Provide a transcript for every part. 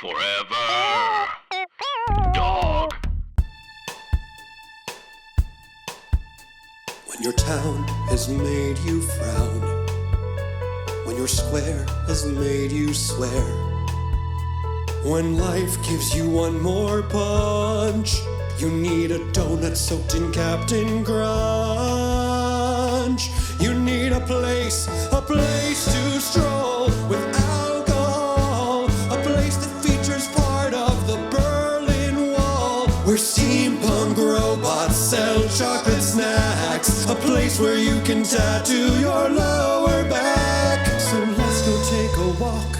Forever. Dog. When your town has made you frown, when your square has made you swear, when life gives you one more punch, you need a donut soaked in Captain Crunch. You need a place to stroll with alcohol, a place that features part of the Berlin Wall, where steampunk robots sell chocolate snacks, a place where you can tattoo your lower back. So let's go take a walk.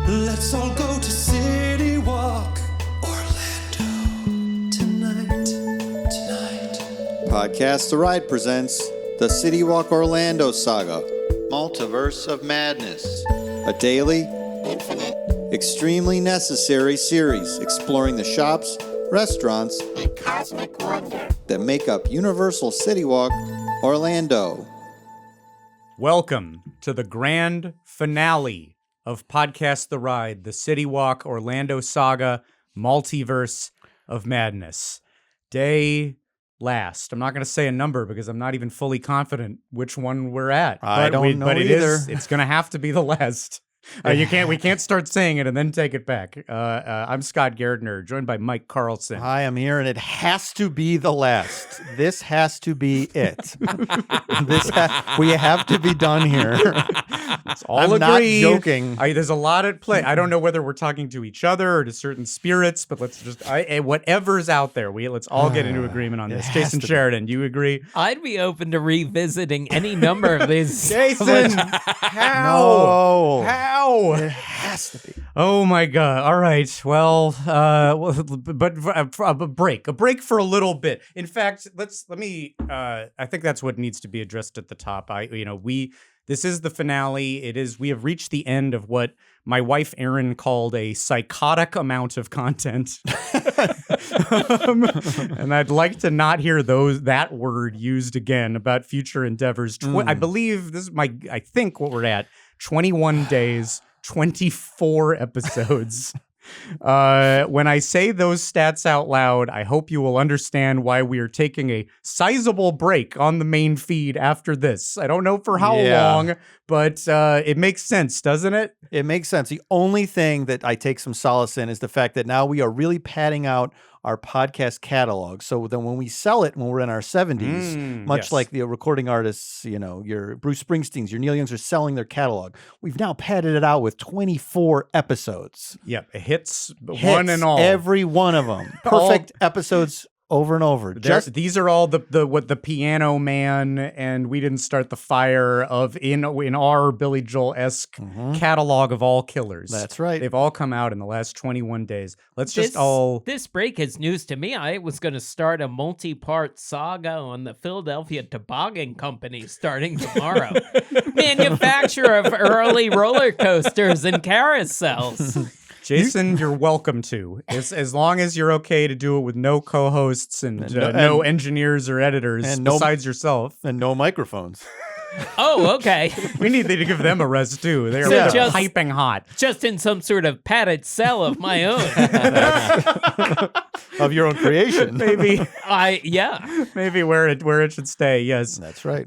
Let's all go to CityWalk, Orlando, tonight. Podcast The Ride presents the CityWalk Orlando Saga, Malltiverse of Madness, a daily, infinite, extremely necessary series exploring the shops, restaurants, and cosmic wonder that make up Universal CityWalk Orlando. Welcome to the grand finale of Podcast The Ride, the CityWalk Orlando Saga, Malltiverse of Madness. Day last. I'm not going to say a number because I'm not even fully confident which one we're at. I don't know either. It's going to have to be the last. We can't start saying it and then take it back. I'm Scott Gardner, joined by Mike Carlson. Hi, I'm here, and it has to be the last. This has to be it. We have to be done here. Let's all I'm agree. not joking. There's a lot at play. I don't know whether we're talking to each other or to certain spirits, but let's just whatever's out there. Let's all get into agreement on this. Jason Sheridan, you agree? I'd be open to revisiting any number of these. Jason, how? No. How? It has to be. Oh my God! All right. Well, but a break for a little bit. In fact, let me. I think that's what needs to be addressed at the top. This is the finale. We have reached the end of what my wife Erin called a psychotic amount of content, and I'd like to not hear that word used again about future endeavors. I believe this is I think what we're at. 21 days, 24 episodes. When I say those stats out loud, I hope you will understand why we are taking a sizable break on the main feed after this. I don't know for how long, but it makes sense, doesn't it? It makes sense. The only thing that I take some solace in is the fact that now we are really padding out our podcast catalog. So then when we sell it, when we're in our 70s, much like the recording artists, your Bruce Springsteens, your Neil Youngs are selling their catalog. We've now padded it out with 24 episodes. Yep, hits one and all. Every one of them. Perfect episodes over and over. These are all the Piano Man and We Didn't Start the Fire of in our Billy Joel-esque catalog of all killers. That's right. They've all come out in the last 21 days. This break is news to me. I was going to start a multi-part saga on the Philadelphia Toboggan Company starting tomorrow. Manufacturer of early roller coasters and carousels. Jason, you're welcome to. As long as you're okay to do it with no co-hosts and no engineers or editors besides yourself. And no microphones. Oh, okay. We need to give them a rest, too. They're just piping hot. Just in some sort of padded cell of my own. Of your own creation. Maybe. Maybe where it should stay, yes. That's right.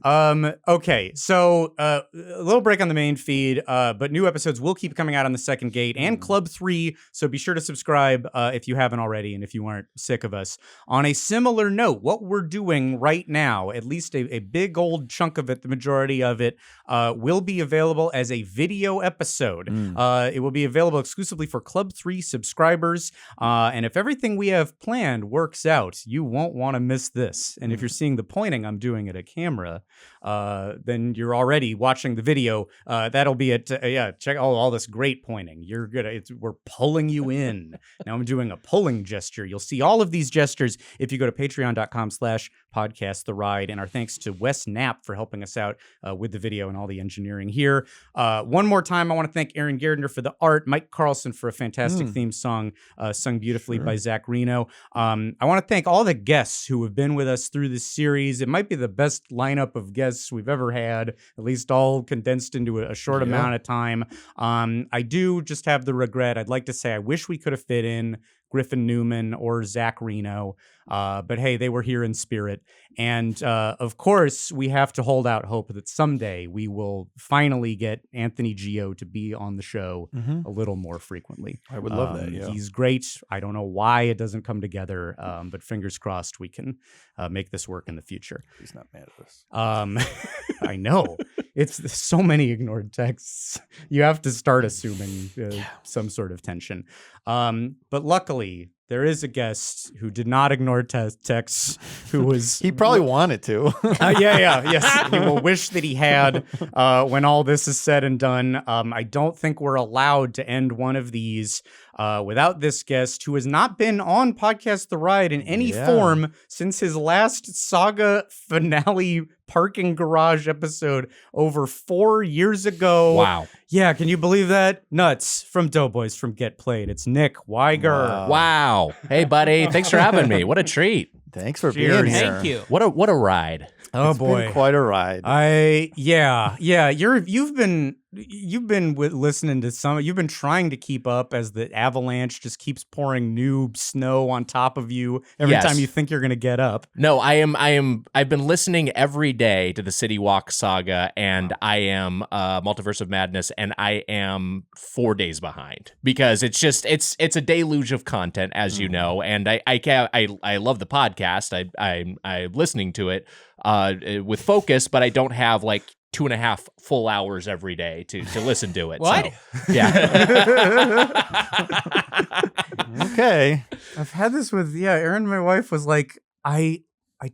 Okay, so a little break on the main feed, but new episodes will keep coming out on the Second Gate and Club 3, so be sure to subscribe if you haven't already and if you aren't sick of us. On a similar note, what we're doing right now, at least a big old chunk of it, the majority of it, will be available as a video episode. It will be available exclusively for Club 3 subscribers, and if everything we have planned works out, you won't want to miss this. And if you're seeing the pointing I'm doing at a camera, then you're already watching the video. That'll be it. Check all this great pointing. You're good. We're pulling you in. Now I'm doing a pulling gesture. You'll see all of these gestures if you go to patreon.com/podcast podcast The Ride. And our thanks to Wes Knapp for helping us out with the video and all the engineering here. One more time, I want to thank Aaron Gardner for the art, Mike Carlson for a fantastic theme song sung beautifully by Zach Reno. I want to thank all the guests who have been with us through this series. It might be the best lineup of guests we've ever had, at least all condensed into a short amount of time. I do just have the regret. I'd like to say I wish we could have fit in Griffin Newman or Zach Reno. But hey, they were here in spirit. And of course, we have to hold out hope that someday we will finally get Anthony Gio to be on the show a little more frequently. I would love that. Yeah. He's great. I don't know why it doesn't come together, but fingers crossed we can make this work in the future. He's not mad at us. I know. It's so many ignored texts. You have to start assuming some sort of tension. But luckily, there is a guest who did not ignore texts, who was... He probably wanted to. Yes. He will wish that he had when all this is said and done. I don't think we're allowed to end one of these without this guest, who has not been on Podcast The Ride in any form since his last Saga finale parking garage episode over 4 years ago. Wow. Yeah, can you believe that? Nuts. From Doughboys, from Get Played. It's Nick Wiger. Wow. Hey, buddy. Thanks for having me. What a treat. Thanks for Cheers. being here. Thank you. What a ride. Oh It's boy. been quite a ride. You've been listening to some. You've been trying to keep up as the avalanche just keeps pouring new snow on top of you every Yes. time you think you're going to get up. No, I've been listening every day to the CityWalk saga, and I am Malltiverse of Madness, and I am 4 days behind because it's a deluge of content, as you know, and I love the podcast. I'm listening to it with focus, but I don't have like 2.5 full hours every day to listen to it. What? So, yeah. Okay. I've had this with Erin, my wife, was like, I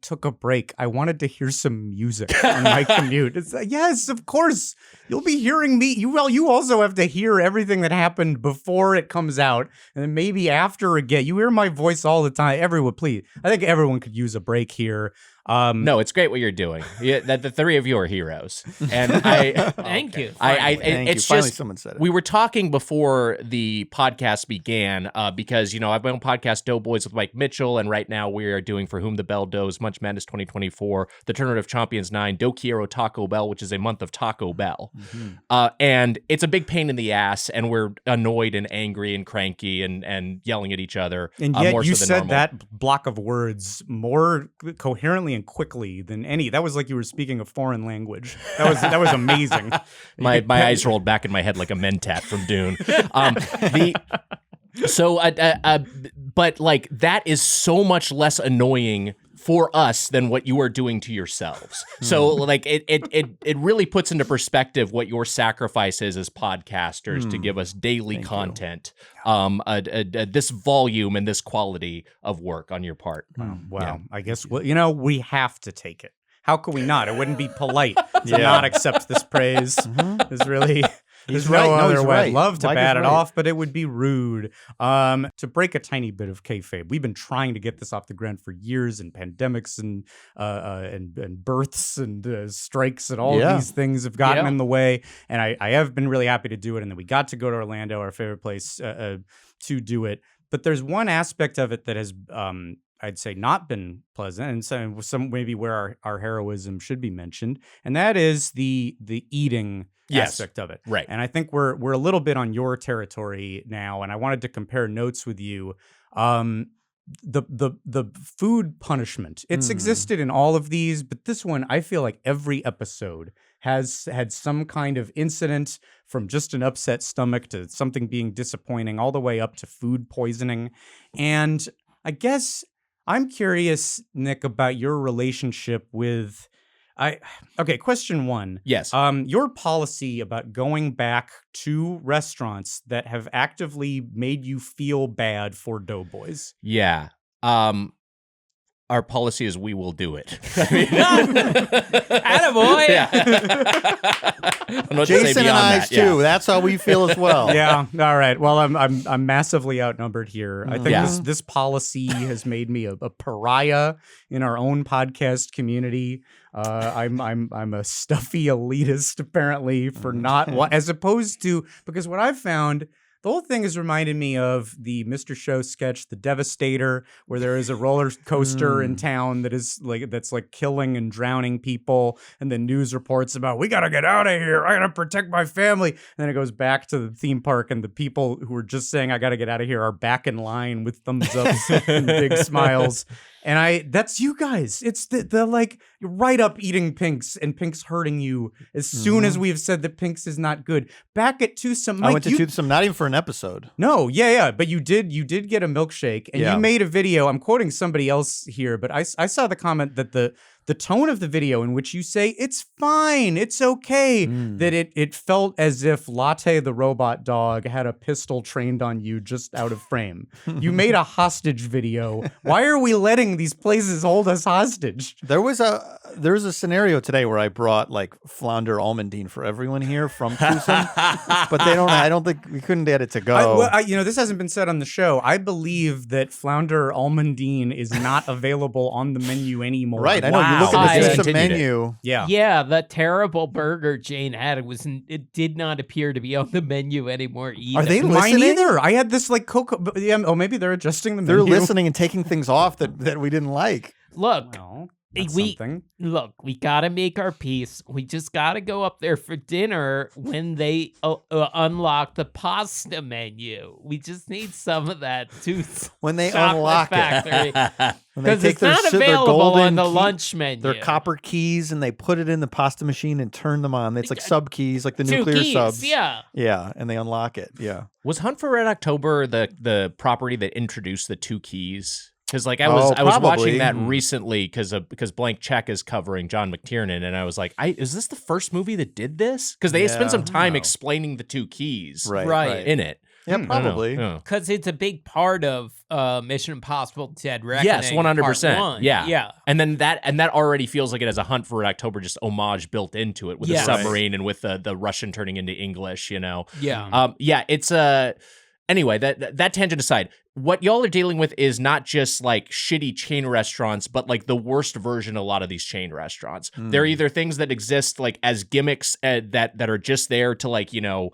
took a break. I wanted to hear some music on my commute. It's like, yes, of course. You'll be hearing me. You also have to hear everything that happened before it comes out, and then maybe after again. You hear my voice all the time. Everyone, please. I think everyone could use a break here. No, it's great what you're doing. That the three of you are heroes, and I Thank you. Thank it's you. Finally, just someone said it. we were talking before the podcast began because I have my own podcast, Doughboys with Mike Mitchell, and right now we are doing For Whom the Bell Does, Munch Madness 2024, the Tournament of Champions 9, Do Quiero Taco Bell, which is a month of Taco Bell, and it's a big pain in the ass, and we're annoyed and angry and cranky and yelling at each other. And yet more you so than said normal. that block of words more coherently and quickly than any. That was like you were speaking a foreign language. That was amazing. My eyes rolled back in my head like a mentat from Dune. But like that is so much less annoying for us than what you are doing to yourselves. So like it really puts into perspective what your sacrifice is as podcasters to give us daily content, this volume and this quality of work on your part. Well, I guess we have to take it. How could we not? It wouldn't be polite to not accept this praise. There's really there's right. no No, other he's way. I'd right. love to Mike bat is it right. off, but it would be rude. To break a tiny bit of kayfabe, we've been trying to get this off the ground for years, and pandemics and births and strikes and all of these things have gotten in the way. And I have been really happy to do it. And then we got to go to Orlando, our favorite place, to do it. But there's one aspect of it that has I'd say not been pleasant, and some maybe where our heroism should be mentioned, and that is the eating aspect of it. Right. And I think we're a little bit on your territory now, and I wanted to compare notes with you. The food punishment, it's existed in all of these, but this one, I feel like every episode has had some kind of incident, from just an upset stomach to something being disappointing, all the way up to food poisoning. And I guess I'm curious, Nick, about your relationship with question one. Yes. Your policy about going back to restaurants that have actively made you feel bad for Doughboys. Yeah. our policy is we will do it. I mean, Attaboy. yeah. I don't know what to say Jason and beyond I that. too. Yeah. That's how we feel as well. Yeah. All right. Well, I'm massively outnumbered here. I think Yeah. this policy has made me a pariah in our own podcast community. I'm a stuffy elitist apparently for not as opposed to, because what I've found. The whole thing has reminded me of the Mr. Show sketch, The Devastator, where there is a roller coaster in town that's killing and drowning people, and the news reports about, we gotta get out of here, I gotta protect my family. And then it goes back to the theme park, and the people who are just saying I gotta get out of here are back in line with thumbs ups and big smiles. And that's you guys. It's the like right up eating Pink's and Pink's hurting you as soon as we have said that Pink's is not good. Back at Twosome, Mike, I went to Twosome, not even for an episode. No, yeah, but you did get a milkshake, and you made a video. I'm quoting somebody else here, but I saw the comment that the tone of the video in which you say it's fine, it's okay, that it felt as if Latte the robot dog had a pistol trained on you just out of frame. You made a hostage video. Why are we letting these places hold us hostage? There was a scenario today where I brought like flounder almondine for everyone here from Twosome, but I don't think we couldn't get it to go. This hasn't been said on the show. I believe that flounder almondine is not available on the menu anymore. Right, I know. You look Wow. at the I Twosome menu. Yeah. Yeah, the terrible burger Jane had, it did not appear to be on the menu anymore either. Are they Mine listening? either. I had this like cocoa. Yeah, maybe they're adjusting the They're menu. listening and taking things off that we didn't like. Look, Well, that's we something. we gotta make our peace. We just gotta go up there for dinner when they unlock the pasta menu. We just need some of that tooth. When they chocolate unlock it. factory. When they Because take it's not their available golden on the key- lunch menu. Their copper keys, and they put it in the pasta machine and turn them on. It's like sub keys, like the Two nuclear keys, subs. yeah. Yeah, and they unlock it. Yeah. Was Hunt for Red October the property that introduced the two keys? Because like I was probably. watching that recently because Blank Check is covering John McTiernan, and I was like, is this the first movie that did this? Because they spent some time explaining the two keys Right. in it. Yeah, I don't know. probably. Yeah. Because it's a big part of Mission Impossible Dead Reckoning. Yes, 100%. Part 1. Yeah. And then that already feels like it has a Hunt for Red October just homage built into it with Yes. the submarine and with the Russian turning into English, you know. Yeah. It's anyway, that tangent aside, what y'all are dealing with is not just like shitty chain restaurants, but like the worst version of a lot of these chain restaurants. They're either things that exist like as gimmicks that are just there to like, you know,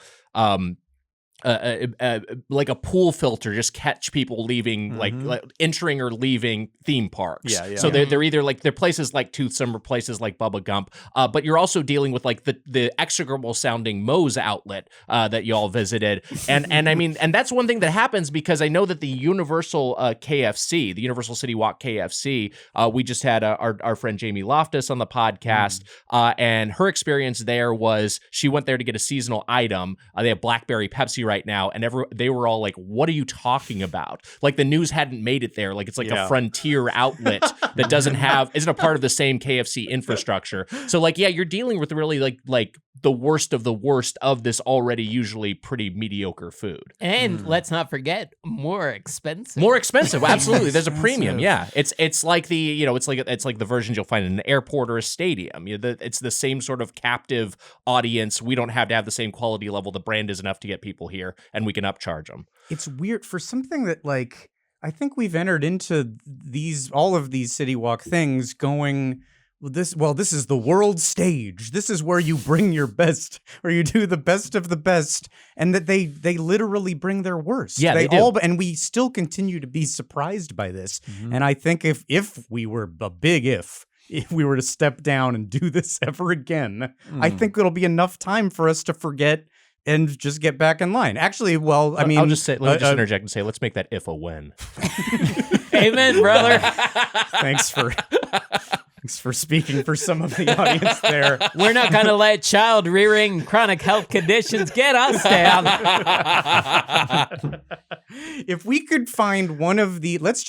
like a pool filter, just catch people leaving, like entering or leaving theme parks. Yeah. So they're either like they're places like Toothsome or places like Bubba Gump. But you're also dealing with like the execrable sounding Moe's outlet that y'all visited, and I mean, and that's one thing that happens because I know that the Universal KFC, the Universal CityWalk KFC, we just had our friend Jamie Loftus on the podcast, and her experience there was she went there to get a seasonal item. They have Blackberry Pepsi right now, and they were all like, what are you talking about? Like the news hadn't made it there. Like it's like a frontier outlet that isn't a part of the same KFC infrastructure. So like, yeah, you're dealing with really like the worst of the worst of this already usually pretty mediocre food. And let's not forget, more expensive. More expensive, absolutely. There's a premium. Yeah, it's like it's like the versions you'll find in an airport or a stadium. It's the same sort of captive audience. We don't have to have the same quality level. The brand is enough to get people here, and we can upcharge them. It's weird for something that like I think we've entered into all of these CityWalk things going. This is the world stage. This is where you bring your best, where you do the best of the best, and that they literally bring their worst. Yeah, they do. And we still continue to be surprised by this. And I think if we were if we were to step down and do this ever again, I think it'll be enough time for us to forget and just get back in line. Actually, well, I mean, I'll just say, let me just interject and say, let's make that if a when. Amen, brother. Thanks for Thanks for speaking for some of the audience there. We're not going to let child rearing and chronic health conditions get us down. If we could find one of the, let's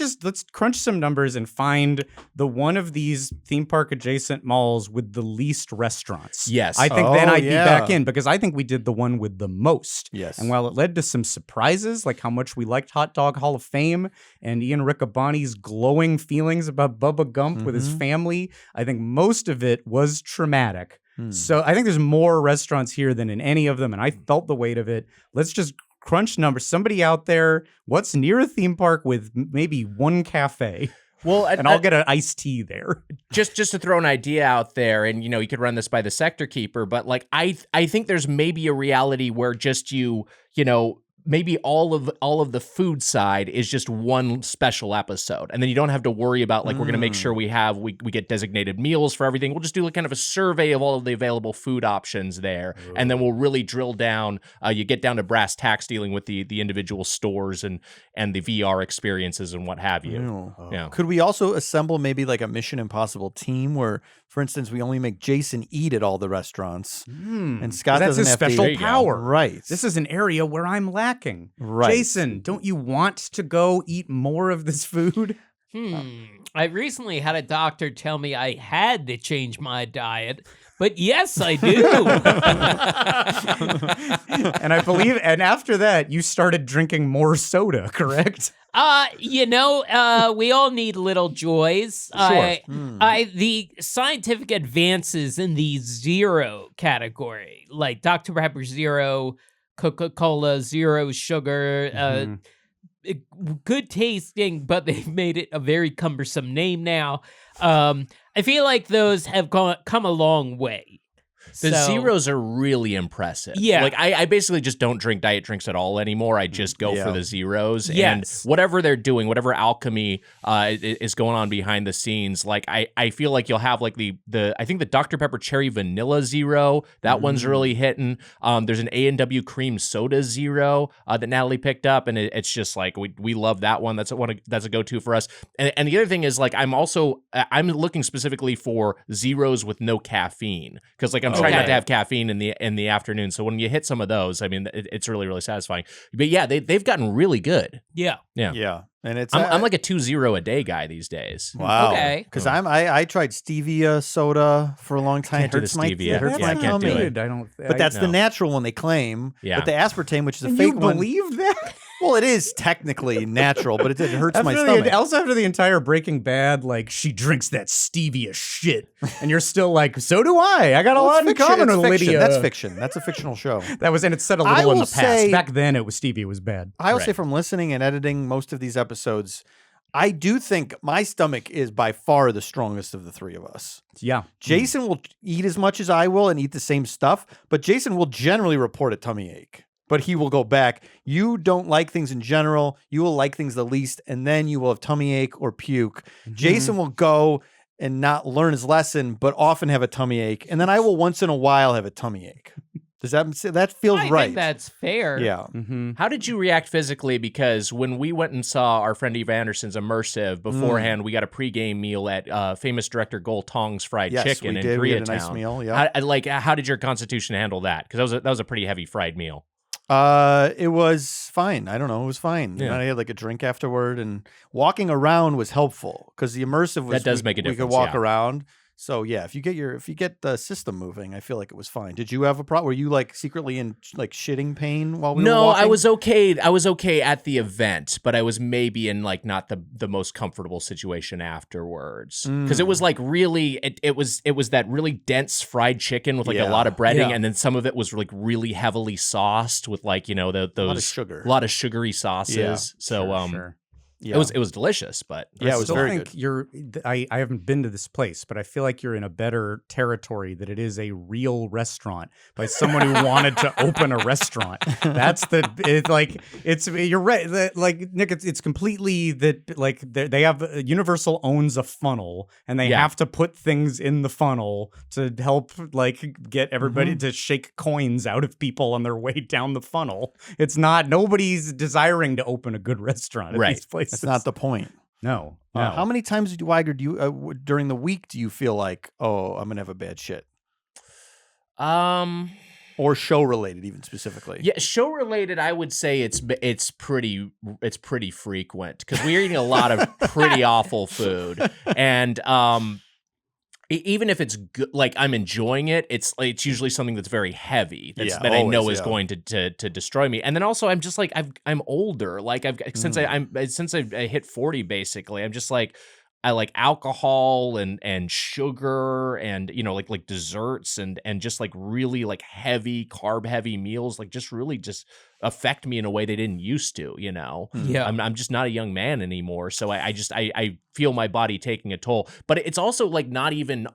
crunch some numbers and find the one of these theme park adjacent malls with the least restaurants. Yes. I think then Oh, I'd be yeah. back in, because I think we did the one with the most. Yes. And while it led to some surprises, like how much we liked Hot Dog Hall of Fame and Ian Riccaboni's glowing feelings about Bubba Gump with his family, I think most of it was traumatic. So I think there's more restaurants here than in any of them, and I felt the weight of it. Let's just crunch numbers. Somebody out there, what's near a theme park with maybe one cafe? Well, And I'll get an iced tea there. just to throw an idea out there, and you could run this by the sector keeper, but like I think there's maybe a reality where just maybe all of the food side is just one special episode, and then you don't have to worry about like we're going to make sure we get designated meals for everything. We'll just do like kind of a survey of all of the available food options there, and then we'll really drill down. You get down to brass tacks dealing with the individual stores and the VR experiences and what have you. Yeah. Could we also assemble maybe like a Mission Impossible team where, for instance, we only make Jason eat at all the restaurants, and Scott That's doesn't his have special to eat. power. Right. This is an area where I'm lacking. Right. Jason, don't you want to go eat more of this food? I recently had a doctor tell me I had to change my diet, but yes, I do. And I believe, and after that, you started drinking more soda, correct? We all need little joys. Sure. The scientific advances in the zero category, like Dr. Pepper Zero, Coca-Cola Zero Sugar, good tasting, but they've made it a very cumbersome name now. I feel like those have come a long way. The So- zeros are really impressive. Yeah. Like I basically just don't drink diet drinks at all anymore. I just go for the zeros. Yes. And whatever they're doing, whatever alchemy is going on behind the scenes, like I feel like you'll have like the I think the Dr. Pepper Cherry Vanilla Zero, that one's really hitting. There's an A&W Cream Soda Zero that Natalie picked up, and it's just like we love that one. That's a go-to for us. And the other thing is like I'm looking specifically for zeros with no caffeine, because like I'm trying not to have caffeine in the afternoon. So when you hit some of those, I mean, it's really, really satisfying. But yeah, they've gotten really good. Yeah. Yeah. And it's I'm like a 2-0 a day guy these days. wow. Okay. Because I tried stevia soda for a long time. Can't do the stevia. It hurts Yeah, my I can't do tummy. it. I don't. But that's the natural one they claim. Yeah. But the aspartame, which is a And fake you one. believe that? Well, it is technically natural, but it hurts my stomach. Also, after the entire Breaking Bad, like, she drinks that stevia shit, and you're still like, so do I. I got a Well, lot it's in fiction. common It's with fiction. Lydia. That's fiction. That's a fictional show. That was, and it's set a I little in will the past. say- Back then, it was stevia was bad. I will say from listening and editing most of these episodes, I do think my stomach is by far the strongest of the three of us. Yeah. Jason will eat as much as I will and eat the same stuff, but Jason will generally report a tummy ache. But he will go back. You don't like things in general. You will like things the least, and then you will have tummy ache or puke. Jason will go and not learn his lesson, but often have a tummy ache. And then I will once in a while have a tummy ache. Does that feels I right? think that's fair. Yeah. How did you react physically? Because when we went and saw our friend Eve Anderson's Immersive beforehand, we got a pregame meal at famous director Gol Tong's Fried Yes, Chicken we in did. We Koreatown. had a nice meal. Yeah. How did your constitution handle that? Because that was a pretty heavy fried meal. It was fine. I don't know. It was fine. Yeah. And I had like a drink afterward, and walking around was helpful because the immersive was That does make a We could difference, walk yeah. around. So yeah, if you get the system moving, I feel like it was fine. Did you have a problem? Were you like secretly in like shitting pain while we were No, walking? I was okay. I was okay at the event, but I was maybe in like not the most comfortable situation afterwards because it was like really it was that really dense fried chicken with like a Yeah. lot of breading, Yeah. and then some of it was like really heavily sauced with like those a lot of sugar. a lot of sugary sauces. Yeah. So Sure. Yeah. it was delicious, but Yeah, it I was still very think good. I haven't been to this place, but I feel like you're in a better territory that it is a real restaurant by someone who wanted to open a restaurant. That's you're right. Like Nick, it's completely that like they have Universal owns a funnel and they Yeah. have to put things in the funnel to help like get everybody to shake coins out of people on their way down the funnel. It's not nobody's desiring to open a good restaurant at Right. these places. That's not the point. No. How many times do you during the week do you feel like, oh, I'm gonna have a bad shit? Or show related, even specifically. Yeah, show related. I would say it's pretty frequent because we're eating a lot of pretty awful food, and even if it's good, like I'm enjoying it, it's usually something that's very heavy that I know is going to destroy me. And then also I'm just like I'm older. Like since I hit 40 basically, I'm just like I like alcohol and sugar and like desserts and just like really like heavy carb heavy meals like just really just affect me in a way they didn't used to. Yeah. I'm just not a young man anymore, so I feel my body taking a toll. But it's also like not even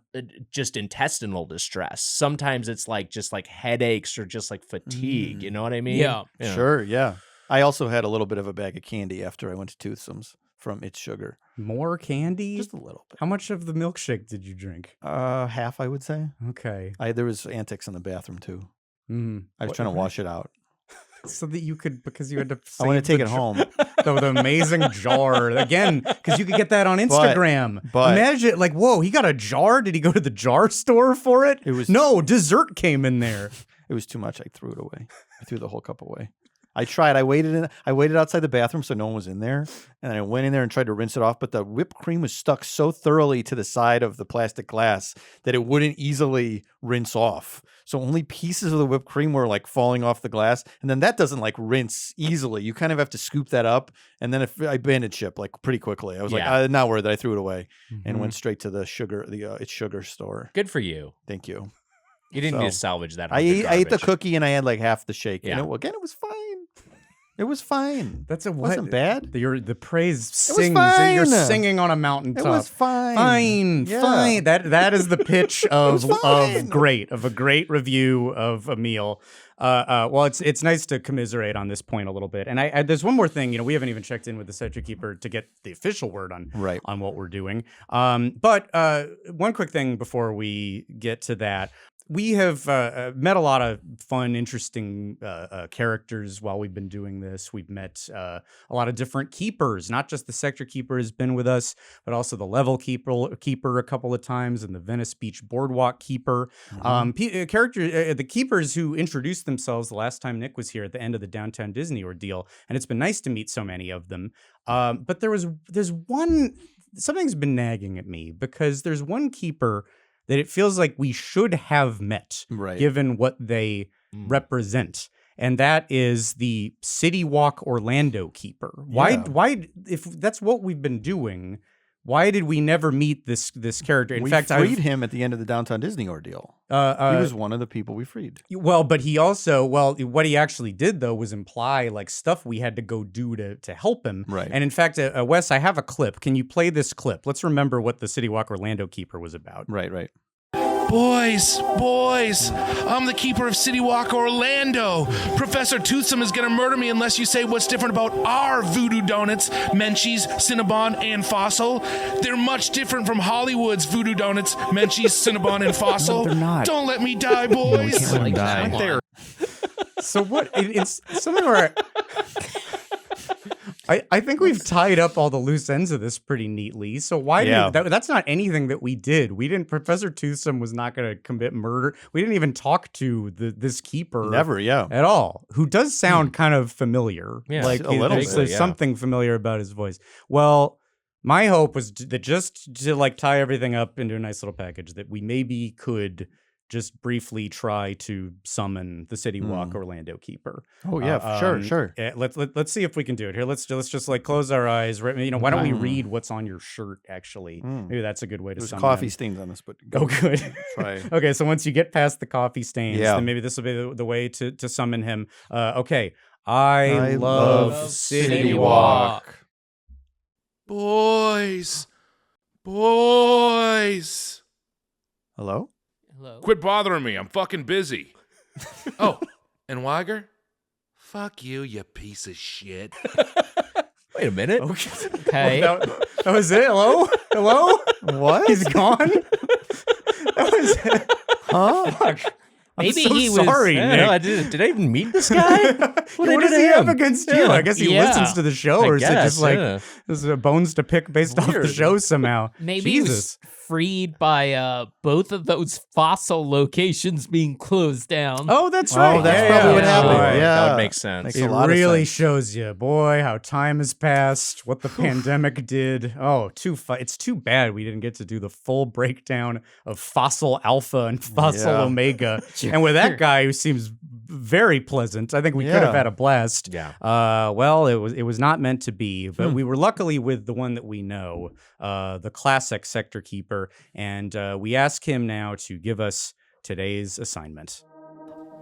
just intestinal distress. Sometimes it's like just like headaches or just like fatigue. You know what I mean? Yeah. Sure. Yeah. I also had a little bit of a bag of candy after I went to Toothsome's. From It's Sugar. More candy? Just a little bit. How much of the milkshake did you drink? Half, I would say. Okay. There was antics in the bathroom, too. Mm. I was trying to wash it out. So that you could, because you had to I want to take it home. The amazing jar. Again, because you could get that on Instagram. But imagine, like, whoa, he got a jar? Did he go to the jar store for it? No, dessert came in there. It was too much. I threw it away. I threw the whole cup away. I tried. I waited outside the bathroom so no one was in there, and I went in there and tried to rinse it off. But the whipped cream was stuck so thoroughly to the side of the plastic glass that it wouldn't easily rinse off. So only pieces of the whipped cream were like falling off the glass, and then that doesn't like rinse easily. You kind of have to scoop that up, and then I banded chip like pretty quickly. I was like, not worth it. I threw it away and went straight to the It's Sugar store. Good for you. Thank you. You didn't need to salvage that. I ate the cookie and I had like half the shake. Yeah. And it was fine. It was fine. It wasn't bad. The praise It was sings. fine. You're singing on a mountaintop. It was fine. Fine. Yeah. Fine. That is the pitch of fine. a great review of a meal. Well, it's nice to commiserate on this point a little bit. And I there's one more thing. We haven't even checked in with the Sector Keeper to get the official word on what we're doing. But one quick thing before we get to that. We have met a lot of fun, interesting characters while we've been doing this. We've met a lot of different keepers. Not just the Sector Keeper has been with us, but also the Level Keeper a couple of times, and the Venice Beach Boardwalk Keeper. The keepers who introduced themselves the last time Nick was here at the end of the Downtown Disney ordeal, and it's been nice to meet so many of them. But there's one, something's been nagging at me, because there's one keeper that it feels like we should have met, given what they represent. And that is the CityWalk Orlando Keeper. Why, if that's what we've been doing, why did we never meet this character? In fact, we freed him at the end of the Downtown Disney ordeal. He was one of the people we freed. Well, but he also, what he actually did, though, was imply like stuff we had to go do to help him. Right. And in fact, Wes, I have a clip. Can you play this clip? Let's remember what the CityWalk Orlando Keeper was about. Right. Boys, I'm the keeper of CityWalk Orlando. Professor Toothsome is gonna murder me unless you say what's different about our voodoo donuts, Menchie's, Cinnabon, and Fossil. They're much different from Hollywood's voodoo donuts, Menchie's, Cinnabon, and Fossil. No, they're not. Don't let me die, boys. Can't let him die. Right there. So what? It's something where I think we've tied up all the loose ends of this pretty neatly. So why that's not anything that we did. We didn't. Professor Toothsome was not going to commit murder. We didn't even talk to this keeper. Never, at all. Who does sound kind of familiar. Yeah, like a little bit, there's something familiar about his voice. Well, my hope was that just to like tie everything up into a nice little package, that we maybe could just briefly try to summon the CityWalk Orlando Keeper. Oh yeah, sure. Let's see if we can do it here. Let's just like close our eyes. Why don't we read what's on your shirt? Actually, maybe that's a good way to. There's summon coffee him. stains on this, but Oh, good. Try. Okay, so once you get past the coffee stains, then maybe this will be the way to summon him. Okay, I love CityWalk. Boys. Hello? Quit bothering me. I'm fucking busy. Oh, and Wiger? Fuck you, you piece of shit. Wait a minute. Okay. That was it. Hello? What? He's gone? That was it. Huh? Fuck. Maybe so he was. sorry, Yeah, Nick. no, did I even meet this guy? What did I does do he to have him? against you? Yeah. I guess he Yeah. listens to the show, I or is it guess, just like yeah. this is a bones to pick based off the Weird. show somehow? Maybe Jesus. he was freed by both of those fossil locations being closed down. Oh, that's right. Oh, that's Yeah, probably yeah, what yeah. happened. Boy. Yeah, That would make sense. Makes It a lot of really sense. shows you, boy, how time has passed, what the pandemic did. Oh, it's too bad we didn't get to do the full breakdown of Fossil Alpha and Fossil Yeah. Omega. And with that guy who seems very pleasant, I think we could have Yeah. had a blast. Yeah. Well, it was not meant to be, but we were luckily with the one that we know, the classic Sector Keeper, and we ask him now to give us today's assignment.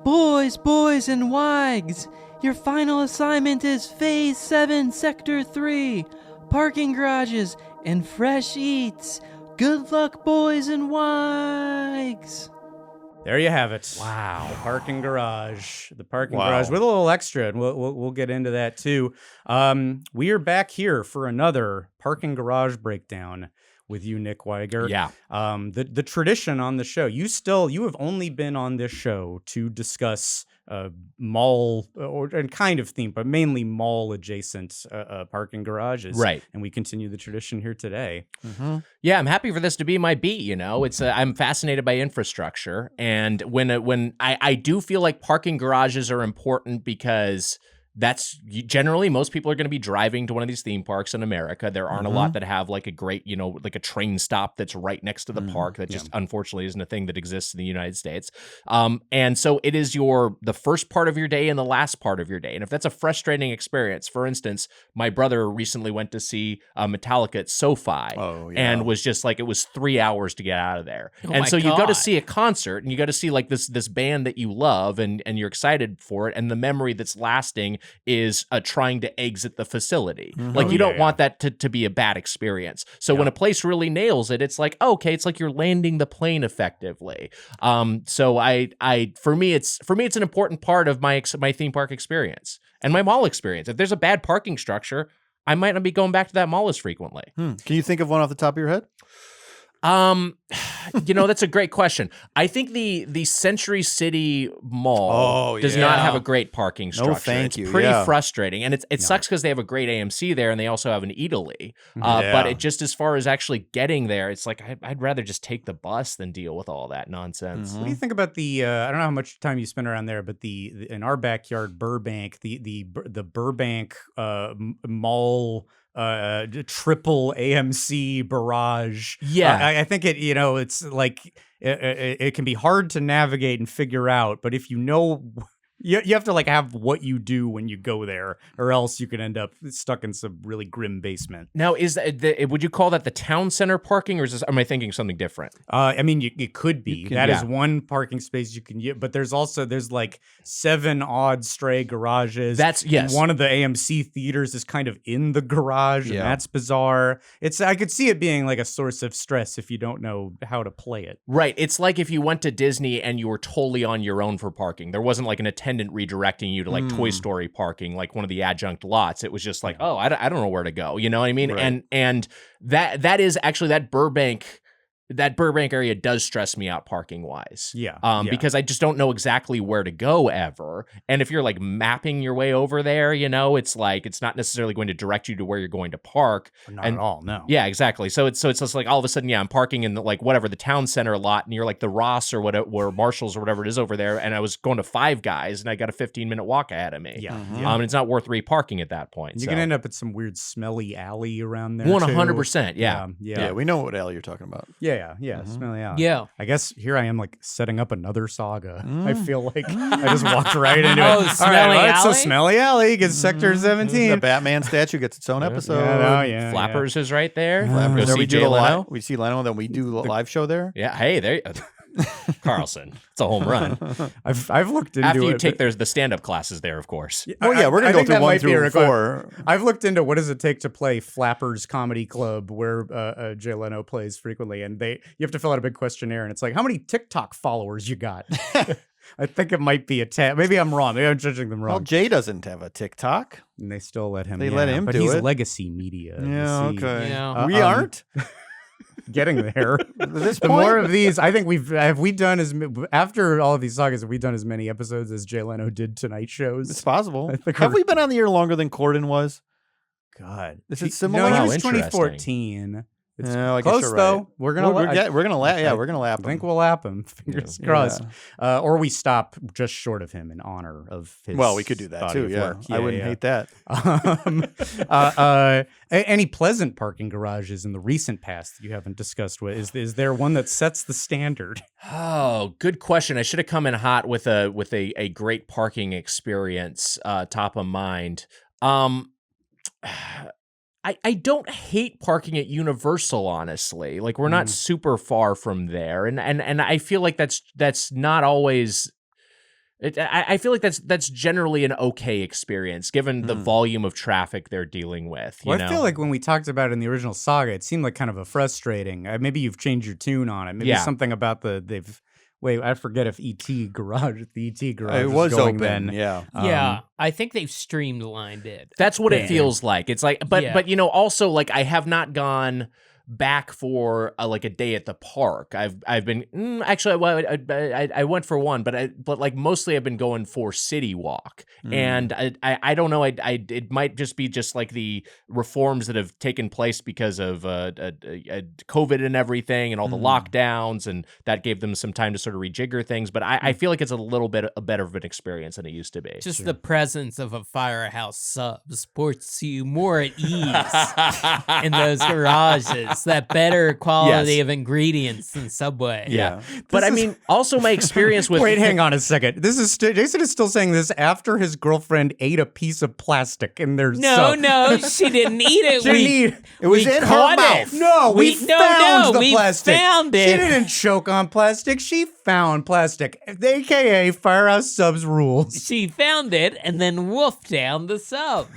Boys, and wags, your final assignment is Phase 7, Sector 3, parking garages and fresh eats. Good luck, boys and wags. There you have it. Wow. The parking garage. The parking Wow. garage with a little extra, and we'll get into that too. We are back here for another parking garage breakdown with you, Nick Wiger. Yeah. The tradition on the show. You have only been on this show to discuss mall and kind of theme, but mainly mall adjacent parking garages. Right. And we continue the tradition here today. Yeah, I'm happy for this to be my beat. You know, it's I'm fascinated by infrastructure, and when I do feel like parking garages are important because that's generally most people are going to be driving to one of these theme parks in America. There aren't a lot that have like a great, like a train stop that's right next to the park. That just unfortunately isn't a thing that exists in the United States. And so it is the first part of your day and the last part of your day. And if that's a frustrating experience, for instance, my brother recently went to see Metallica at SoFi and was just like, it was 3 hours to get out of there. Oh and my so you go to God. see a concert and you go to see like this band that you love and you're excited for it. And the memory that's lasting is trying to exit the facility. Like you don't want that to be a bad experience. So when a place really nails it, it's like, okay, it's like you're landing the plane effectively. So for me it's an important part of my theme park experience and my mall experience. If there's a bad parking structure, I might not be going back to that mall as frequently. Can you think of one off the top of your head? That's a great question. I think the Century City Mall does not have a great parking structure. thank it's you. pretty Yeah. frustrating, and it sucks because they have a great AMC there, and they also have an Eataly. But it just as far as actually getting there, it's like I'd rather just take the bus than deal with all that nonsense. What do you think about the? I don't know how much time you spent around there, but the in our backyard, Burbank, the Burbank mall. Triple AMC barrage. Yeah. I think it. It's like it can be hard to navigate and figure out. But if you know, you have to like have what you do when you go there, or else you can end up stuck in some really grim basement. Now, would you call that the town center parking, or am I thinking something different? I mean, it could be. That is one parking space you can get, but there's like 7 odd stray garages. That's yes. One of the AMC theaters is kind of in the garage, and that's bizarre. I could see it being like a source of stress if you don't know how to play it. Right. It's like if you went to Disney and you were totally on your own for parking. There wasn't like an attendant redirecting you to like Toy Story parking, like one of the adjunct lots. It was just like, oh, I don't know where to go. You know what I mean? Right. And that is actually that Burbank area does stress me out parking wise. Because I just don't know exactly where to go ever. And if you're like mapping your way over there, it's like it's not necessarily going to direct you to where you're going to park. Not at all, no. Yeah, exactly. So it's just like all of a sudden, I'm parking in the town center lot near like the Ross or whatever, or Marshalls or whatever it is over there, and I was going to Five Guys and I got a 15-minute walk ahead of me. And it's not worth reparking at that point. You can end up at some weird smelly alley around there. 100%. Yeah, we know what alley you're talking about. Yeah, smelly alley. Yeah. I guess here I am like setting up another saga. I feel like I just walked right into it. Oh, All right, smelly well, it's alley? a smelly alley gets Sector 17. The Batman statue gets its own episode. Flappers is right there. Flappers. Go There see we do Jay the Leno. live. We see Leno, then we do the live show there. Yeah. Hey, there. Carlson. It's a home run. I've looked into After you it. take the stand-up classes there, of course. Well, yeah, we're I gonna go think through that 1 might be a through requirement. 4. I've looked into what does it take to play Flappers Comedy Club, where Jay Leno plays frequently, and you have to fill out a big questionnaire, and it's like, how many TikTok followers you got? I think it might be a tab. Maybe I'm wrong. Maybe I'm judging them wrong. Well, Jay doesn't have a TikTok. And they still let him. They let him but do he's it. legacy media. Yeah, you see. okay. Yeah. We aren't. getting there. this The point, more of these, I think after all of these sagas, have we done as many episodes as Jay Leno did Tonight shows? it's possible. I think Have we're- we been on the air longer than Corden was? God, Is it similar? No, he Wow, was interesting. 2014. It's No, I guess close you're right. though. We're gonna We're gonna lap. Yeah, we're gonna lap I think him. we'll lap him. Fingers crossed. Or we stop just short of him in honor of his. Well, we could do that body too. of Yeah, work. I wouldn't hate that. Any pleasant parking garages in the recent past that you haven't discussed? Is there one that sets the standard? Oh, good question. I should have come in hot with a great parking experience top of mind. I don't hate parking at Universal, honestly. Like we're not super far from there, and I feel like that's not always. I feel like that's generally an okay experience given the volume of traffic they're dealing with. You Well, know? I feel like when we talked about it in the original saga, it seemed like kind of a frustrating. Maybe you've changed your tune on it. Maybe Yeah. something about they've. Wait, I forget if the ET garage It was going open. then. Yeah. Yeah, I think they've streamlined it. That's what Yeah. it feels like. It's like, but you know, also like I have not gone back for like a day at the park. I've been actually well, I went for one, but like mostly I've been going for CityWalk, and I don't know. It might just be just like the reforms that have taken place because of COVID and everything, and all the lockdowns, and that gave them some time to sort of rejigger things. But I feel like it's a little bit better of an experience than it used to be. Just the presence of a Firehouse Subs puts you more at ease in those garages. That better quality Yes. of ingredients than Subway. Yeah, but I mean, also my experience with Wait, hang on a second. This is Jason is still saying this after his girlfriend ate a piece of plastic in their No, sub. no, she didn't eat it. She didn't eat it. It was we in her caught mouth. it. No, we found the we plastic. found She it. didn't choke on plastic. She found plastic. AKA Firehouse Subs rules. She found it and then woofed down the sub.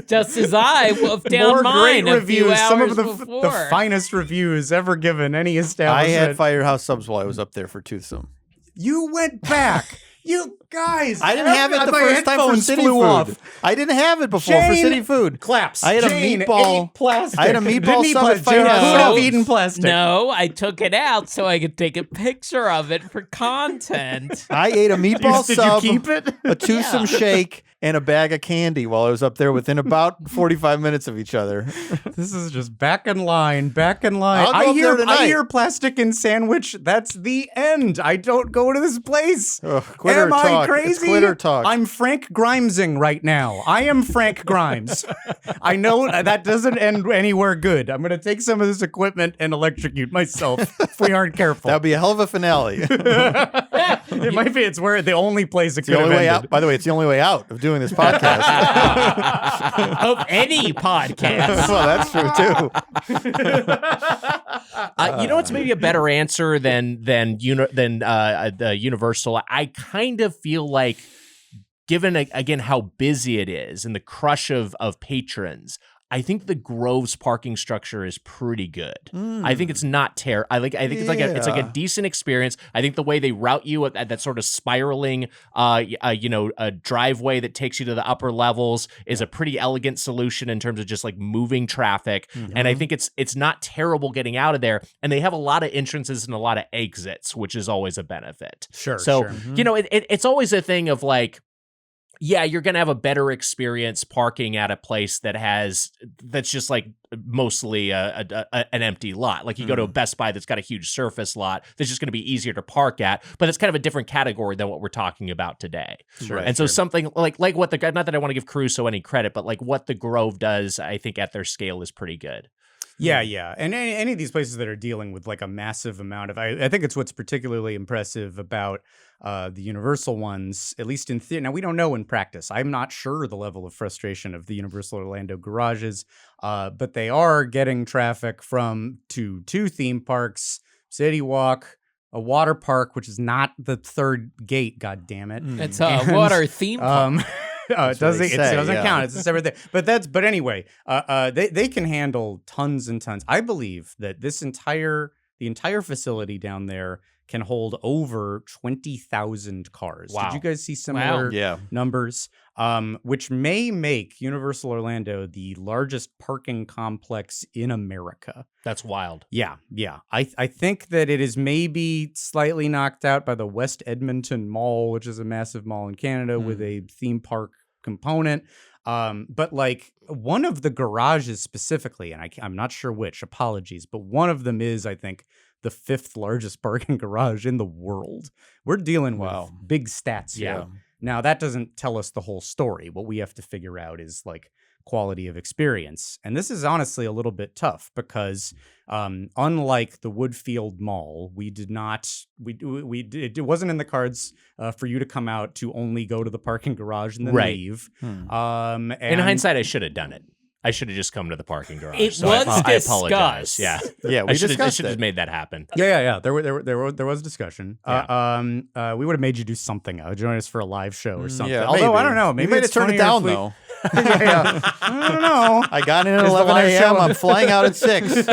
Just as I woofed down More mine great a few reviews. Some hours of the before. finest reviews ever given any I establishment. had Firehouse Subs while I was up there for Toothsome. You went back. You guys. I didn't have it the my first time for headphones City flew Food. off. I didn't have it before for Jane City Food. Claps. I had Jane a meatball. ate plastic. I had a meatball Didn't eat sub plastic. at Jane Firehouse could have Subs. eaten plastic. No, I took it out so I could take a picture of it for content. I ate a meatball Did sub, you keep it? a Toothsome shake, and a bag of candy while I was up there within about 45 minutes of each other. This is just back in line, back in line. I'll go up there tonight. I hear plastic and sandwich. That's the end. I don't go to this place. Ugh, quitter Am I talk. crazy? It's quitter talk. I'm Frank Grimesing right now. I am Frank Grimes. I know that doesn't end anywhere good. I'm going to take some of this equipment and electrocute myself if we aren't careful. That would be a hell of a finale. It might be. It's where the only place it The could only have way ended. out. By the way, it's the only way out of doing this podcast. Of any podcast. Well, that's true too. You know what's maybe a better answer than the Universal? I kind of feel like, given again how busy it is and the crush of patrons, I think the Grove's parking structure is pretty good. I think it's not terrible. I think it's like a decent experience. I think the way they route you at that sort of spiraling, a driveway that takes you to the upper levels is a pretty elegant solution in terms of just like moving traffic. And I think it's not terrible getting out of there. And they have a lot of entrances and a lot of exits, which is always a benefit. Sure. So it's always a thing of like, yeah, you're going to have a better experience parking at a place that's just like mostly an empty lot. Like you go to a Best Buy that's got a huge surface lot that's just going to be easier to park at, but it's kind of a different category than what we're talking about today. Sure. And so something like what not that I want to give Caruso any credit, but like what the Grove does, I think at their scale is pretty good. Yeah. And any of these places that are dealing with like a massive amount of, I think it's what's particularly impressive about the Universal ones, at least in theory. Now, we don't know in practice. I'm not sure the level of frustration of the Universal Orlando garages, but they are getting traffic from two theme parks, CityWalk, a water park, which is not the third gate, God damn it. It's a water theme park. It doesn't yeah. count. It's a separate thing. But anyway, they can handle tons and tons. I believe that the entire facility down there can hold over 20,000 cars. Wow. Did you guys see similar numbers? Which may make Universal Orlando the largest parking complex in America. That's wild. Yeah. I think that it is maybe slightly knocked out by the West Edmonton Mall, which is a massive mall in Canada with a theme park component. But like one of the garages specifically, and I'm not sure which, apologies, but one of them is, I think, the 5th largest parking garage in the world. We're dealing with big stats here. Yeah. Now, that doesn't tell us the whole story. What we have to figure out is like quality of experience. And this is honestly a little bit tough because unlike the Woodfield Mall, it wasn't in the cards for you to come out to only go to the parking garage and then leave. In hindsight, I should have done it. I should have just come to the parking garage. It was I apologize. discussed. Yeah, Yeah, we I should discussed have it. made that happen. Yeah. There was discussion. We would have made you do something. Join us for a live show or something. Yeah, Although I maybe. don't know. You Maybe might have it's turned it funnier down if we- though. Yeah. I don't know. I got in at Is the 11 live a.m. show- I'm flying out at 6.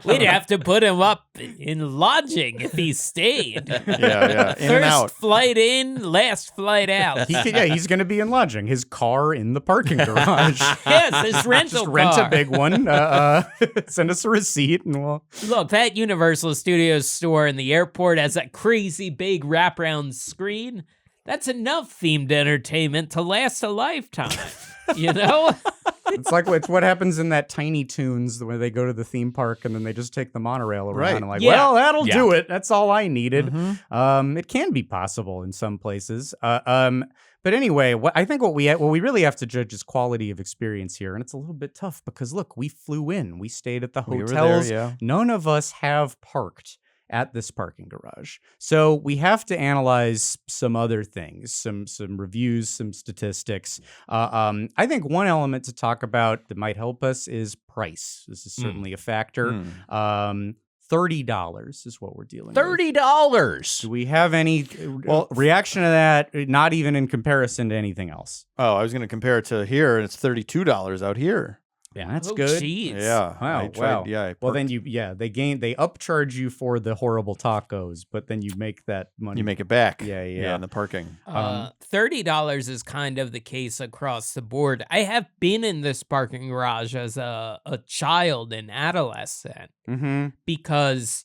We'd have to put him up in lodging if he stayed. Yeah. In and First out. flight in, last flight out. He's going to be in lodging. His car in the parking garage. Yes, his rental Just rent a car. big one. Send us a receipt, and we'll. Look, that Universal Studios store in the airport has that crazy big wraparound screen. That's enough themed entertainment to last a lifetime. You know? It's like it's what happens in that Tiny Toons where they go to the theme park and then they just take the monorail around Right. and like, Yeah. well, that'll do Yeah. it. That's all I needed. It can be possible in some places. But anyway, what we really have to judge is quality of experience here, and it's a little bit tough because look, we flew in, we stayed at the We were there, hotels. yeah. None of us have parked at this parking garage. So we have to analyze some other things, some reviews, some statistics. I think one element to talk about that might help us is price. This is certainly a factor. $30 is what we're dealing with. $30. Do we have any reaction to that? Not even in comparison to anything else. Oh, I was going to compare it to here, and it's $32 out here. Yeah, that's Oh, good. Jeez. Yeah. Wow, I tried, wow. Yeah. I Well, then parked- they upcharge you for the horrible tacos, but then you make that money. you make it back. Yeah. in the parking. $30 is kind of the case across the board. I have been in this parking garage as a child and adolescent Mm-hmm. because,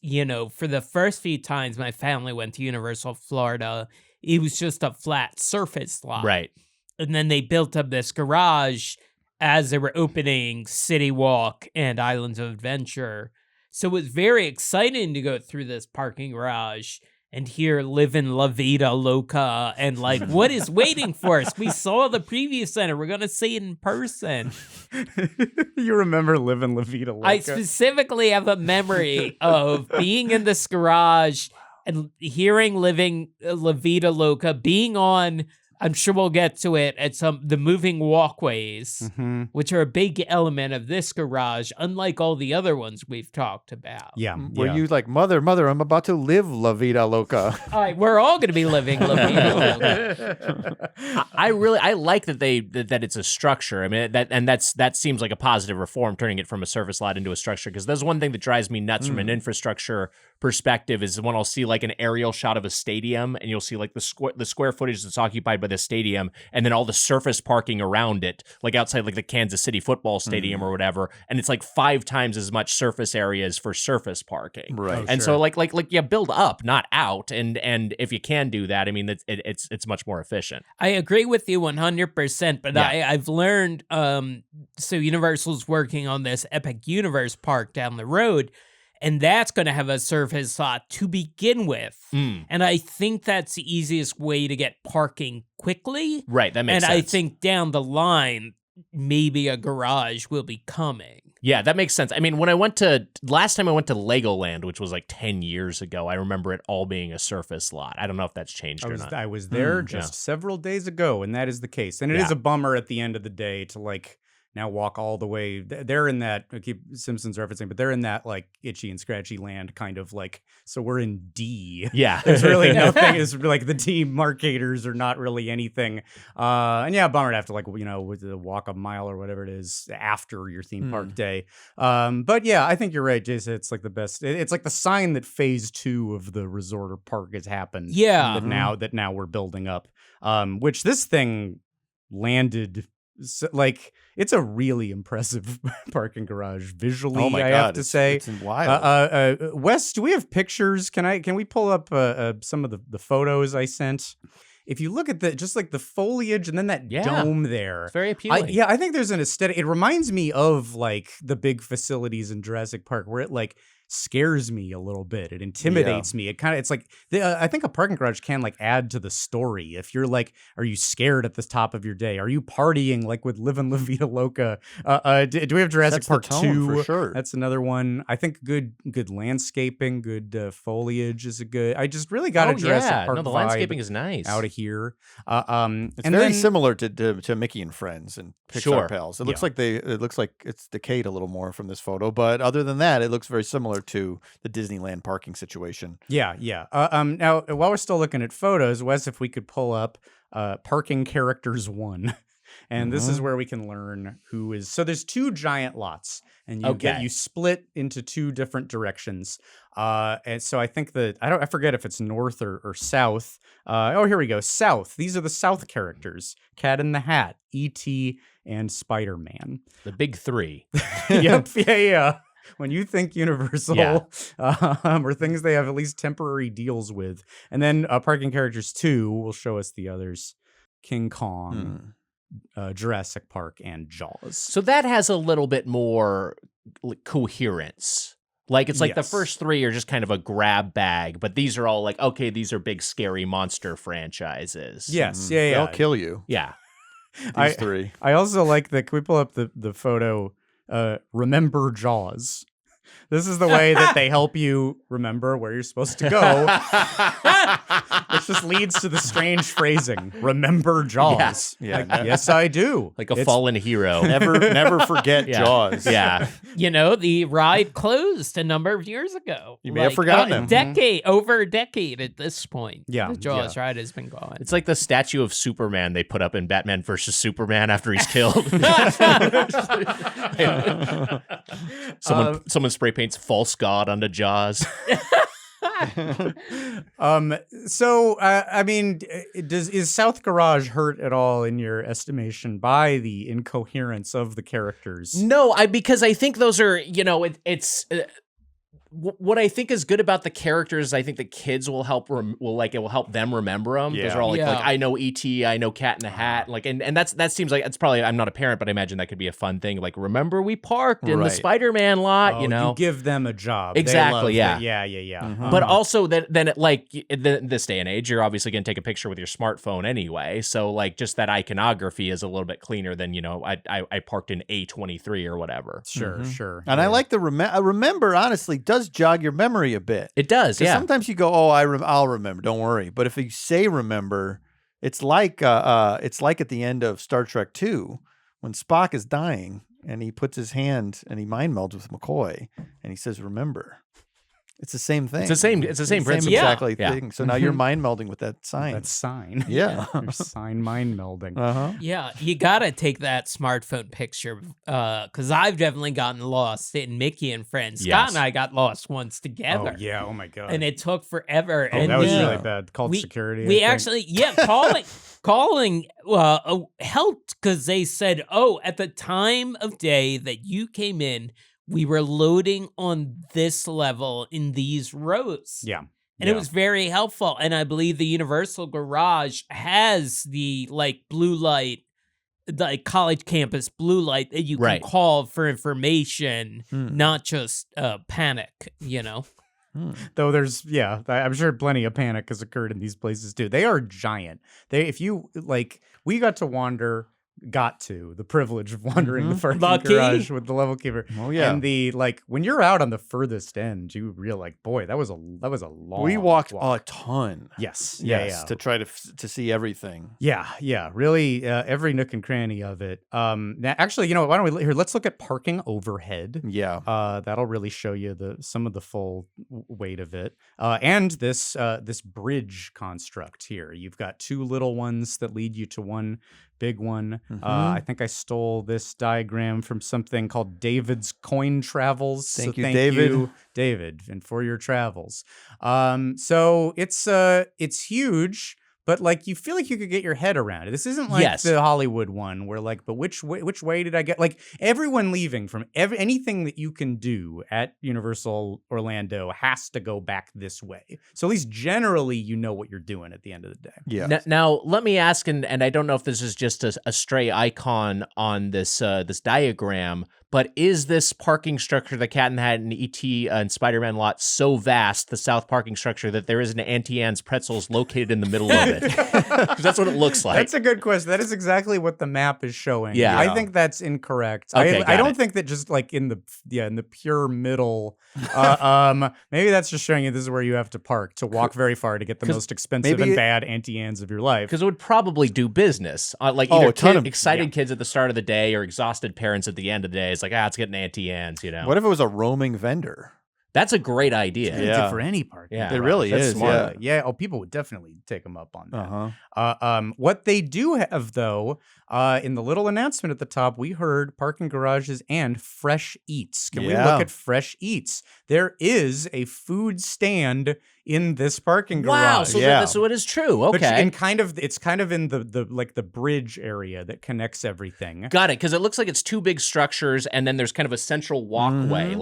for the first few times my family went to Universal Florida, it was just a flat surface lot. Right. And then they built up this garage as they were opening CityWalk and Islands of Adventure. So it was very exciting to go through this parking garage and hear Livin' La Vida Loca and like, what is waiting for us? We saw the preview center. We're going to see it in person. You remember Livin' La Vida Loca? I specifically have a memory of being in this garage and hearing Living La Vida Loca, being on, I'm sure we'll get to it, at the moving walkways, which are a big element of this garage, unlike all the other ones we've talked about. Yeah. Were you like, mother, I'm about to live La Vida Loca? All right, we're all going to be living La Vida Loca. I like that that it's a structure. I mean that seems like a positive reform, turning it from a surface lot into a structure. Because that's one thing that drives me nuts from an infrastructure perspective is when I'll see like an aerial shot of a stadium and you'll see like the square footage that's occupied by the stadium and then all the surface parking around it, like outside like the Kansas City football stadium or whatever, and it's like 5 times as much surface areas for surface parking. Right. And so like build up, not out, and if you can do that, I mean it's much more efficient. I agree with you 100%, but Yeah. I've learned, so Universal's working on this Epic Universe park down the road, and that's going to have a surface lot to begin with. And I think that's the easiest way to get parking quickly. Right, that makes and sense. I think down the line, maybe a garage will be coming. Yeah, that makes sense. I mean, last time I went to Legoland, which was like 10 years ago, I remember it all being a surface lot. I don't know if that's changed or not. I was there just several days ago, and that is the case. And it is a bummer at the end of the day to like now walk all the way. They're in that, I keep Simpsons referencing, but they're in that like itchy and scratchy land kind of like, so we're in D. Yeah. There's really nothing, is like the D markators are not really anything. And yeah, bummer to have to like, walk a mile or whatever it is after your theme park day. But yeah, I think you're right, Jason. It's like the best. It's like the sign that phase 2 of the resort or park has happened. Yeah. That now we're building up. Which this thing landed. Like it's a really impressive parking garage visually. Oh my I God, have to say, it's wild. Wes, do we have pictures? Can we pull up some of the photos I sent? If you look at just like the foliage and then that dome there, It's very appealing. I think there's an aesthetic. It reminds me of like the big facilities in Jurassic Park where it like scares me a little bit. It intimidates me. It's like I think a parking garage can like add to the story. If you're like, are you scared at the top of your day? Are you partying like with Livin' La Vida Loca? Do we have Jurassic Sets the Park tone, 2? for sure. That's another one. I think good landscaping, good foliage is a good. I just really got a Jurassic Park No, the vibe landscaping is nice. out of here. It's very similar to Mickey and Friends and Pixar Sure. Pals. It looks like it's decayed a little more from this photo, but other than that, it looks very similar to the Disneyland parking situation. Yeah. Now, while we're still looking at photos, Wes, if we could pull up Parking Characters 1. And this is where we can learn who is. So there's 2 giant lots, and you split into 2 different directions. And so I think that I forget if it's north or south. Here we go. South. These are the South characters: Cat in the Hat, E.T., and Spider-Man. The big 3. Yep. Yeah. When you think Universal, or things they have at least temporary deals with. And then Parking Characters 2 will show us the others: King Kong, Jurassic Park, and Jaws. So that has a little bit more coherence. Like it's like the first 3 are just kind of a grab bag, but these are all like, okay, these are big scary monster franchises. Yes, They'll kill you. Yeah. These 3. I also like that. Can we pull up the photo? Remember Jaws. This is the way that they help you remember where you're supposed to go. Which just leads to the strange phrasing. Remember Jaws. Yeah. Like, yes, I do. Like a fallen hero. Never forget Jaws. Yeah. The ride closed a number of years ago. You may have forgotten him. Over a decade at this point. Yeah. The Jaws ride has been gone. It's like the statue of Superman they put up in Batman versus Superman after he's killed. Someone spray paints false god onto Jaws. Is South Garage hurt at all in your estimation by the incoherence of the characters? No, because I think those are, it's what I think is good about the characters. I think the kids will help it will help them remember them. Those are all like I know E.T., I know Cat in the Hat, and that seems like it's probably, I'm not a parent, but I imagine that could be a fun thing. Like, remember we parked in the Spider-Man lot, you give them a job. Exactly. Yeah. But also then this day and age, you're obviously going to take a picture with your smartphone anyway. So like just that iconography is a little bit cleaner than, I parked in A23 or whatever. Sure. And I like the remember, honestly, does jog your memory a bit. It does, yeah. Sometimes you go, I'll remember, don't worry. But if you say remember, it's like at the end of Star Trek 2 when Spock is dying and he puts his hand and he mind melds with McCoy and he says remember. It's the same thing. It's the same principle. Exactly thing. So now you're mind melding with that sign. That sign. Yeah. Your sign mind melding. Yeah, you gotta take that smartphone picture because I've definitely gotten lost in Mickey and Friends. Scott and I got lost once together. Oh yeah, oh my God. And it took forever. Oh, and that was really bad. Called security. We actually, calling helped because they said, at the time of day that you came in, we were loading on this level in these rows. Yeah. And it was very helpful. And I believe the Universal Garage has the blue light, the college campus blue light that you can call for information, not just panic, Though there's, I'm sure plenty of panic has occurred in these places too. They are giant. We got to wander got to the privilege of wandering the parking Lucky. garage with the level keeper. Oh, yeah. And the when you're out on the furthest end, you realize, boy, that was a long. We walked walk. a ton. Yes. To try to see everything. Yeah. Really, every nook and cranny of it. Now, actually, why don't we let's look at parking overhead. Yeah. That'll really show you some of the full weight of it. And this bridge construct here. You've got two little ones that lead you to one big one. I think I stole this diagram from something called David's Coin Travels. Thank So you, David. David, and for your travels. So it's huge. But you feel like you could get your head around it. This isn't like the Hollywood one where but which way did I get? Everyone leaving from anything that you can do at Universal Orlando has to go back this way. So at least generally you know what you're doing at the end of the day. Yeah. Now let me ask, and I don't know if this is just a stray icon on this diagram, but is this parking structure, the Cat in the Hat and E.T. And Spider-Man lot, so vast, the south parking structure, that there is an Auntie Anne's Pretzels located in the middle of it? Because that's what it looks like. That's a good question. That is exactly what the map is showing. Yeah. I think that's incorrect. Okay, I don't it. think that just in the pure middle. Maybe that's just showing you this is where you have to park to walk very far to get the most expensive and bad Auntie Anne's of your life. Because it would probably do business. Either a ton of excited kids at the start of the day or exhausted parents at the end of the day. It's like, let's get an Auntie Anne's, What if it was a roaming vendor? That's a great idea. Yeah. For any park. Yeah, It really That's is. smart. Yeah. Oh, people would definitely take them up on that. Uh-huh. What they do have, though, in the little announcement at the top, we heard parking garages and fresh eats. Can we look at fresh eats? There is a food stand in this parking garage. Wow, so it is true. Okay. And it's kind of in the bridge area that connects everything. Got it, because it looks like it's two big structures, and then there's kind of a central walkway.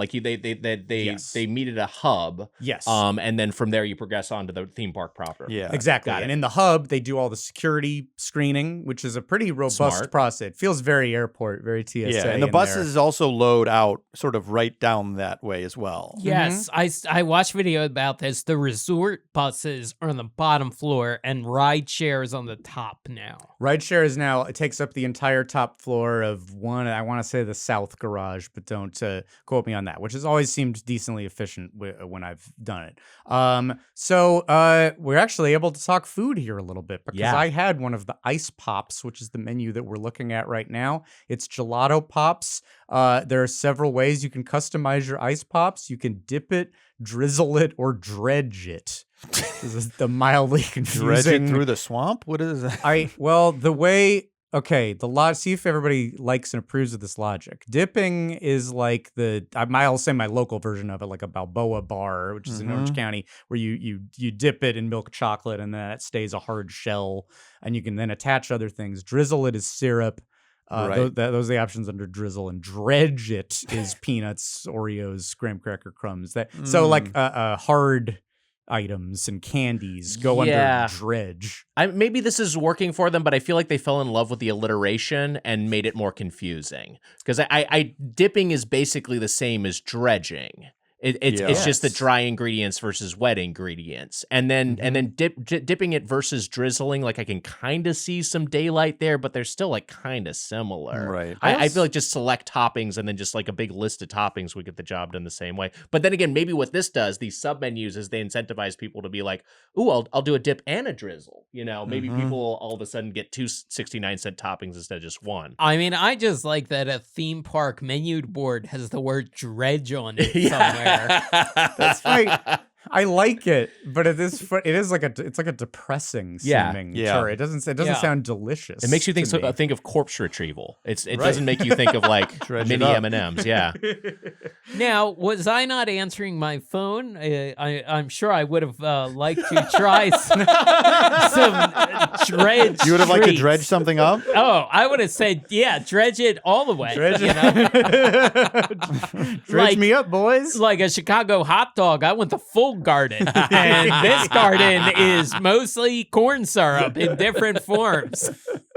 They meet at a hub. Yes. And then from there you progress onto the theme park proper. Yeah. Exactly. Got And it. in the hub, they do all the security screening, which is a pretty robust Smart. process. It feels very airport, very TSA. Yeah, and the in buses also load out sort of right down that way as well. Yes, I watched video about this. The resort buses are on the bottom floor and ride shares on the top now. Rideshare is now, it takes up the entire top floor of one, I want to say the south garage, but don't quote me on that, which has always seemed decently efficient when I've done it. So we're actually able to talk food here a little bit because I had one of the ice pops, which is the menu that we're looking at right now. It's gelato pops. There are several ways you can customize your ice pops. You can dip it, drizzle it, or dredge it. This is the mildly confusing. Dredge it through the swamp? What is that? See if everybody likes and approves of this logic. Dipping is like I'll say my local version of it, like a Balboa bar, which is in Orange County, where you dip it in milk chocolate and then it stays a hard shell, and you can then attach other things. Drizzle it is syrup. Right. Those are the options under drizzle, and dredge it is peanuts, Oreos, graham cracker crumbs. So hard items and candies go under dredge. Maybe this is working for them, but I feel like they fell in love with the alliteration and made it more confusing. Because I dipping is basically the same as dredging. It's just the dry ingredients versus wet ingredients, and then dipping it versus drizzling. Like I can kind of see some daylight there, but they're still like kind of similar. Right. I feel like just select toppings and then just like a big list of toppings would get the job done the same way. But then again, maybe what this does, these sub menus, is they incentivize people to be like, "Ooh, I'll do a dip and a drizzle." Maybe people will all of a sudden get two 69-cent toppings instead of just one. I mean, I just like that a theme park menu board has the word dredge on it somewhere. That's right. I like it, but it is like a depressing seeming chart. It doesn't sound delicious. It makes you think of corpse retrieval. It doesn't make you think of like mini M&Ms. Yeah. Now, was I not answering my phone? I'm sure I would have liked to try some dredge. You would have liked to treats. dredge something up? Oh, I would have said, dredge it all the way. Dredge me up, boys. Like a Chicago hot dog, I want the full garden. And this garden is mostly corn syrup in different forms.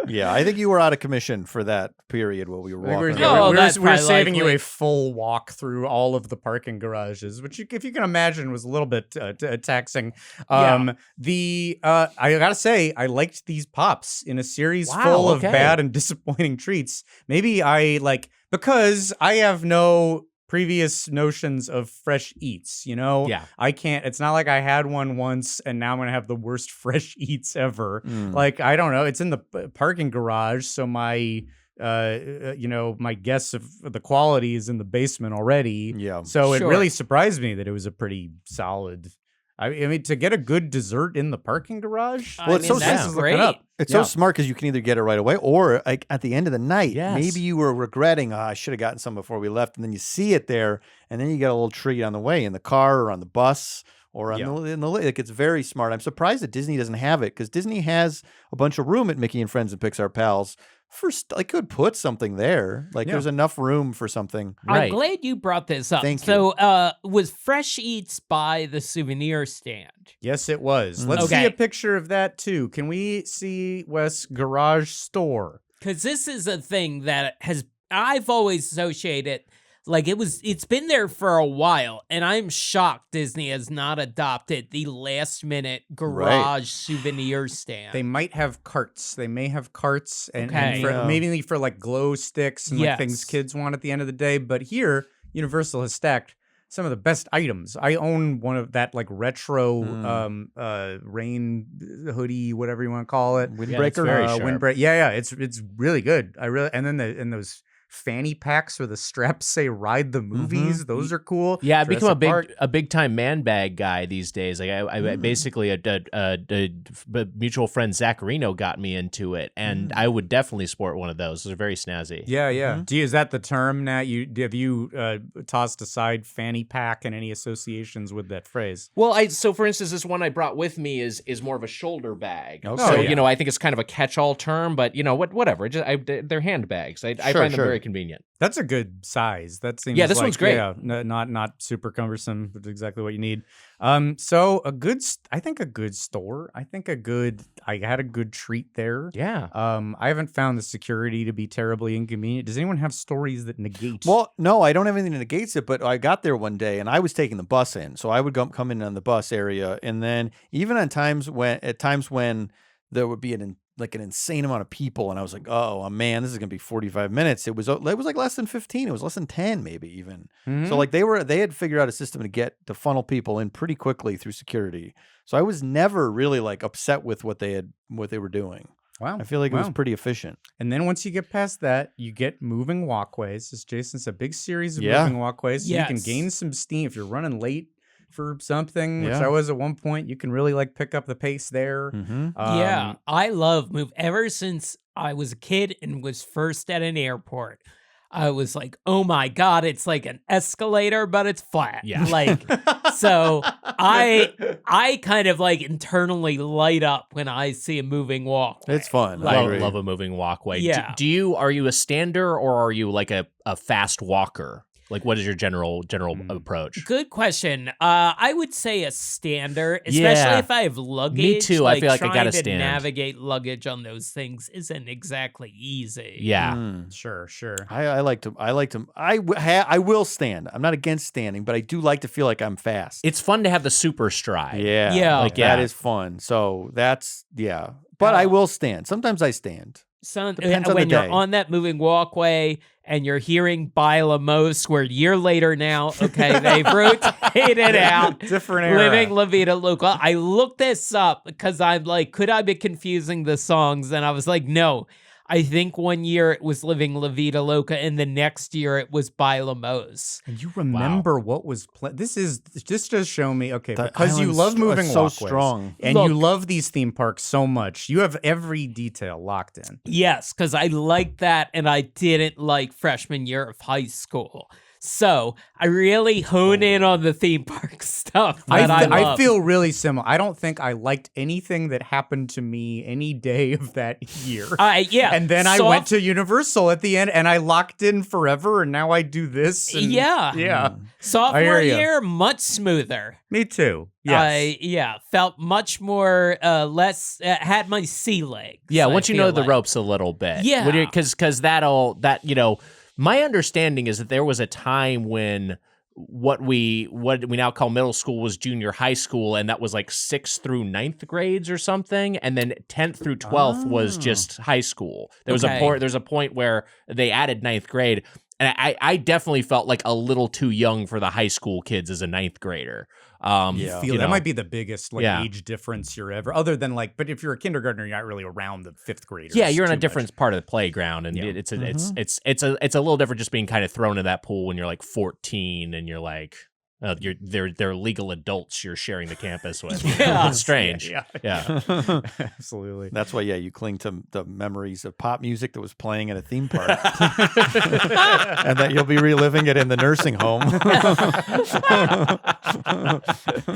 Yeah, I think you were out of commission for that period while we were I think walking. Oh, around. that's we're probably saving you likely. a full walk through all of the parking garages, which, if you can imagine, was a little bit taxing. I gotta say, I liked these pops in a series Wow, full of okay. bad and disappointing treats. Maybe because I have no previous notions of fresh eats, Yeah. I can't, it's not like I had one once and now I'm gonna have the worst fresh eats ever. Mm. Like, I don't know, it's in the parking garage, so my my guess of the quality is in the basement already. Yeah. So it Sure. really surprised me that it was a pretty solid. I mean, to get a good dessert in the parking garage. I Well, it's mean, so that's simple. great. It's Yeah. so smart because you can either get it right away or like at the end of the night, Yes. maybe you were regretting, I should have gotten some before we left. And then you see it there and then you get a little treat on the way in the car or on the bus or on in the like, it's very smart. I'm surprised that Disney doesn't have it because Disney has a bunch of room at Mickey and Friends and Pixar Pals. Could put something there. Like there's enough room for something. Right. I'm glad you brought this up. Thank you. So, was Fresh Eats by the souvenir stand? Yes, it was. Let's see Okay. a picture of that too. Can we see Wes' garage store? Because this is a thing that I've always associated, like it's been there for a while, and I'm shocked Disney has not adopted the last minute garage souvenir stand. They might have carts. They may have carts and, Okay. maybe for like glow sticks and like things Yes. kids want at the end of the day. But here, Universal has stacked some of the best items. I own one of that like retro rain hoodie, whatever you want to call it. Windbreaker. very sharp. Windbreaker. Yeah, it's really good. And then those fanny packs where the straps say "Ride the Movies." Those are cool. Yeah, I've become Jurassic a big time man bag guy these days. Like I basically a mutual friend Zacharino got me into it, and I would definitely sport one of those. Those are very snazzy. Yeah, yeah. Is that the term now? Have you tossed aside fanny pack and any associations with that phrase? Well, so for instance, this one I brought with me is more of a shoulder bag. Okay. So Oh, yeah. I think it's kind of a catch-all term, but whatever. They're handbags. I find them very convenient. That's a good size. That seems Yeah, this like, one's great. Yeah, not super cumbersome, but exactly what you need. So I think a good store. I had a good treat there. Yeah. I haven't found the security to be terribly inconvenient. Does anyone have stories that negate? Well, no, I don't have anything that negates it, but I got there one day and I was taking the bus in. So I would come in on the bus area. And then even at times when there would be an insane amount of people and I was like, oh man, this is going to be 45 minutes. It was like less than 15. It was less than 10 maybe even. So like they had figured out a system to funnel people in pretty quickly through security. So I was never really like upset with what they were doing. Wow. I feel like it was pretty efficient. And then once you get past that, you get moving walkways. As Jason said, a big series of Yeah. moving walkways. So you can Yes. gain some steam if you're running late for something, which Yeah. I was at one point. You can really like pick up the pace there. Mm-hmm. Yeah, I love move. Ever since I was a kid and was first at an airport, I was like, oh my God, it's like an escalator, but it's flat. Yeah. Like, so I kind of like internally light up when I see a moving walkway. It's fun. I Like- agree. Love a moving walkway. Yeah. Are you a stander or are you like a fast walker? Like, what is your general approach? Good question. I would say a stander, especially Yeah. if I have luggage. Me too. I feel like I trying gotta to stand. navigate luggage on those things isn't exactly easy. Yeah. Mm. Sure. I will stand. I'm not against standing, but I do like to feel like I'm fast. It's fun to have the super stride. Yeah. Yeah. Like Yeah. that is fun. So that's, yeah. But I will stand. Sometimes I stand. Depends on when the you're day. on that moving walkway and you're hearing Bilamos, where a year later now, okay, they've rotated out. Different era. Living La Vida Loca. I looked this up because I'm like, could I be confusing the songs? And I was like, no. I think one year it was Living La Vida Loca, and the next year it was Bilamos. And you remember what was this just show me, okay, The because you island's love moving so walkways strong. and Look. you love these theme parks so much. You have every detail locked in. Yes, because I liked that, and I didn't like freshman year of high school. So I really hone in on the theme park stuff that I love. I feel really similar. I don't think I liked anything that happened to me any day of that year. Yeah. And then I went to Universal at the end, and I locked in forever, and now I do this. And yeah. Sophomore year, much smoother. Me too. Yes. Felt much more less. Had my sea legs. Yeah, I once you feel know the like. ropes a little bit. Yeah. Because my understanding is that there was a time when what we now call middle school was junior high school, and that was like 6th through 9th grades or something, and then 10th through 12th was just high school. There's a point where they added 9th grade, and I definitely felt like a little too young for the high school kids as a 9th grader. That might be the biggest age difference you're ever, other than but if you're a kindergartner, you're not really around the 5th graders. Yeah, you're in a different part of the playground, and it's a little different just being kind of thrown in that pool when you're like 14 and you're like, they're legal adults you're sharing the campus with. Yeah. It's strange. Yeah. Absolutely. That's why, you cling to the memories of pop music that was playing at a theme park. And that you'll be reliving it in the nursing home.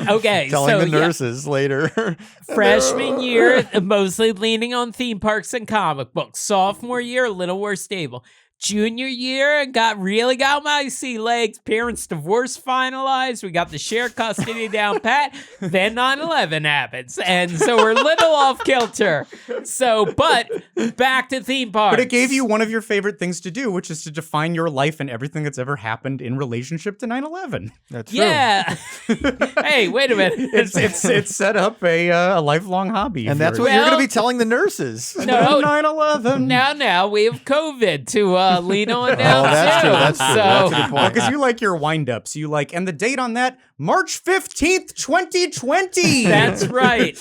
Okay, Telling the nurses later. Freshman year, mostly leaning on theme parks and comic books. Sophomore year, a little more stable. Junior year, got my sea legs. Parents' divorce finalized. We got the shared custody down pat. Then 9/11 happens, and so we're a little off kilter. So, but back to theme parks. But it gave you one of your favorite things to do, which is to define your life and everything that's ever happened in relationship to 9/11. That's true. Yeah. Hey, wait a minute. It's set up a lifelong hobby, And that's what you're going to be telling the nurses. No, 9/11. Now we have COVID to lean on now. That's too. true. That's true. So, That's a good point. Because you like your wind-ups. You like, and the date on that, March 15th, 2020. That's right.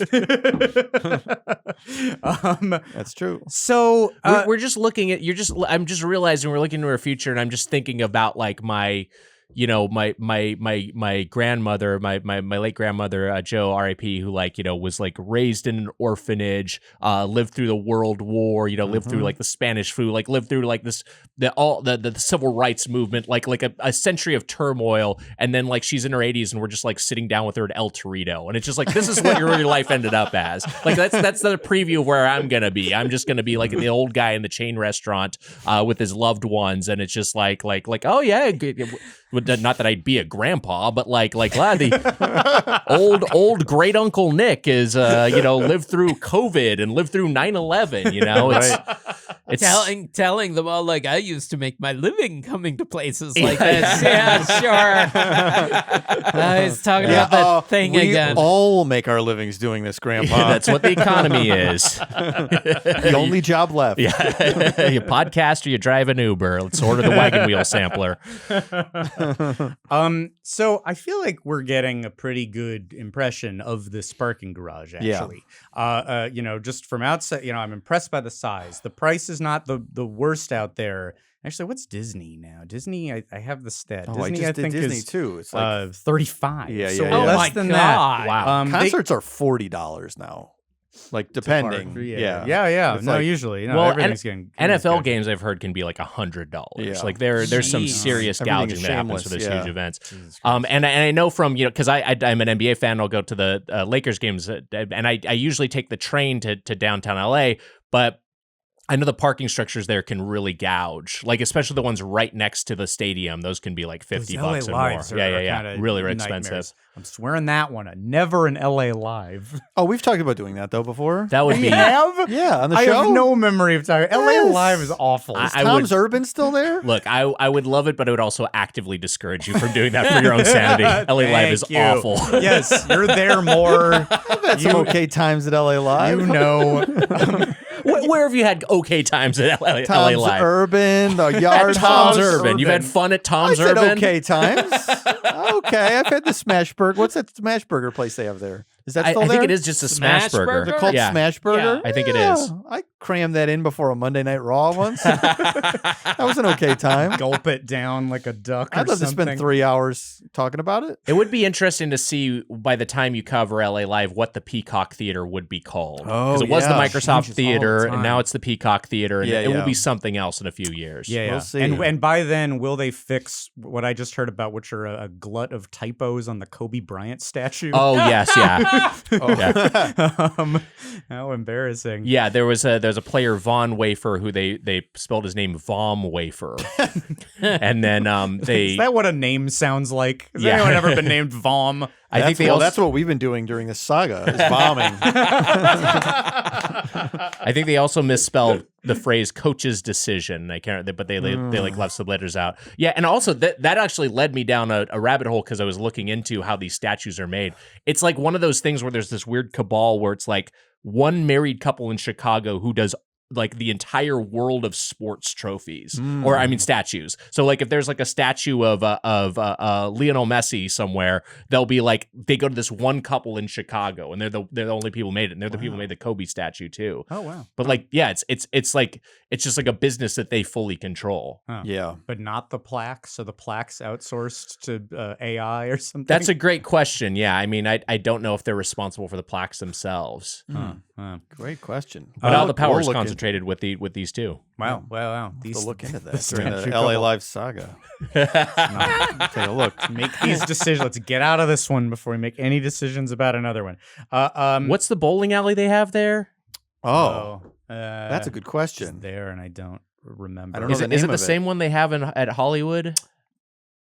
That's true. So We're just looking at I'm just realizing we're looking to our future, and I'm just thinking about like my grandmother, my late grandmother, Joe, R.I.P., who was raised in an orphanage, lived through the World War, lived through like the Spanish flu, lived through the civil rights movement, like a century of turmoil, and then she's in her 80s, and we're just sitting down with her at El Torito, and it's just this is what your life ended up as. That's the preview of where I'm gonna be. I'm just gonna be like the old guy in the chain restaurant with his loved ones, and it's just oh yeah. Not that I'd be a grandpa, but the old great uncle Nick is lived through COVID and lived through 9/11. It's telling them all I used to make my living coming to places like this. Yeah, sure. He's talking about that thing again. We all make our livings doing this, Grandpa. That's what the economy is. The only job left. Yeah, you podcast or you drive an Uber. Let's order the wagon wheel sampler. So I feel like we're getting a pretty good impression of this parking garage, actually. Just from outside, I'm impressed by the size. The price is not the worst out there. Actually, what's Disney now? Disney, I have the stat. Disney, I think Disney is too. It's 35. Yeah, so yeah. Oh less my than God. that. Wow. Concerts are $40 now. Depending. Yeah. It's No, usually. No, well, everything's getting NFL games I've heard can be $100. Yeah. There's some Jeez. serious Everything gouging is that happens for shameless, those yeah. huge events. And I know from because I'm an NBA fan, I'll go to the Lakers games, and I usually take the train to downtown LA, but I know the parking structures there can really gouge, especially the ones right next to the stadium. Those can be $50 and more. Yeah. Really expensive. I'm swearing that one. Never an LA Live. Oh, we've talked about doing that though before. That would be. have? Yeah, on the I show. have no memory of talking. LA Yes. Live is awful. Is Tom's Urban still there? Look, I would love it, but I would also actively discourage you from doing that for your own sanity. LA Live is Thank you. awful. Yes, you're there more. I've had some okay times at LA Live. Where have you had okay times at LA Tom's Live? Urban, the At Yard Tom's House. Urban. You've had fun at Tom's I said Urban? okay times. Okay, I've had the Smash Burger. What's that Smash Burger place they have there? Is that still I there? think it is just a smash burger. They're called yeah. Smash Burger? I think it is. I crammed that in before a Monday Night Raw once. That was an okay time. Gulp it down like a duck. I'd love to something. spend 3 hours talking about it. It would be interesting to see by the time you cover LA Live what the Peacock Theater would be called. Oh, Because it was the yeah. Microsoft Changes all the Theater, and time. now it's the Peacock Theater, and Yeah, it will yeah. be something else in a few years. Yeah, We'll see. And by then, will they fix what I just heard about, which are a glut of typos on the Kobe Bryant statue? Oh yes, yeah. How embarrassing! Yeah, there's a player Von Wafer who they spelled his name Vom Wafer, and then Is that what a name sounds like? Has Yeah. anyone ever been named Vom? I think they well, also that's what we've been doing during this saga, is bombing. I think they also misspelled the phrase "coach's decision." I can't, but they like left some letters out. Yeah, and also that actually led me down a rabbit hole because I was looking into how these statues are made. It's like one of those things where there's this weird cabal where it's like one married couple in Chicago who does like the entire world of sports trophies, or I mean statues. So like if there's like a statue of Lionel Messi somewhere, they'll be like they go to this one couple in Chicago, and they're the only people who made it, and they're the people who made the Kobe statue too. Oh wow! But like yeah, it's like it's just like a business that they fully control. Huh. Yeah. But not the plaque. So the plaque's outsourced to AI or something. That's a great question. Yeah, I mean I don't know if they're responsible for the plaques themselves, Great question. but all the power We'll is look concentrated with these two. wow. We'll These look into that the during the statue LA couple. Live saga. Take a look. Make these decisions. Let's get out of this one before we make any decisions about another one. What's the bowling alley they have there? Oh, that's a good question. There, and I don't remember. I don't know Is the it name the of it. same one they have at Hollywood?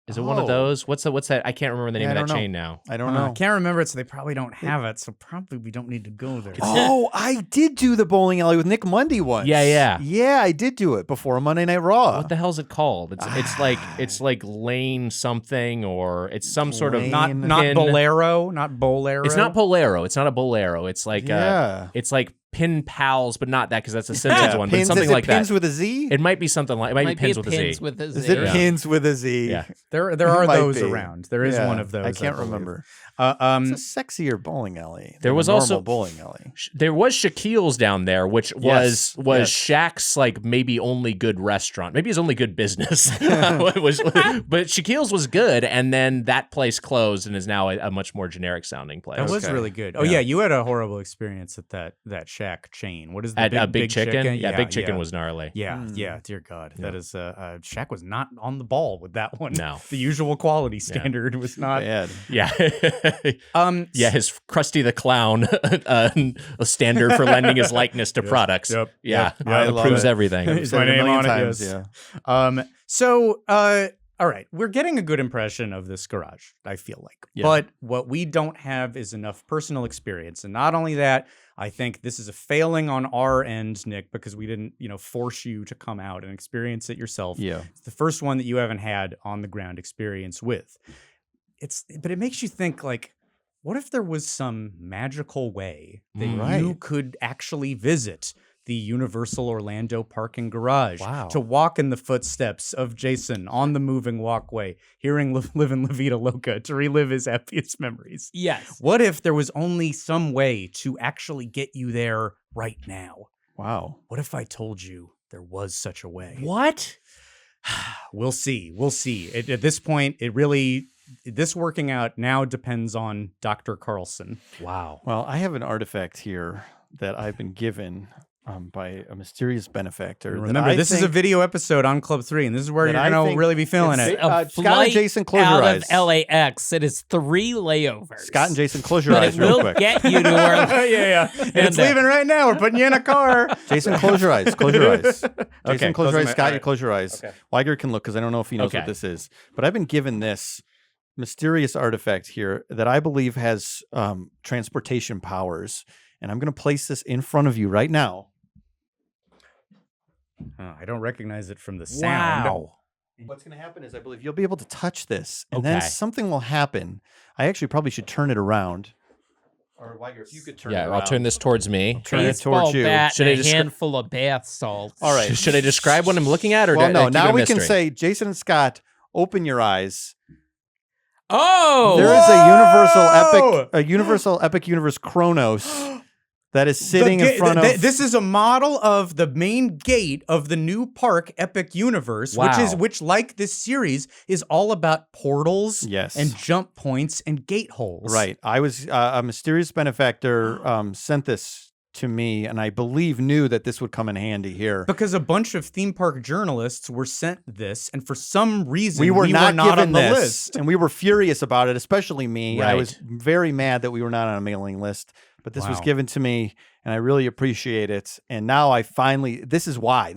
Is it one of Oh. those? What's that? I can't remember the name Yeah, of I that don't know. chain now. I don't I know. can't remember it, so they probably don't have it. So probably we don't need to go there. Oh, I did do the bowling alley with Nick Mundy once. Yeah. Yeah, I did do it before a Monday Night Raw. What the hell is it called? It's like Lane something, or it's some sort of Lane. not pin- Bolero, not Bolero. It's not Bolero. It's not a Bolero. It's like Yeah. it's like Pin Pals, but not that because that's a Simpsons one. But Pins, something is it like pins that. with a Z? It might be something like it might be Pins with a Z. Pins with a Is Z. it Yeah. pins with a Z? Yeah. There It are might those be. around. There is Yeah, one of those. I can't believe. remember. It's It's a sexier bowling alley. There than was a normal also- bowling alley. There was Shaquille's down there, which Yes, was yes. Shaq's like maybe only good restaurant, maybe his only good business. But Shaquille's was good, and then that place closed and is now a much more generic sounding place. That was Okay. really good. Oh Yeah. yeah, you had a horrible experience at that Shack chain. What is the At big Chicken? Yeah, Big Chicken yeah. was gnarly. Yeah, yeah. Dear God, that is Shaq was not on the ball with that one. No. The usual quality standard was not. Bad. Yeah. Um, Yeah, his Krusty the Clown, a standard for lending his likeness to products. yep, Yeah, yep. yeah, I it love proves it. everything. Is Said my it a name million on it? times, Yes. yeah. So, all right, we're getting a good impression of this garage, I feel like. Yeah. But what we don't have is enough personal experience. And not only that, I think this is a failing on our end, Nick, because we didn't, force you to come out and experience it yourself. Yeah. It's the first one that you haven't had on the ground experience with. But it makes you think, like, what if there was some magical way that you Right. could actually visit the Universal Orlando parking garage Wow. to walk in the footsteps of Jason on the moving walkway, hearing Livin' La Vida Loca to relive his happiest memories? Yes. What if there was only some way to actually get you there right now? Wow. What if I told you there was such a way? What? We'll see. We'll see. At this point, this working out now depends on Dr. Carlson. Wow. Well, I have an artifact here that I've been given by a mysterious benefactor. that Remember, I this is a think- video episode on Club 3, and this is where that you're I going to think really be feeling it's- it. A Scott and flight Jason, close your out eyes. of LAX. It is 3 layovers. Scott and Jason, close your But eyes it real will quick. get you to where. yeah. And it's leaving right now. We're putting you in a car. Jason, close your eyes. Close your eyes. Jason, Okay, close your closing eyes. my- Scott, all you right. close your eyes. Okay. Weiger can look because I don't know if he knows Okay. what this is. But I've been given this mysterious artifact here that I believe has transportation powers. And I'm going to place this in front of you right now. Oh, I don't recognize it from the sound. Wow. What's going to happen is I believe you'll be able to touch this. And then Okay. something will happen. I actually probably should turn it around. Or Weiger, if you could turn it Yeah, around. I'll turn this towards me. Turn it Baseball towards you. bat Should I and a descri- handful of bath salts. All right. Should I describe what I'm looking at, or Well, do I no. keep it Now a we can mystery? say, Jason and Scott, open your eyes. Oh, There is a universal epic universe Chronos that is sitting in front of. This is a model of the main gate of the new park, Epic Universe, Wow. which like this series is all about portals, Yes. and jump points and gate holes. Right. I was a mysterious benefactor sent this to me, and I believe knew that this would come in handy here. Because a bunch of theme park journalists were sent this, and for some reason We were not given on the this, list. and we were furious about it, especially me. I Right. was very mad that we were not on a mailing list, but this was Wow. given to me, and I really appreciate it. And now I finally, this is why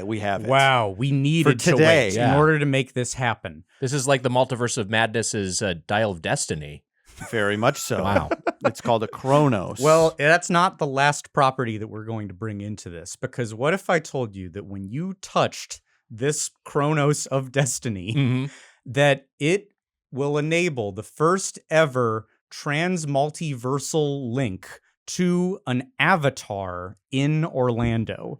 we have it. Wow, we needed For today. to wait Yeah. in order to make this happen. This is like the Multiverse of Madness's Dial of Destiny. Very much so. Wow. It's called a Chronos. Well, that's not the last property that we're going to bring into this, because what if I told you that when you touched this Chronos of Destiny, Mm-hmm. that it will enable the first ever trans-multiversal link to an avatar in Orlando?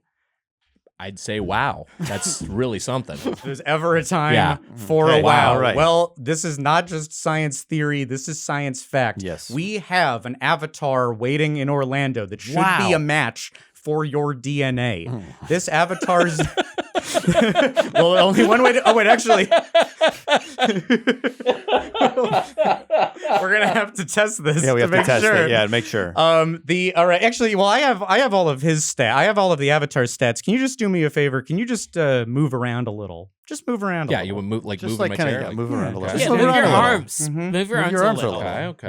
I'd say, wow, that's really something. If there's ever a time Yeah. for Okay, a wow. all right. Well, this is not just science theory. This is science fact. Yes. We have an avatar waiting in Orlando that should be a match for your DNA. This avatar's... well, only one way to... Oh, wait, actually... We're going to have to test this yeah, we have to make test sure. it. Yeah, make sure. All right, actually, well, I have all of his stats. I have all of the avatar stats. Can you just do me a favor? Can you just move around a little? Just move around a Yeah, little. you would move like Just moving like my kind chair. of like- move around a little. Okay. yeah, Just move move your around a little. arms. Move your arms your a arms a little. little. Okay.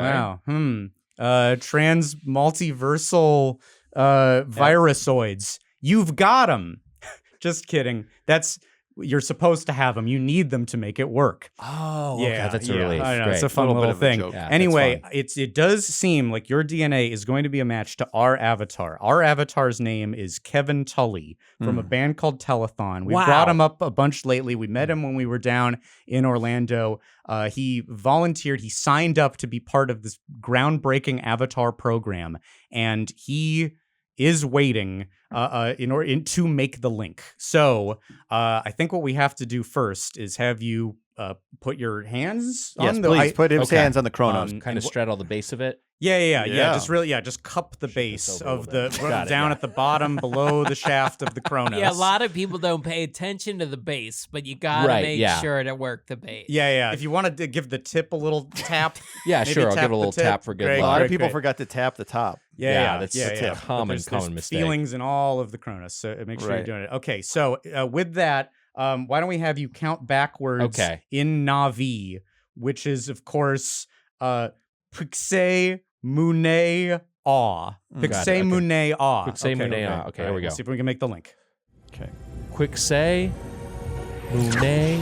Wow. Trans multiversal virusoids. You've got them. Just kidding. You're supposed to have them. You need them to make it work. Oh, okay. That's a relief. I know, Great. it's a fun Little bit little of a thing. joke. Yeah, that's Anyway, fun. it does seem like your DNA is going to be a match to our avatar. Our avatar's name is Kevin Tully from a band called Telethon. We Wow. brought him up a bunch lately. We met him when we were down in Orlando. He volunteered. He signed up to be part of this groundbreaking avatar program, and he is waiting in order to make the link. So I think what we have to do first is have you put your hands Yes, on the... please put his okay. hands on the Chronos. Kind of straddle the base of it. Yeah. Yeah. Just cup the base this over a of little the bit. Got it, down yeah. at the bottom below the shaft of the Chronos. Yeah, a lot of people don't pay attention to the base, but you gotta Right, make yeah. sure to work the base. Yeah. If you wanted to give the tip a little tap. Yeah, maybe sure. I'll tap give it a the little tip. tap for good Great, a lot luck. of people great. forgot to tap the top. Yeah, that's a But common there's mistake. feelings in all of the Chronos, so make sure you're Right. doing it. Okay, so with that, why don't we have you count backwards Okay. in Na'vi, which is, of course, Pixé Mune Aw. Got it, Pixé okay. Mune Aw. Pixé Mune Aw. Okay, here we go. Let's see if we can make the link. Okay. Quick say, Monet.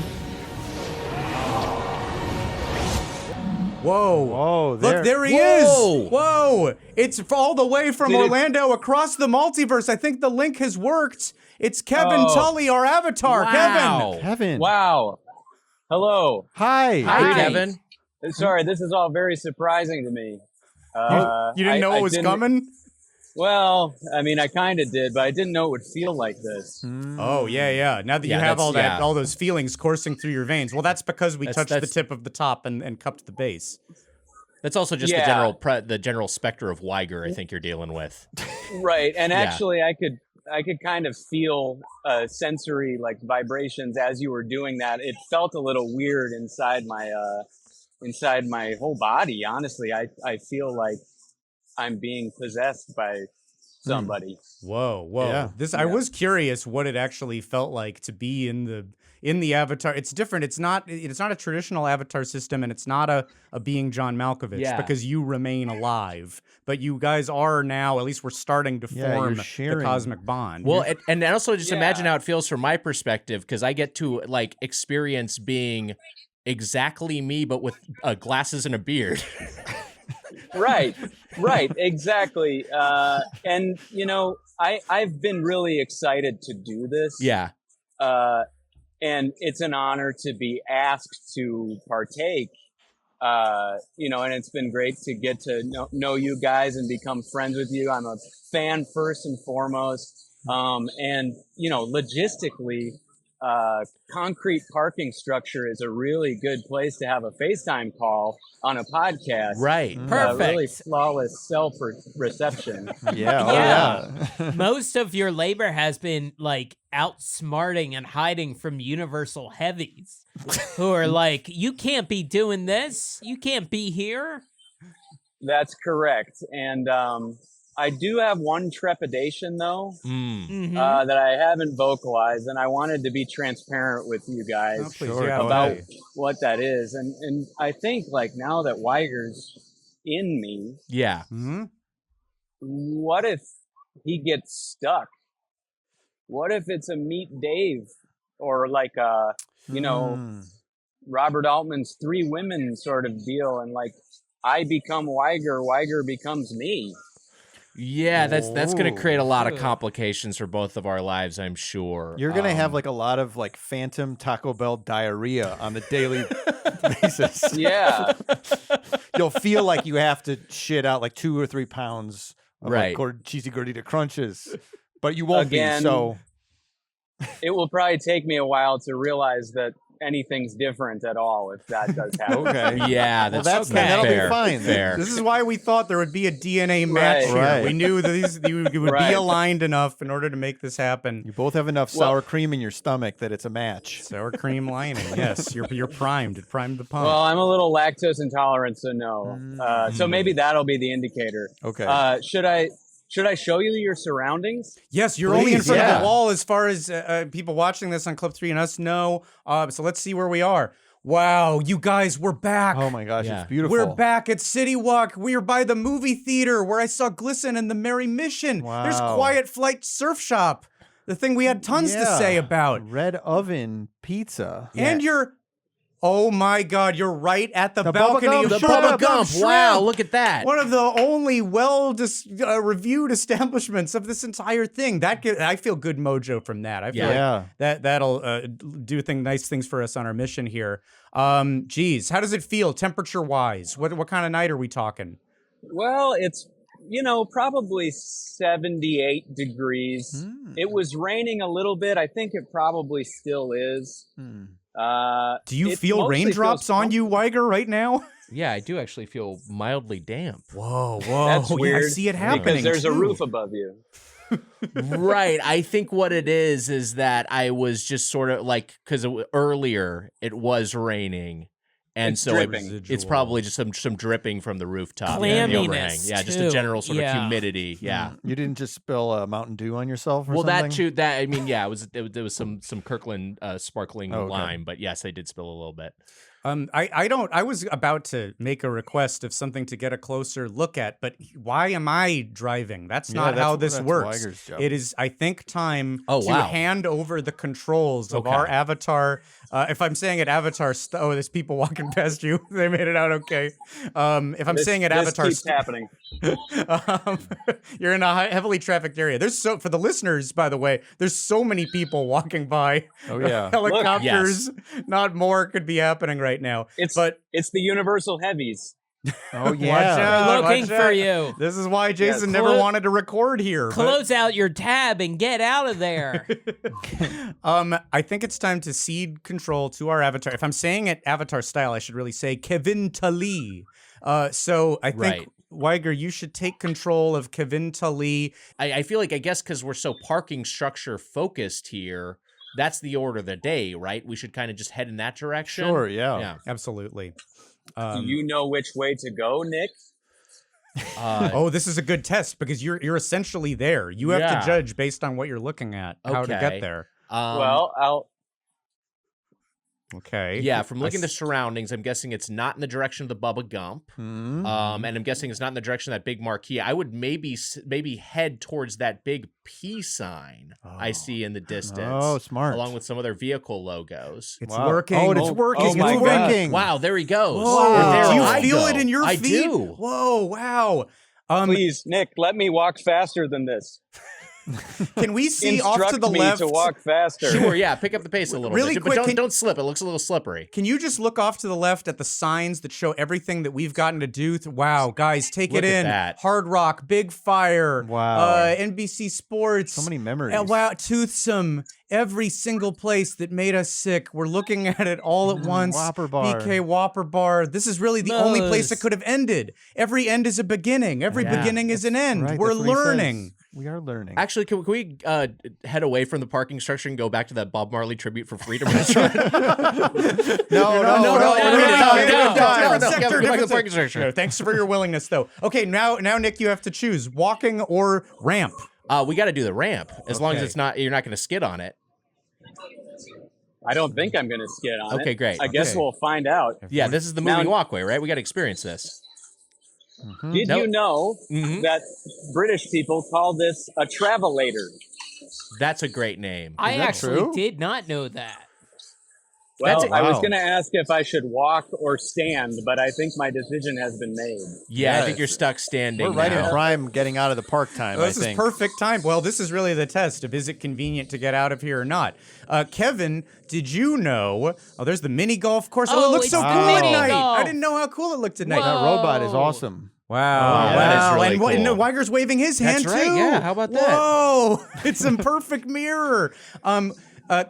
Whoa. Whoa, Look, there he Whoa. is. Whoa. It's all the way from Orlando across the multiverse. I think the link has worked. It's Kevin Tully, our avatar. Kevin. Kevin. Wow. Hello. Hi. Hi, Kevin. Sorry, this is all very surprising to me. You didn't know it was coming? Well, I mean, I kind of did, but I didn't know it would feel like this. Oh, yeah. Now that you Yeah, have that's- all those feelings coursing through your veins. Well, that's because we touched the that's- tip of the top and cupped the base. That's also just Yeah. the general specter of Wiger. I think you're dealing with. Right, and Yeah. actually, I could kind of feel sensory like vibrations as you were doing that. It felt a little weird inside my whole body. Honestly, I feel like I'm being possessed by somebody. Whoa. Yeah. I was curious what it actually felt like to be in the avatar. It's different. It's not a traditional avatar system, and it's not a being John Malkovich, Yeah. because you remain alive. But you guys are now, at least we're starting to Yeah, you're form the sharing. cosmic bond. Well, and also just imagine Yeah. how it feels from my perspective, because I get to like experience being exactly me, but with glasses and a beard. Right, exactly. And you know, I've been really excited to do this. Yeah. And it's an honor to be asked to partake. You know, and it's been great to get to know you guys and become friends with you. I'm a fan first and foremost. And you know, logistically, concrete parking structure is a really good place to have a FaceTime call on a podcast. Right. Perfect. Really flawless self-reception. Yeah. Oh, Yeah. yeah. Most of your labor has been like outsmarting and hiding from Universal heavies who are like, you can't be doing this. You can't be here. That's correct. And I do have one trepidation, though, Mhm. that I haven't vocalized, and I wanted to be transparent with you guys Oh, please, Sure, yeah, go about ahead. what that is. And I think, like, now that Wiger's in me, Yeah. Hmm? what if he gets stuck? What if it's a Meet Dave or like a, Robert Altman's Three Women sort of deal, and like I become Wiger, Wiger becomes me. Yeah, that's going to create a lot of Ugh. complications for both of our lives, I'm sure. You're gonna have like a lot of like phantom Taco Bell diarrhea on the daily basis. Yeah. You'll feel like you have to shit out like 2 or 3 pounds of Right. like cheesy gordita crunches, but you won't Again, be. So It will probably take me a while to realize that anything's different at all if that does happen. okay. Yeah, Well, that's that'll fair. be fine. Fair. This is why we thought there would be a DNA match Right. here. Right. We knew that you would be Right. aligned enough in order to make this happen. You both have enough sour cream in your stomach that it's a match. Sour cream lining. Yes, you're primed. It primed the pump. Well, I'm a little lactose intolerant, so no. So maybe that'll be the indicator. Okay. Should I show you your surroundings? Yes, you're only in Please, front of yeah. the wall as far as people watching this on Club 3 and us know. So let's see where we are. Wow, you guys, we're back. Oh my gosh, Yeah. it's beautiful. We're back at CityWalk. We are by the movie theater where I saw Glisten and the Merry Mission. There's Wow. Quiet Flight Surf Shop, the thing we had tons to say about. Red Oven Pizza. And you're, oh my God, you're right at the The balcony Bubba of Gump The Shrimp. Bubba Gump. Shrimp. Wow, look at that. One of the only reviewed establishments of this entire thing. I feel good mojo from that. I feel Yeah. like that'll do nice things for us on our mission here. Geez, how does it feel temperature wise? What kind of night are we talking? Well, it's probably 78 degrees. It was raining a little bit. I think it probably still is. Do you It feel mostly raindrops feels on you, Wiger, right now? Yeah, I do actually feel mildly damp. Whoa. That's Yeah, I weird see it happening because there's a too. roof above you. Right. I think what it is that I was just sort of like, because earlier it was raining. And It's so dripping. it's probably just some dripping from the rooftop. Clamminess, and the overhang. Yeah, just a too. general sort Yeah. of humidity. Yeah. You didn't just spill Mountain Dew on yourself or Well, something? that I mean, yeah, there was some Kirkland sparkling Oh, okay. lime, but yes, I did spill a little bit. I was about to make a request of something to get a closer look at, but why am I driving? That's Yeah, not how that's- this that's works. Wiger's job. It is, I think, time Oh, to wow. hand over the controls of Okay. our avatar. If I'm saying it, avatar. There's people walking past you. They made it out okay. If I'm saying it, this avatar. keeps happening. You're in a heavily trafficked area. For the listeners, by the way, there's so many people walking by. Oh, yeah. Helicopters, not more could be happening right now. It's the Universal Heavies. Oh, Watch yeah. out, Looking watch for out. you. This is why Jason Yes. never wanted to record here. but- Close out your tab and get out of there. I think it's time to cede control to our avatar. If I'm saying it avatar style, I should really say Kevin Tully. So I think, Wiger, you should take control of Kevin Tully. I feel like, I guess because we're so parking structure focused here, that's the order of the day, right? We should kind of just head in that direction. Sure, yeah. Yeah. Absolutely. Do you know which way to go, Nick? Oh, this is a good test because you're essentially there. You have Yeah. to judge based on what you're looking at, how to Okay. get there. Well, Okay. Yeah, from looking I at the surroundings, I'm guessing it's not in the direction of the Bubba Gump. Hmm. And I'm guessing it's not in the direction of that big marquee. I would maybe head towards that big P sign I see in the distance. Oh, smart. Along with some other vehicle logos. It's Wow. working. Oh, and it's working. oh it's my moving. God. Working. Wow, there he goes. Whoa. Or there Do you I feel go. it in your I feet? do. Whoa, wow. please, Nick, let me walk faster than this. Can we see off to Instruct the me left? to walk faster. Sure, yeah, pick up the pace a little Really bit. quick, But don't slip. It looks a little slippery. Can you just look off to the left at the signs that show everything that we've gotten to do? Wow, guys, take Look it at in. that. Hard Rock, Big Fire, Wow. NBC Sports. So many memories. Wow, Toothsome. Every single place that made us sick. We're looking at it all at once. Whopper Bar. BK Whopper Bar. This is really the only place it could have ended. Every end is a beginning. Every beginning is an end. Right, We're that's what he learning. says. We are learning. Actually, can we head away from the parking structure and go back to that Bob Marley tribute for Freedom restaurant? No. Different sector, different parking structure. No, thanks for your willingness, though. Okay, now, Nick, you have to choose walking or ramp. We got to do the ramp as long as Okay. you're not going to skid on it. I don't think I'm going to skid on it. Okay, great. I guess we'll find out. Yeah, this is the Now- moving walkway, right? We got to experience this. Did Nope. you know that British people call this a travelator? That's a great name. I that actually true? did not know that. Well, That's- I was wow. going to ask if I should walk or stand, but I think my decision has been made. Yeah, I think Yes. you're stuck standing. We're right now. in prime getting out of the park time, Well, I this is think. perfect time. Well, this is really the test of is it convenient to get out of here or not. Kevin, did you know? Oh, there's the mini golf course. Oh, it Oh, looks it's so the cool at mini night. golf. I didn't know how cool it looked at night. That robot is awesome. Wow, Oh, that is really and, cool. and Wiger's waving his hand That's right, too. yeah, how about that? Whoa, it's a perfect mirror.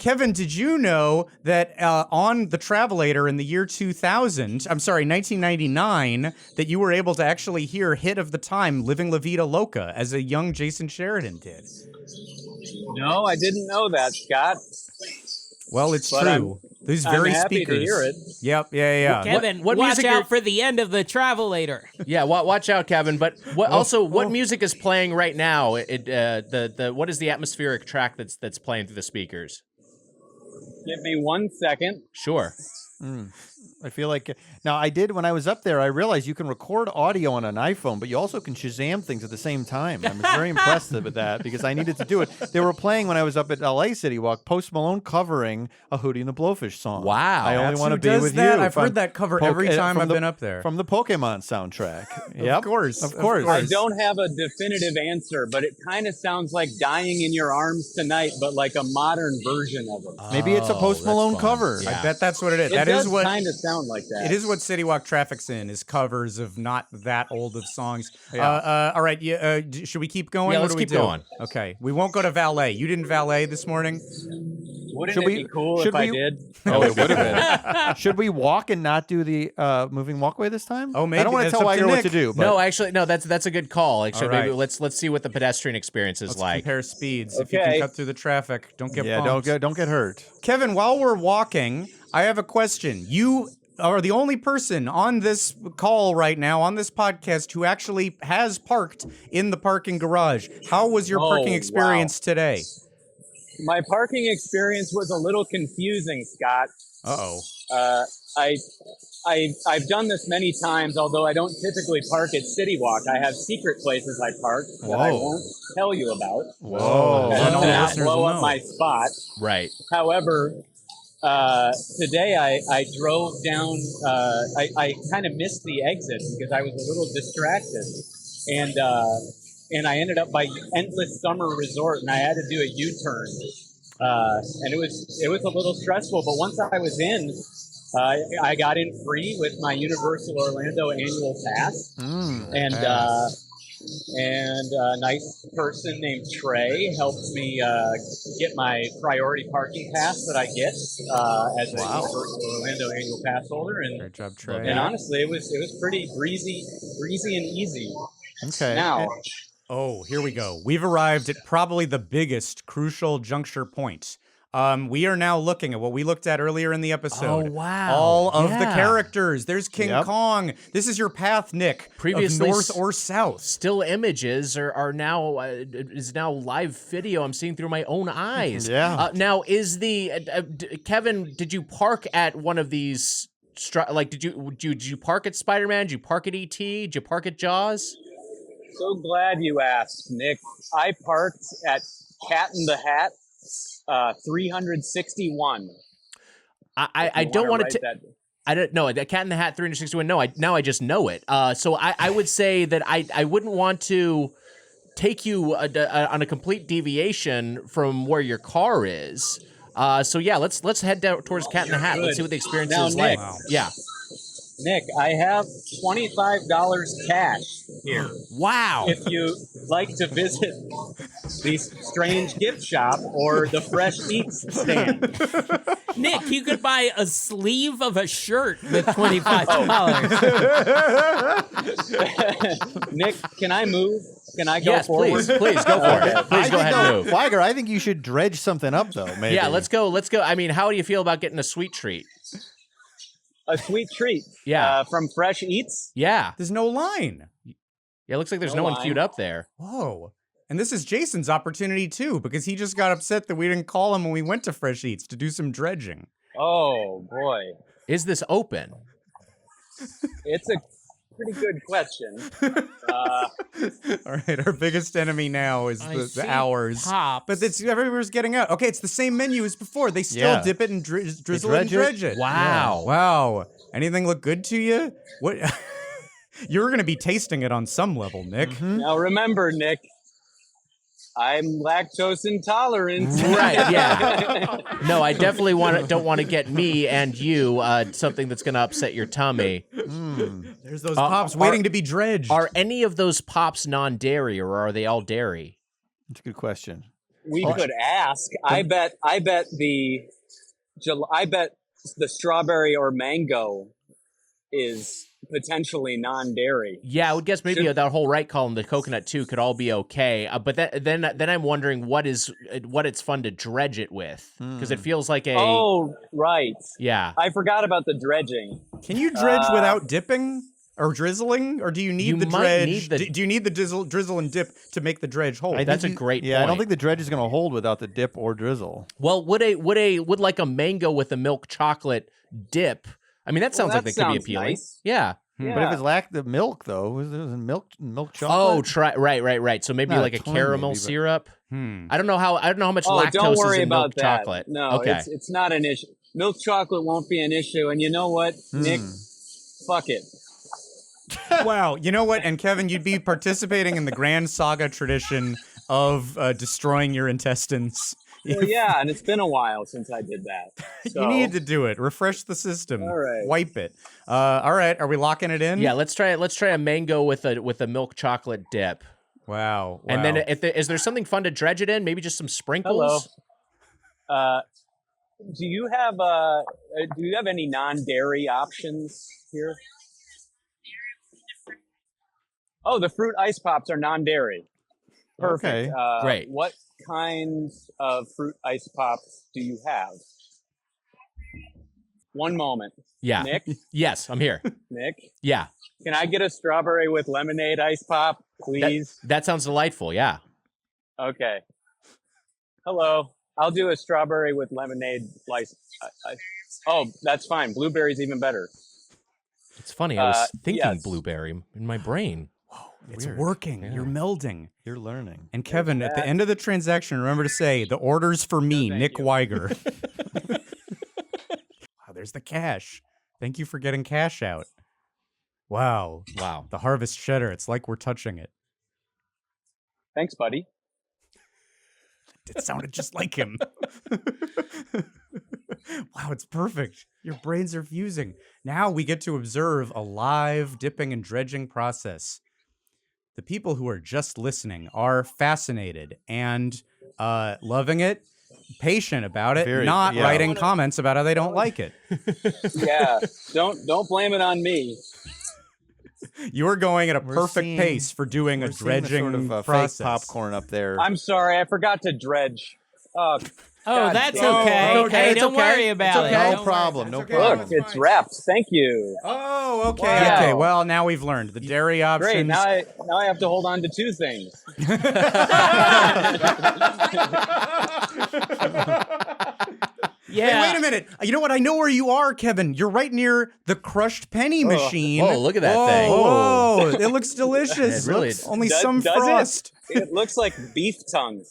Kevin, did you know that on the Travelator in the year 1999, that you were able to actually hear hit of the time "Living La Vida Loca" as a young Jason Sheridan did? No, I didn't know that, Scott. Well, it's But true. These very I'm happy speakers. to hear it. Yep. Yeah. Kevin, what watch music out are- for the end of the Travelator. Yeah, watch out, Kevin. But what music is playing right now? What is the atmospheric track that's playing through the speakers? Give me 1 second. Sure. I feel like now I did when I was up there. I realized you can record audio on an iPhone, but you also can Shazam things at the same time. I was very impressed with that because I needed to do it. They were playing when I was up at LA CityWalk, Post Malone covering a Hootie and the Blowfish song. Wow. I only That's want to who be does with that? you. I've heard that cover every time from I've the- been up there. from the Pokemon soundtrack. Yep. Of course. of course. I don't have a definitive answer, but it kind of sounds like Dying in Your Arms Tonight, but like a modern version of it. Maybe it's a Post that's Malone fun. cover. Yeah. I bet that's what it is. It That does is what kind of sound like that. it is. What CityWalk traffics in is covers of not that old of songs. Yeah. All right. Should we keep going? Yeah, What let's do we keep do? going. Okay. We won't go to valet. You didn't valet this morning. Wouldn't Should it we- be cool should if I we- did? Oh, it would have been. Should we walk and not do the moving walkway this time? Oh, maybe. I don't want to That's tell up to Wiger what Nick. to do. But No, actually, no. That's a good call. Actually, All right. maybe let's see what the pedestrian experience is Let's like. compare speeds. If you can Okay. cut through the traffic, don't get yeah, bumped. don't get hurt. Kevin, while we're walking, I have a question. You are the only person on this call right now, on this podcast, who actually has parked in the parking garage. How was your Oh, parking wow. experience today? My parking experience was a little confusing, Scott. Uh-oh. I've done this many times, although I don't typically park at CityWalk. I have secret places I park that I Whoa. won't tell you about. Whoa. That no will not listeners blow will up know. my spot. Right. However, today I drove down. I kind of missed the exit because I was a little distracted, and I ended up by Endless Summer Resort, and I had to do a U-turn, and it was a little stressful. But once I was in, I got in free with my Universal Orlando annual pass, and a nice person named Trey helped me get my priority parking pass that I get as a Universal Orlando annual pass holder. And Great job, Trey. and honestly, it was pretty breezy and easy. Okay. Now, Oh, here we go. We've arrived at probably the biggest crucial juncture point. We are now looking at what we looked at earlier in the episode. Oh, wow. All of the Yeah. characters. There's King Yep. Kong. This is your path, Nick. Previously of north or south. Still images are now is now live video. I'm seeing through my own eyes. Yeah. Now is the Kevin? Did you park at one of these? Did you park at Spider-Man? Did you park at ET? Did you park at Jaws? so glad you asked, Nick. I parked at Cat in the Hat 361. I don't want to. I don't know. Cat in the Hat 361. No, now I just know it. So I would say that I wouldn't want to take you on a complete deviation from where your car is. So yeah, let's head down towards Cat in the Hat. Let's see what the experience Now, is Nick. like. Yeah. Nick, I have $25 cash here. Wow. If you like to visit the strange gift shop or the fresh eats stand. Nick, you could buy a sleeve of a shirt with $25. Nick, can I move? Can I go Yes, forward? please go for it. Please go ahead and move. Wiger, I think you should dredge something up though. Maybe. Yeah, let's go. I mean, how do you feel about getting a sweet treat? A sweet treat. Yeah. From Fresh Eats. Yeah. There's no line. Yeah, it looks like there's No no one line. queued up there. Whoa. And this is Jason's opportunity too, because he just got upset that we didn't call him when we went to Fresh Eats to do some dredging. Oh boy, Is this open? it's a pretty good question. All right, our biggest enemy now is I the see hours. Pops. But it's everywhere's getting out. Okay, it's the same menu as before. They still Yeah. dip it and drizzle it and dredge dredge it. Wow. Wow. Anything look good to you? What? You're going to be tasting it on some level, Nick. Now remember, Nick, I'm lactose intolerant. Right, yeah. No, I definitely don't want to get me and you something that's going to upset your tummy. There's those pops waiting to be dredged. Are any of those pops non-dairy or are they all dairy? That's a good question. We could ask. I bet the strawberry or mango is potentially non-dairy. Yeah, I would guess maybe that whole right column, the coconut too, could all be okay. But then I'm wondering what it's fun to dredge it with because it feels like a Oh, right. yeah. I forgot about the dredging. Can you dredge without dipping or drizzling, or do you need You the might dredge? need the- Do you need the drizzle and dip to make the dredge hold? That's a great Yeah, I don't point. think the dredge is going to hold without the dip or drizzle. Well, would like a mango with a milk chocolate dip? I mean, that sounds like that that could be sounds appealing. nice. Yeah. But if it's lack the milk though, is there milk Oh, chocolate? right. So maybe Not like a a ton, caramel maybe, but- syrup. I don't know how much Oh, lactose don't worry is in about milk that. chocolate. No, okay. it's not an issue. Milk chocolate won't be an issue. And you know what, Nick? Fuck it. Wow. You know what? And Kevin, you'd be participating in the grand Saga tradition of destroying your intestines. Well, yeah, and it's been a while since I did that. So, You need to do it. Refresh the system. All right. Wipe it. All right. Are we locking it in? Yeah, let's try it. Let's try a mango with a milk chocolate dip. Wow. And then is there something fun to dredge it in? Maybe just some sprinkles. Hello. Do you have any non-dairy options here? Oh, the fruit ice pops are non-dairy. Perfect. Okay. Great. What kinds of fruit ice pops do you have? One moment. Yeah. Nick? Yes, I'm here. Nick? Yeah. Can I get a strawberry with lemonade ice pop, please? That sounds delightful. Yeah. Okay. Hello. I'll do a strawberry with lemonade ice. Oh, that's fine. Blueberry's even better. It's funny. I was thinking yes. blueberry in my brain. it's working. You're melding. You're learning. And Kevin, at the end of the transaction, remember to say, the order's for me, thank Nick you. Wiger. Wow, there's the cash. Thank you for getting cash out. Wow. Wow. The harvest cheddar. It's like we're touching it. Thanks, buddy. It sounded just like him. Wow, it's perfect. Your brains are fusing. Now we get to observe a live dipping and dredging process. The people who are just listening are fascinated and loving it, patient about it, not yeah. writing comments about how they don't like it. Yeah. Don't blame it on me. You're going at a We're perfect seeing- pace for doing a We're seeing dredging the sort of process. fake popcorn up there. I'm sorry. I forgot to dredge. Oh, God that's damn. okay. Oh, okay, Hey, it's don't okay. worry about It's it. okay. No Don't problem. No worry. problem. Look, it's wrapped. Thank you. Oh, okay. Wow. Okay. Well, now we've learned the dairy options. Great. Now I have to hold on to two things. Yeah. Hey, wait a minute. You know what? I know where you are, Kevin. You're right near the crushed penny machine. Whoa, look at that Whoa, thing. Whoa, it looks delicious. It really Looks is. only Does some it? frost. It looks like beef tongue.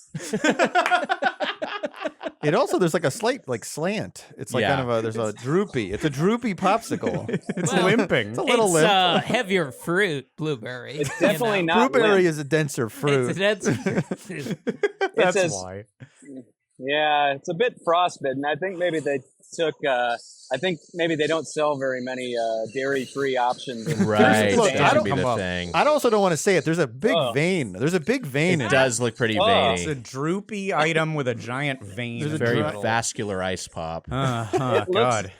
It also there's like a slight like slant. It's like kind of a there's a droopy. It's a droopy popsicle. It's limping. It's a little It's limp. heavier fruit, blueberry. It's definitely not Blueberry limp. is a denser fruit. It's a denser fruit. That's as- why. Yeah, it's a bit frostbitten. I think maybe they took. I think maybe they don't sell very many dairy-free options. Right. Look, that I should don't be come the up. thing. I also don't want to say it. There's a big Oh. vein. There's a big vein in It does look pretty Oh. It's a veiny. droopy item with a giant vein. There's a Very dry- vascular ice pop. looks- God.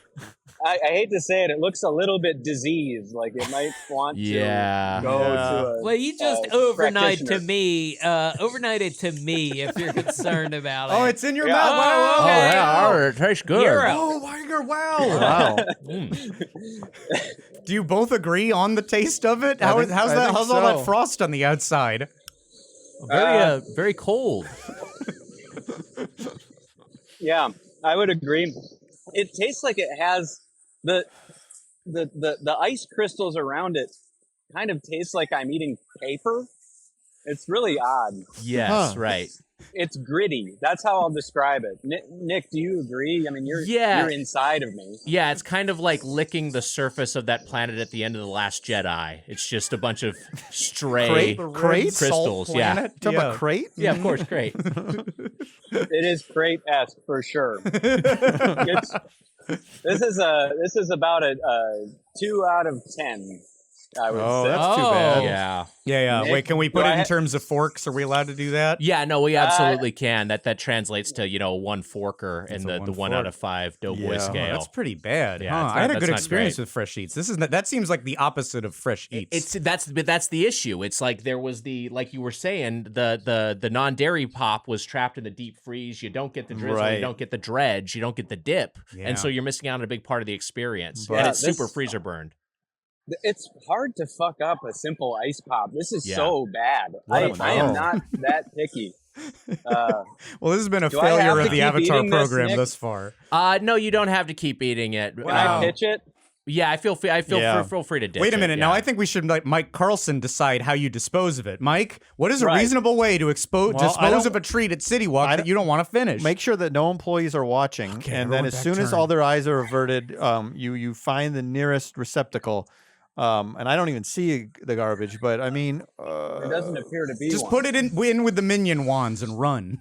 I hate to say it. It looks a little bit diseased. Like it might want Yeah. to go to a. Well, you just overnight it to me if you're concerned about it. Oh, it's in your Yeah. mouth. Oh, Wow. okay. yeah, it tastes good. You're Oh, Wiger, wow. Wow. Do you both agree on the taste of it? I think- How's I that? think How's all that so. frost on the outside? Very cold. Yeah, I would agree. It tastes like it has the ice crystals around it. Kind of tastes like I'm eating paper. It's really odd. Yes, Huh. right. It's gritty. That's how I'll describe it. Nick, do you agree? I mean, you're inside of me. Yeah, it's kind of like licking the surface of that planet at the end of The Last Jedi. It's just a bunch of stray Crate? crystals. Yeah. Talking about crate? Yeah, of course, great. It is crate-esque for sure. This is about a 2 out of 10. I would Oh, say. that's too bad. Yeah. Yeah. Nick, Wait, can we put do it I in ha- terms of forks? Are we allowed to do that? Yeah, no, we absolutely can. That translates to, one forker in That's a the 1 1 out of 5 Doughboy Yeah. Oh, scale. that's pretty bad. Yeah, huh? it's I had not- a good that's not experience great. with fresh eats. That seems like the opposite of fresh eats. That's the issue. It's like there was like you were saying, the non-dairy pop was trapped in the deep freeze. You don't get the drizzle, Right. you don't get the dredge, you don't get the dip, Yeah. and so you're missing out on a big part of the experience. But- And it's Yeah, super this- freezer burned. It's hard to fuck up a simple ice pop. This is Yeah. so bad. What I a am no. not that picky. Well, this has been a Do I have failure to of the keep Avatar eating this, program Nick? thus far. No, you don't have to keep eating it. Can I pitch it? Yeah, I feel Yeah. feel free to ditch Wait a it, minute. yeah. Now I think we should let Mike Carlson decide how you dispose of it. Mike, what is a Right. reasonable way to Well, I dispose don't- of a treat at CityWalk I that don't- you don't want to finish? Make sure that no employees are watching, Okay, and then everyone as back soon as turn. all their eyes are averted, you find the nearest receptacle. And I don't even see the garbage, but I mean, There doesn't appear to be Just one. put it in with the minion wands and run.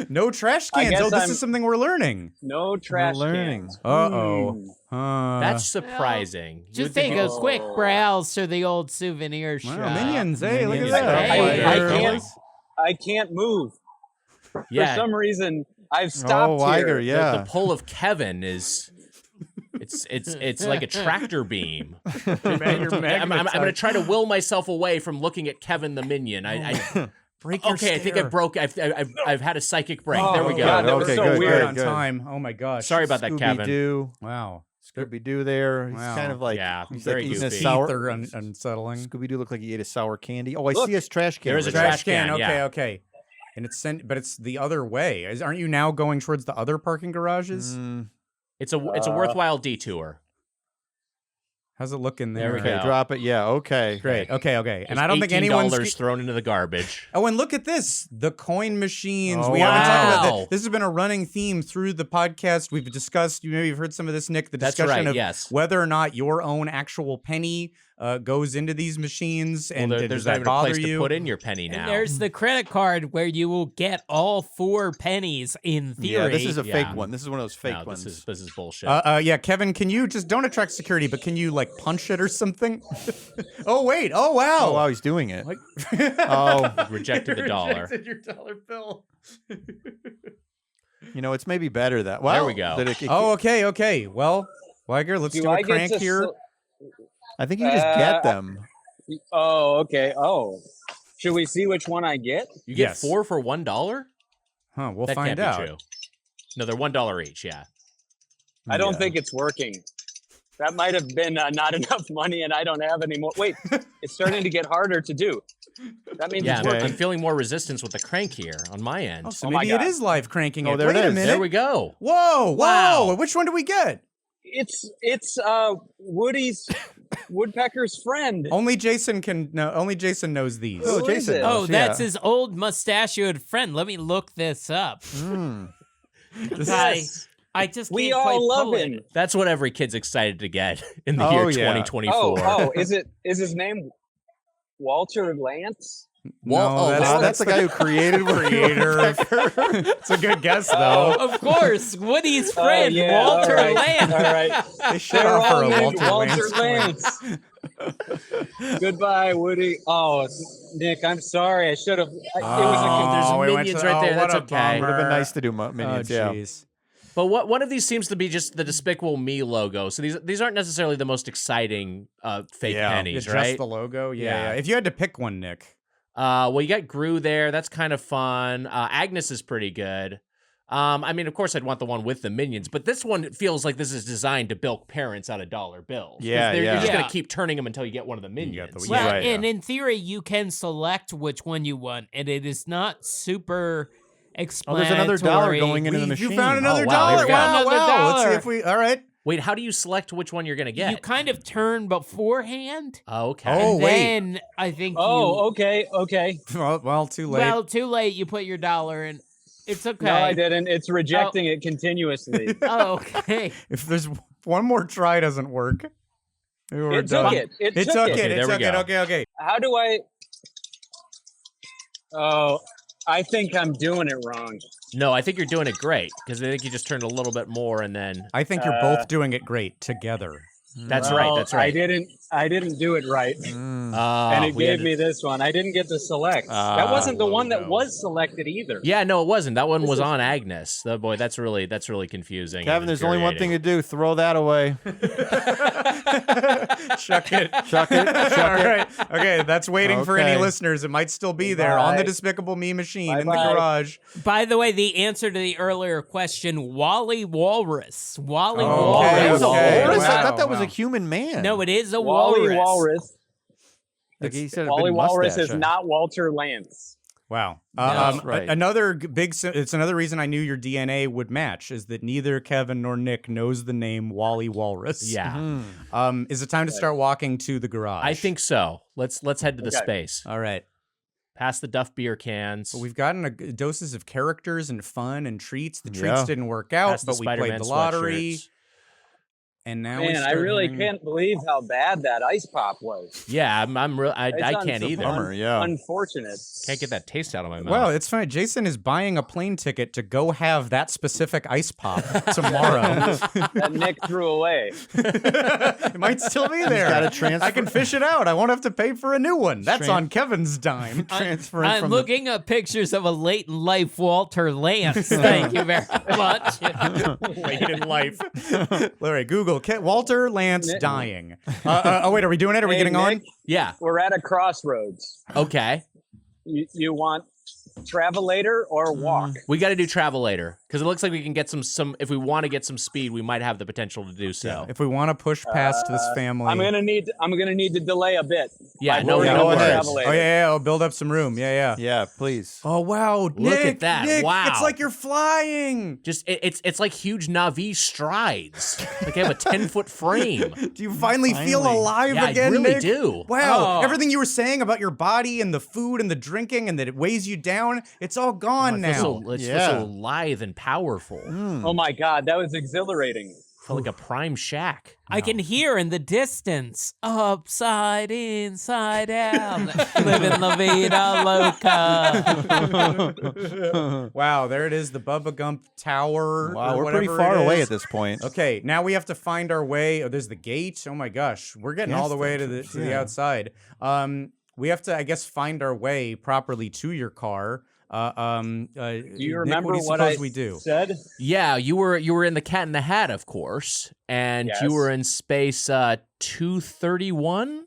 No trash I cans. guess Oh, this I'm- is something we're learning. No trash learning. cans. Uh-oh. That's surprising. You Just would think take a it's- quick browse to the old souvenir shop. Wow, minions. Hey, look at Minions. that. Hey, I Wiger. can't. I can't move. Yeah. For some reason, I've stopped Wiger, here. yeah. The pull of Kevin is it's like a tractor beam. I'm going to try to will myself away from looking at Kevin the minion. Break your Okay, I think stare. I've had a psychic break. Oh, there we go. God, that was Okay, so good, weird. good, on good. time. Oh my gosh. Sorry about that, Kevin. Scooby-Doo. Wow. Scooby-Doo there. He's Wow. kind of like, Yeah, he's very like eating a goofy. sour. Teeth are unsettling. Scooby-Doo looked like he ate a sour candy. Oh, I Look, see his trash can. there is a over there. trash can, Okay, yeah. okay. And but it's the other way. Aren't you now going towards the other parking garages? It's a worthwhile detour. How's it look in there? There we Okay, go. drop it. Yeah, okay. Great. Okay. And There's I don't think anyone's $18 thrown into the garbage. Oh, and look at this. The coin machines. Oh, We haven't talked about wow. that. This has been a running theme through the podcast. We've discussed, maybe you've heard some of this, Nick, the That's discussion right, of yes. whether or not your own actual penny goes into these machines. And Well, does there's not that even a bother place you? to put in your penny And now. there's the credit card where you will get all 4 pennies in theory. Yeah, this is a Yeah. fake one. This is one of those fake No, ones. this is bullshit. Yeah, Kevin, can you just don't attract security, but can you like punch it or something? Oh, wait. Oh, wow. Oh, wow, he's doing it. Oh, Rejected the dollar. Rejected your dollar bill. it's maybe better that. Well, There we go. that it- Oh, okay. Well, Wiger, let's do a I get crank to here. I think you just get them. Oh, okay. Oh, should we see which one I get? You get Yes. 4 for $1? Huh, we'll That find can't out. be true. No, they're $1 each. Yeah. I don't Yeah. think it's working. That might have been not enough money, and I don't have any more. Wait, it's starting to get harder to do. That means Yeah, it's working. I'm feeling more resistance with the crank here on my end. Oh, so Oh my maybe it God. is live cranking Oh, it. there Wait it a is. minute. There we go. Whoa, Wow. Which one do we get? It's Woody's Woodpecker's friend. Only Jason can know. Only Jason knows these. Oh, Who is Jason. it? Oh, knows, that's yeah. his old mustachioed friend. Let me look this up. Yes. I just We can't all quite love pull him. it. That's what every kid's excited to get in the Oh, year yeah. 2024. Is his name Walter Lance? No, That's the guy who created creator. It's a good guess though. Of course, Woody's friend, yeah, Walter all right. Lance. All right. They should They're offer all a named Walter Walter Lance. Lance. Goodbye, Woody. Oh, Nick, I'm sorry. I should have. It was there's we went minions to- right there. what That's a okay. Would have been bummer. nice to do minions. Yeah. jeez. But one of these seems to be just the Despicable Me logo. So these aren't necessarily the most exciting fake pennies, Just right? the logo. Yeah. Yeah. If you had to pick one, Nick. Well, you got Gru there. That's kind of fun. Agnes is pretty good. I mean, of course, I'd want the one with the minions, but this one feels like this is designed to bilk parents out of dollar bills. 'Cause Yeah, You're just yeah. going to keep turning them until you get one of the minions. the- Well, right, and in theory, you can select which one you want, and it is not super Oh, explanatory. there's another $1 going into the machine. You found another Oh, wow, here dollar. we go. Wow, Another wow. Let's see dollar. if we. All right. Wait, how do you select which one you're going to get? You kind of turn beforehand. Oh, okay. Oh, and wait. then I think okay. Well, too late. Well, too late. You put your dollar in. It's okay. No, I didn't. It's rejecting it continuously. Oh, okay. If there's one more try doesn't work, we're It done. took it. It It took took it. it. Okay, It there we took it. go. Okay. How do I? Oh, I think I'm doing it wrong. No, I think you're doing it great because I think you just turned a little bit more and then. I think you're both doing it great together. That's Well, right. That's right. I didn't do it right, and it we gave had- me this one. I didn't get to select. That wasn't the one that logo. was selected either. Yeah, no, it wasn't. That one was on Agnes. Oh, boy, that's really confusing. Kevin, and there's only one thing to infuriating. do. Throw that away. Chuck it. Chuck it. All right. Okay, that's waiting for any Okay. listeners. It might still be there on the Bye. Despicable Me machine in the Bye-bye. garage. By the way, the answer to the earlier question, Wally Walrus. Wally Okay, Walrus. That was a okay. walrus? I Wow, thought that was wow. a human man. No, it is a Wally walrus. Walrus. Like he said, Wally big Walrus mustache, is not Walter Lance. Wow. That's right. Another it's another reason I knew your DNA would match is that neither Kevin nor Nick knows the name Wally Walrus. Yeah, Is it time to start walking to the garage? I think so. Let's head to the Okay. space. All right. Past the Duff beer cans. But we've gotten doses of characters and fun and treats. The Yeah. treats didn't work out, past the but we played Spider-Man the lottery. sweatshirts. And now we Man, I start really hitting- can't believe how bad that ice pop was. Yeah, I It's can't either. Bummer, yeah. Unfortunate. Can't get that taste out of my mouth. Well, it's fine. Jason is buying a plane ticket to go have that specific ice pop tomorrow. That Nick threw away. It might still be there. gotta transfer- I can fish it out. I won't have to pay for a new one. That's on Kevin's dime. Transferring I'm from looking at pictures of a late in life Walter Lance. Thank you very much. Late in life. All right, Google Walter Lance Nick- dying. Oh wait, are we doing it? Are we Hey, getting on? Nick, yeah. We're at a crossroads. Okay. You want Travelator or walk? We got to do travel later because it looks like we can get some. If we want to get some speed, we might have the potential to do so. If we want to push past this family, I'm gonna need to delay a bit. Yeah, Like, no, we're no gonna worries. Travelator. Oh yeah, I'll build up some room. Yeah. Yeah, please. Oh wow, Look at that. Nick, Wow. it's like you're flying. Just it's like huge Navi strides. Like I have a 10-foot frame. Do you finally feel Finally. alive Yeah, again, I really Nick? do. Wow, Oh. everything you were saying about your body and the food and the drinking and that it weighs you down, it's all gone It's now. so lithe and powerful. Oh my God, that was exhilarating. Felt like a prime shack. I can hear in the distance, upside, inside out, living la vida loca. Wow, there it is, the Bubba Gump Tower. Wow, or we're pretty whatever far it away is. at this point. Okay, now we have to find our way. Oh, there's the gate. Oh my gosh, we're getting all the way to the outside. We have to, I guess, find our way properly to your car. Do you Nick, remember what do you what I suppose we do? said? Yeah, you were in the Cat in the Hat, of course, and Yes. you were in space 231,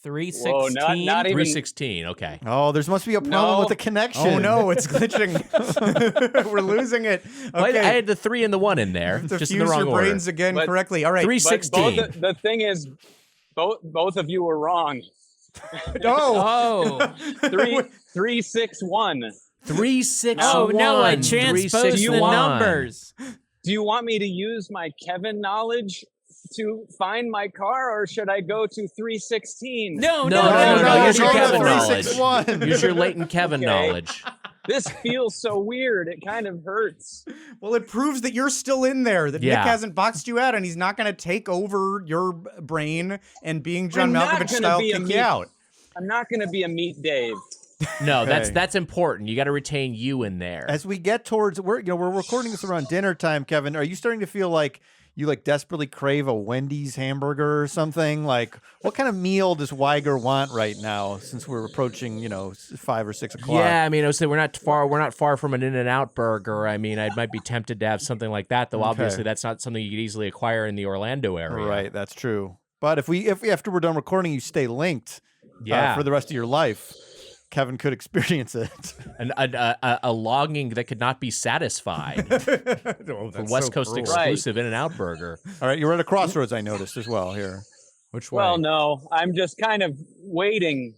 316. Whoa, not even. 316. Okay. Oh, there must be a problem No. with the connection. Oh no, it's glitching. We're losing it. Well, Okay, I had the 3 and the 1 in there, to just fuse in the wrong your brains order. again But- correctly. All right. 316. But the thing is, both of you were wrong. Oh. Oh, 361. 361. oh no, I 361. transposed the numbers. Do you want me to use my Kevin knowledge to find my car, or should I go to 316? No. Use your you're Kevin going to knowledge. 361. Use your latent Kevin Okay. knowledge. This feels so weird. It kind of hurts. Well, it proves that you're still in there, that Yeah. Nick hasn't boxed you out, and he's not going to take over your brain and being John I'm not Malkovich gonna style be a kick meat- you out. I'm not going to be a meat Dave. No, Okay. that's important. You got to retain you in there. As we get towards, we're recording this around dinner time, Kevin. Are you starting to feel like you like desperately crave a Wendy's hamburger or something? Like, what kind of meal does Wiger want right now? Since we're approaching, 5 or 6 o'clock. Yeah, I mean, I would say we're not far from an In-N-Out burger. I mean, I might be tempted to have something like that, though. Okay. Obviously, that's not something you could easily acquire in the Orlando area. Right, that's true. But if after we're done recording, you stay linked, Yeah. for the rest of your life, Kevin could experience it. A longing that could not be satisfied. For West Coast exclusive In-N-Out burger. All right, you're at a crossroads. I noticed as well here. Which way? Well, no, I'm just kind of waiting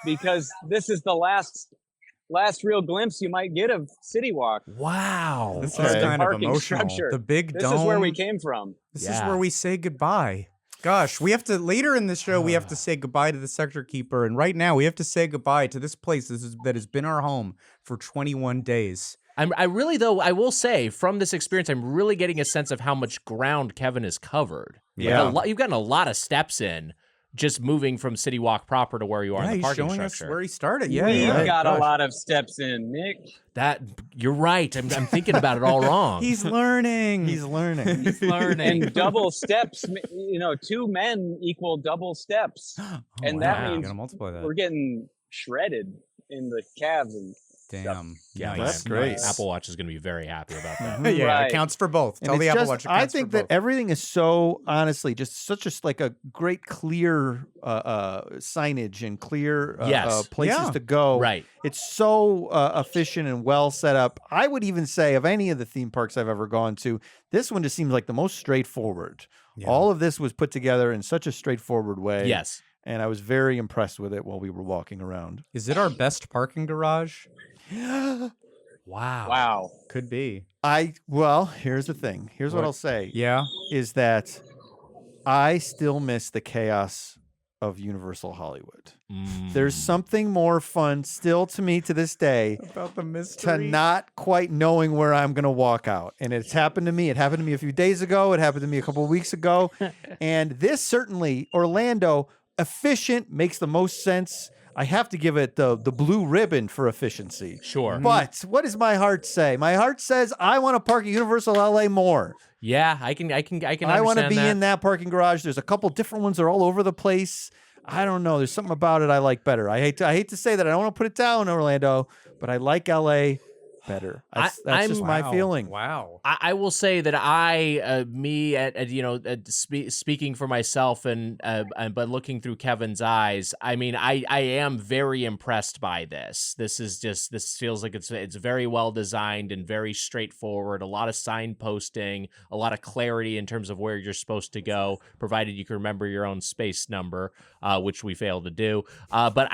because this is the last real glimpse you might get of CityWalk. Wow. This Okay. is kind of Parking emotional. structure. The big This dome. is where we came from. This is Yeah. where we say goodbye. Gosh, we have to later in the show. We have to say goodbye to the sector keeper, and right now we have to say goodbye to this place that has been our home for 21 days. I really, though, I will say from this experience, I'm really getting a sense of how much ground Kevin has covered. Yeah. You've gotten a lot of steps in just moving from CityWalk proper to where you are in the he's parking showing structure. us where he started. Yeah, We've yeah. got Gosh. a lot of steps in, Nick. That you're right. I'm thinking about it all wrong. He's learning. He's learning. He's learning. And double steps, 2 men equal double steps. And that wow. means Gotta multiply that. we're getting shredded in the calves and Damn. Yeah, Nice. that's great. Nice. Apple Watch is going to be very happy about that. Yeah, Right. it counts for both. And Tell it's the Apple just- Watch. It I counts think for that both. everything is so honestly just such a great clear signage and clear Yes. places Yeah. to go. Right. It's so efficient and well set up. I would even say of any of the theme parks I've ever gone to, this one just seems like the most straightforward. Yeah. All of this was put together in such a straightforward way. Yes. And I was very impressed with it while we were walking around. Is it our best parking garage? Wow. wow. Could be. Here's the thing. Here's what What? I'll say. Yeah. Is that I still miss the chaos of Universal Hollywood. There's something more fun still to me to this day About the to mystery. not quite knowing where I'm going to walk out. And it's happened to me. It happened to me a few days ago. It happened to me a couple of weeks ago. And this certainly, Orlando, efficient, makes the most sense. I have to give it the blue ribbon for efficiency. Sure. But what does my heart say? My heart says I want to park at Universal LA more. Yeah, I can. I want to be in that parking garage. There's a couple different ones. They're all over the place. I don't know. There's something about it I like better. I hate to say that. I don't want to put it down, Orlando, but I like LA better. That's just my Wow. feeling. Wow. I will say that speaking for myself and but looking through Kevin's eyes, I mean, I am very impressed by this. This feels like it's very well designed and very straightforward. A lot of signposting, a lot of clarity in terms of where you're supposed to go, provided you can remember your own space number, which we failed to do. But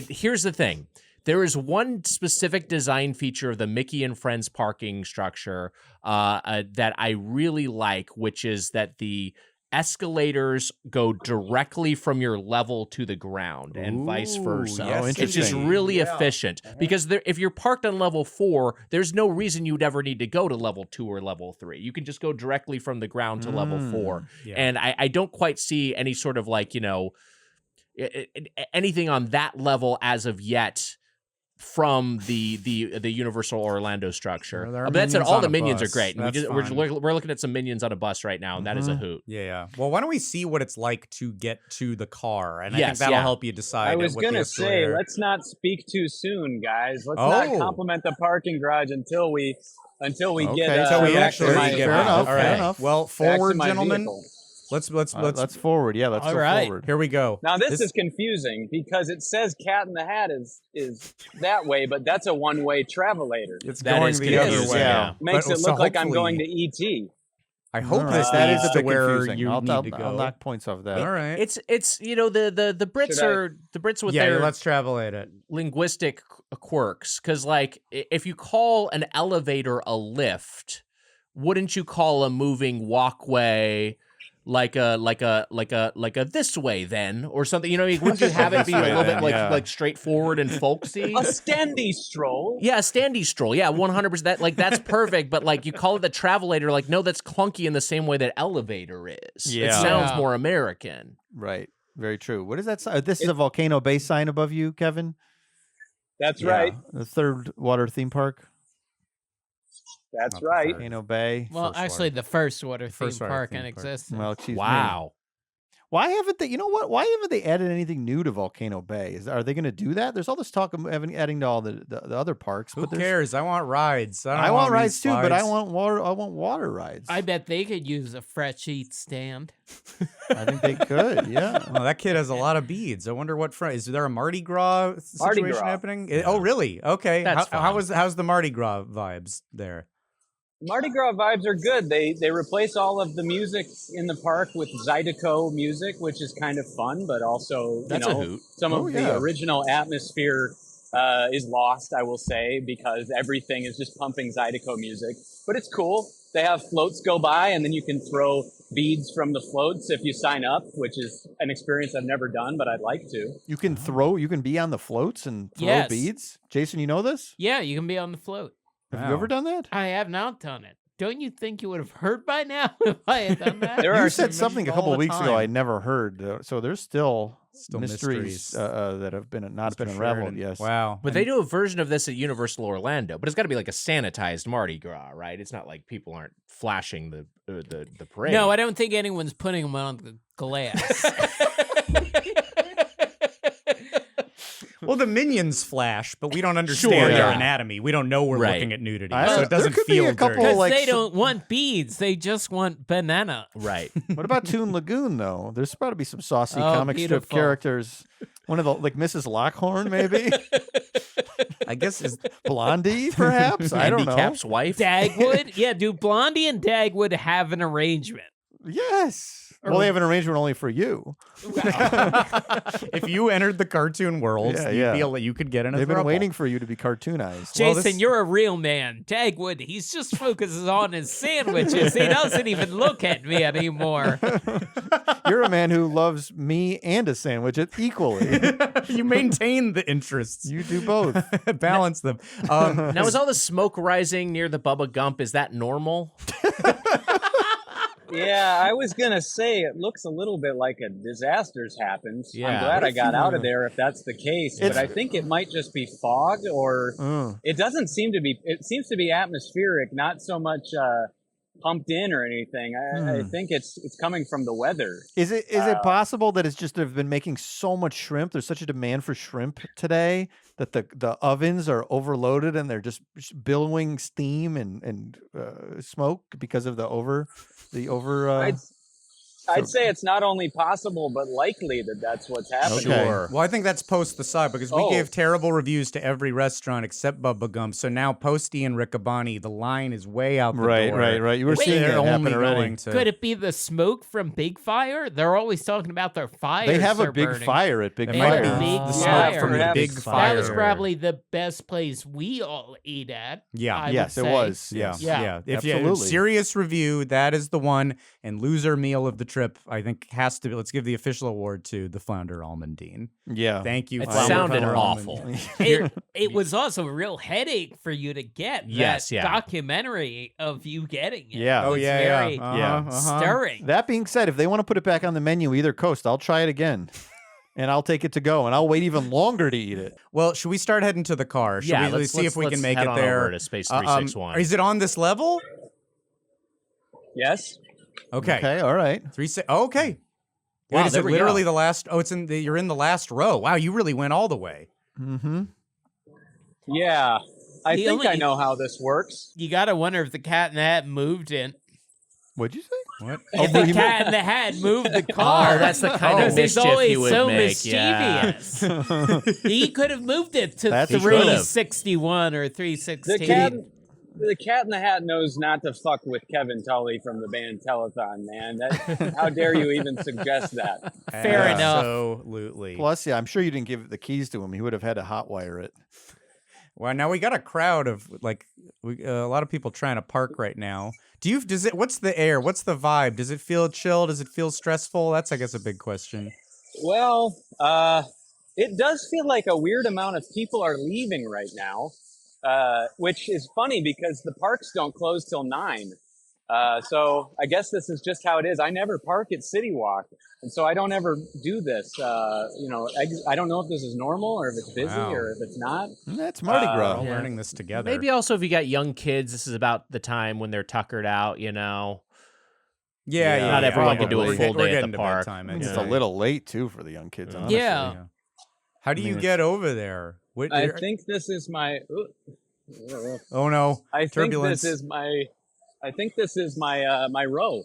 here's the thing. There is one specific design feature of the Mickey and Friends parking structure that I really like, which is that the escalators go directly from your level to the ground and vice versa. yes, Oh, It's just interesting. really efficient because if you're parked on level 4, there's no reason you'd ever need to go to level 2 or level 3. You can just go directly from the ground to level 4. Yeah. And I don't quite see any sort of anything on that level as of yet from the Universal Orlando structure. Well, there are But that said, minions all on the a minions bus. are great. And That's we're fine. looking at some minions on a bus right now, and that is a hoot. Yeah. Well, why don't we see what it's like to get to the car? And I Yes, think that'll yeah. help you decide. I was what the gonna say, escalator- let's not speak too soon, guys. Let's Oh. not compliment the parking garage until we get Okay, Until we Fair actually enough, get fair out. enough, All fair right. enough. Well, back to forward, my gentlemen. vehicle. Let's Forward. Yeah, let's All go right. forward. here we go. Now this is confusing because it says Cat in the Hat is that way, but that's a one-way travelator. It's That going is the other confusing, way. yeah. Makes But- it so look like I'm going hopefully- to ET. I hope All this right. That leads is a to bit where confusing. you I'll need to go. I'll knock points off that. All right. It's the Brits Should I- are the Brits with yeah, their let's travel at it. linguistic quirks, because if you call an elevator a lift, wouldn't you call a moving walkway like a this way then or something. You know, wouldn't you have it be a little bit like straightforward and folksy? A standy stroll. Yeah, a standy stroll. Yeah, 100%. That's perfect. But like you call it the travelator, like no, that's clunky in the same way that elevator is. Yeah. It sounds more American. Right. Very true. What is that? This is a Volcano Bay sign above you, Kevin. That's right. The third water theme park. That's right. Volcano Bay. Well, actually, the first water theme park in existence. Well, excuse me. Wow. Why haven't they? You know what? Why haven't they added anything new to Volcano Bay? Are they going to do that? There's all this talk of adding to all the other parks. Who cares? I want rides. I want rides too, but I want water. I want water rides. I bet they could use a fresh eat stand. I think they could. Yeah. Well, that kid has a lot of beads. I wonder what is there a Mardi Gras situation happening? Oh, really? Okay. How's the Mardi Gras vibes there? Mardi Gras vibes are good. They replace all of the music in the park with Zydeco music, which is kind of fun, but also some of the original atmosphere is lost, I will say, because everything is just pumping Zydeco music. But it's cool. They have floats go by, and then you can throw beads from the floats if you sign up, which is an experience I've never done, but I'd like to. You can be on the floats and throw beads. Jason, you know this? Yeah, you can be on the float. Have you ever done that? I have not done it. Don't you think you would have heard by now if I had done that? You said something a couple of weeks ago I never heard. So there's still mysteries that have not been unraveled. Yes. Wow. But they do a version of this at Universal Orlando, but it's got to be like a sanitized Mardi Gras, right? It's not like people aren't flashing the parade. No, I don't think anyone's putting them on the glass. Well, the minions flash, but we don't understand their anatomy. We don't know we're looking at nudity, so it doesn't feel dirty. Because they don't want beads; they just want banana. Right. What about Toon Lagoon, though? There's about to be some saucy comic strip characters. One of the Mrs. Lockhorn, maybe. I guess is Blondie, perhaps. I don't know. Cap's wife, Dagwood. Yeah, do Blondie and Dagwood have an arrangement? Yes. Well, they have an arrangement only for you. If you entered the cartoon world, you feel that you could get in a They've been waiting for you to be cartoonized. Jason, you're a real man. Dagwood, he's just focuses on his sandwiches. He doesn't even look at me anymore. You're a man who loves me and a sandwich equally. You maintain the interests. You do both. Balance them. Now, is all the smoke rising near the Bubba Gump, is that normal? Yeah, I was going to say it looks a little bit like a disaster's happened. Yeah. I'm glad I got out of there if that's the case, but I think it might just be fog or it doesn't seem to be, it seems to be atmospheric, not so much pumped in or anything. I think it's coming from the weather. Is it possible that it's just they've been making so much shrimp? There's such a demand for shrimp today that the ovens are overloaded and they're just billowing steam and smoke because of the over. I'd say it's not only possible, but likely that's what's happening. Sure. Well, I think that's post the side because we gave terrible reviews to every restaurant except Bubba Gump. So now Posty and Riccaboni, the line is way out the door. Right. You were seeing it happen already. Could it be the smoke from Big Fire? They're always talking about their fires. They have a big burning. fire at Big It Fire. might be Big the fire. smoke from the big fire. That was probably the best place we all ate at. Yeah. I Yes, would it say. was. Yeah. If you absolutely. serious review, that is the one. And loser meal of the trip, I think, has to be. Let's give the official award to the Flounder Almondine. Yeah. Thank you. It Flounder sounded Almondine. awful. It was also a real headache for you to get. Yes, that documentary of you getting it. Yeah. was very stirring. That being said, if they want to put it back on the menu, either coast, I'll try it again. And I'll take it to go, and I'll wait even longer to eat it. Well, should we start heading to the car? Should we let's see if we can make head it on there? over to Space 361. Is it on this level? Yes. Okay. All right. Okay. Wow, Wait, is there it we literally go. the last? Oh, you're in the last row. Wow, you really went all the way. Mm-hmm. Yeah. I think I know how this works. You got to wonder if the Cat in the Hat moved in. What'd you say? What? If the Cat in the Hat moved the car. Oh, that's the kind of Because he's mischief always you would so make. Yeah. mischievous. He could have moved it to That's 361 or 316. The Cat in the Hat knows not to fuck with Kevin Tully from the band Telethon, man. How dare you even suggest that? Fair enough. Absolutely. Plus, I'm sure you didn't give the keys to him. He would have had to hotwire it. Well, now we got a crowd of a lot of people trying to park right now. What's the air? What's the vibe? Does it feel chill? Does it feel stressful? That's, I guess, a big question. Well, it does feel like a weird amount of people are leaving right now, which is funny because the parks don't close till 9. So I guess this is just how it is. I never park at CityWalk, and so I don't ever do this. I don't know if this is normal or if it's busy or if it's not. That's Mardi Gras. We're all learning this together. Maybe also if you got young kids, this is about the time when they're tuckered out, Yeah, Not everyone can do a We're full we're day at getting the to park. bedtime, It's anyway. a little late too for the young kids. Honestly. Yeah. How do you get over there? I think this is my. Oh no! I Turbulence. think this is my my row.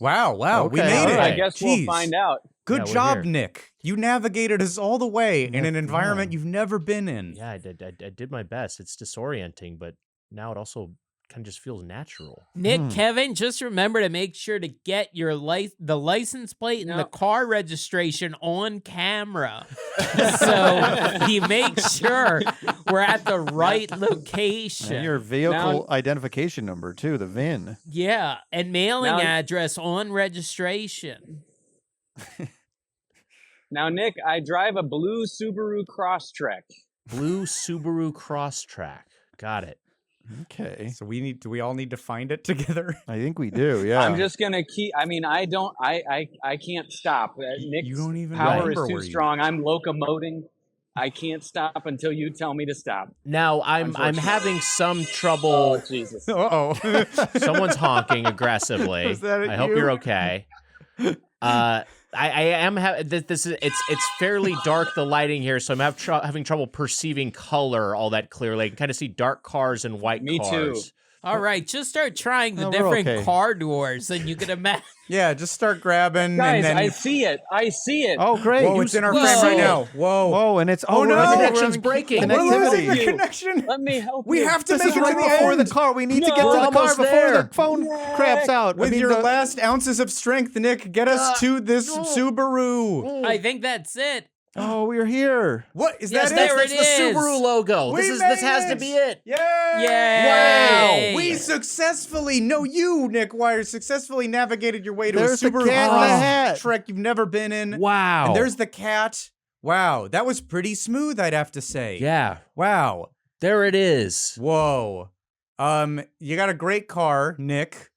Wow! We Okay, made it. I guess Jeez. we'll find out. Good Yeah, we're job, here. Nick. You navigated us all the way in an environment you've never been in. Yeah, I did my best. It's disorienting, but now it also kind of just feels natural. Nick, Kevin, just remember to make sure to get your the license plate and the car registration on camera, so you make sure we're at the right location. And your vehicle identification number too, the VIN. Yeah, and mailing Now- address on registration. Now, Nick, I drive a blue Subaru Crosstrek. Blue Subaru Crosstrack. Got it. Okay, So do we all need to find it together? I think we do. Yeah, I'm just gonna keep. I mean, I can't stop. Nick's You don't even power is remember too where you- strong. I'm locomoting. I can't stop until you tell me to stop. Now I'm having some trouble. Oh Jesus! Uh-oh. Someone's honking aggressively. Was that I hope you? you're okay. I am this is it's fairly dark, the lighting here, so I'm having trouble perceiving color all that clearly. I can kind of see dark cars and white Me too. cars. All right, just start trying the No, we're different okay. car doors, and you can imagine. Yeah, just start grabbing Guys, and then. I see it. I see it. Oh, great! Whoa, it's in our frame right now. Whoa. Whoa, and it's Oh, no, we're the having connection's breaking. We're losing the Connectivity. connection. Let me help We you. have to This make is it right to the before end. the car. We need to No. get to We're the car almost before there. the phone craps out. With I mean, your the- last ounces of strength, Nick, get us to this Subaru. I think that's it. Oh, we're here. What is Yes, that? there it? it That's the is. Subaru logo. We This made has to it. be it. Yay! Yay! Wow! We successfully, you, Nick Wiger, successfully navigated your way to There's a the Subaru cat in the hat. Cross Trek you've never been in. Wow. And there's the cat. Wow, that was pretty smooth, I'd have to say. Yeah. Wow. There it is. Whoa. You got a great car, Nick.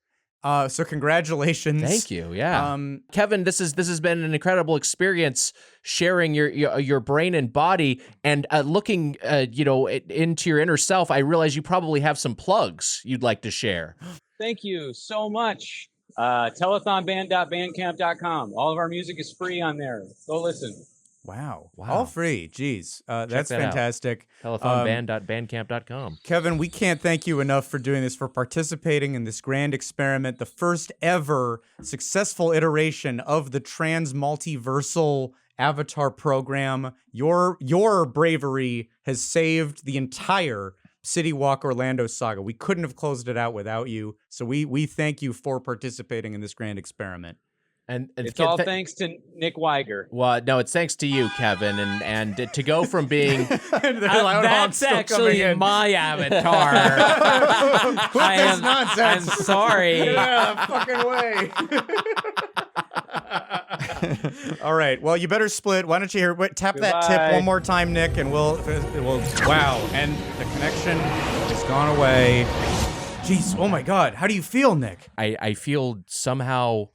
So congratulations. Thank you. Yeah. Um, Kevin, this has been an incredible experience sharing your brain and body and looking into your inner self. I realize you probably have some plugs you'd like to share. Thank you so much. Telethonband.bandcamp.com. All of our music is free on there. Go listen. wow. Wow. All free. Jeez. That's that out. fantastic. Telethonband.bandcamp.com. Kevin, we can't thank you enough for doing this, for participating in this grand experiment, the first ever successful iteration of the trans multiversal avatar program. Your bravery has saved the entire CityWalk Orlando saga. We couldn't have closed it out without you. So we thank you for participating in this grand experiment. And It's all thanks to Nick Wiger. Well, no, it's thanks to you, Kevin, and to go from being That's actually my avatar. That's nonsense. I'm sorry. Yeah, fucking way. All right. Well, you better split. Why don't you tap that tip Goodbye. one more time, Nick, and we'll. Wow. And the connection has gone away. Jeez. Oh my God. How do you feel, Nick? I feel somehow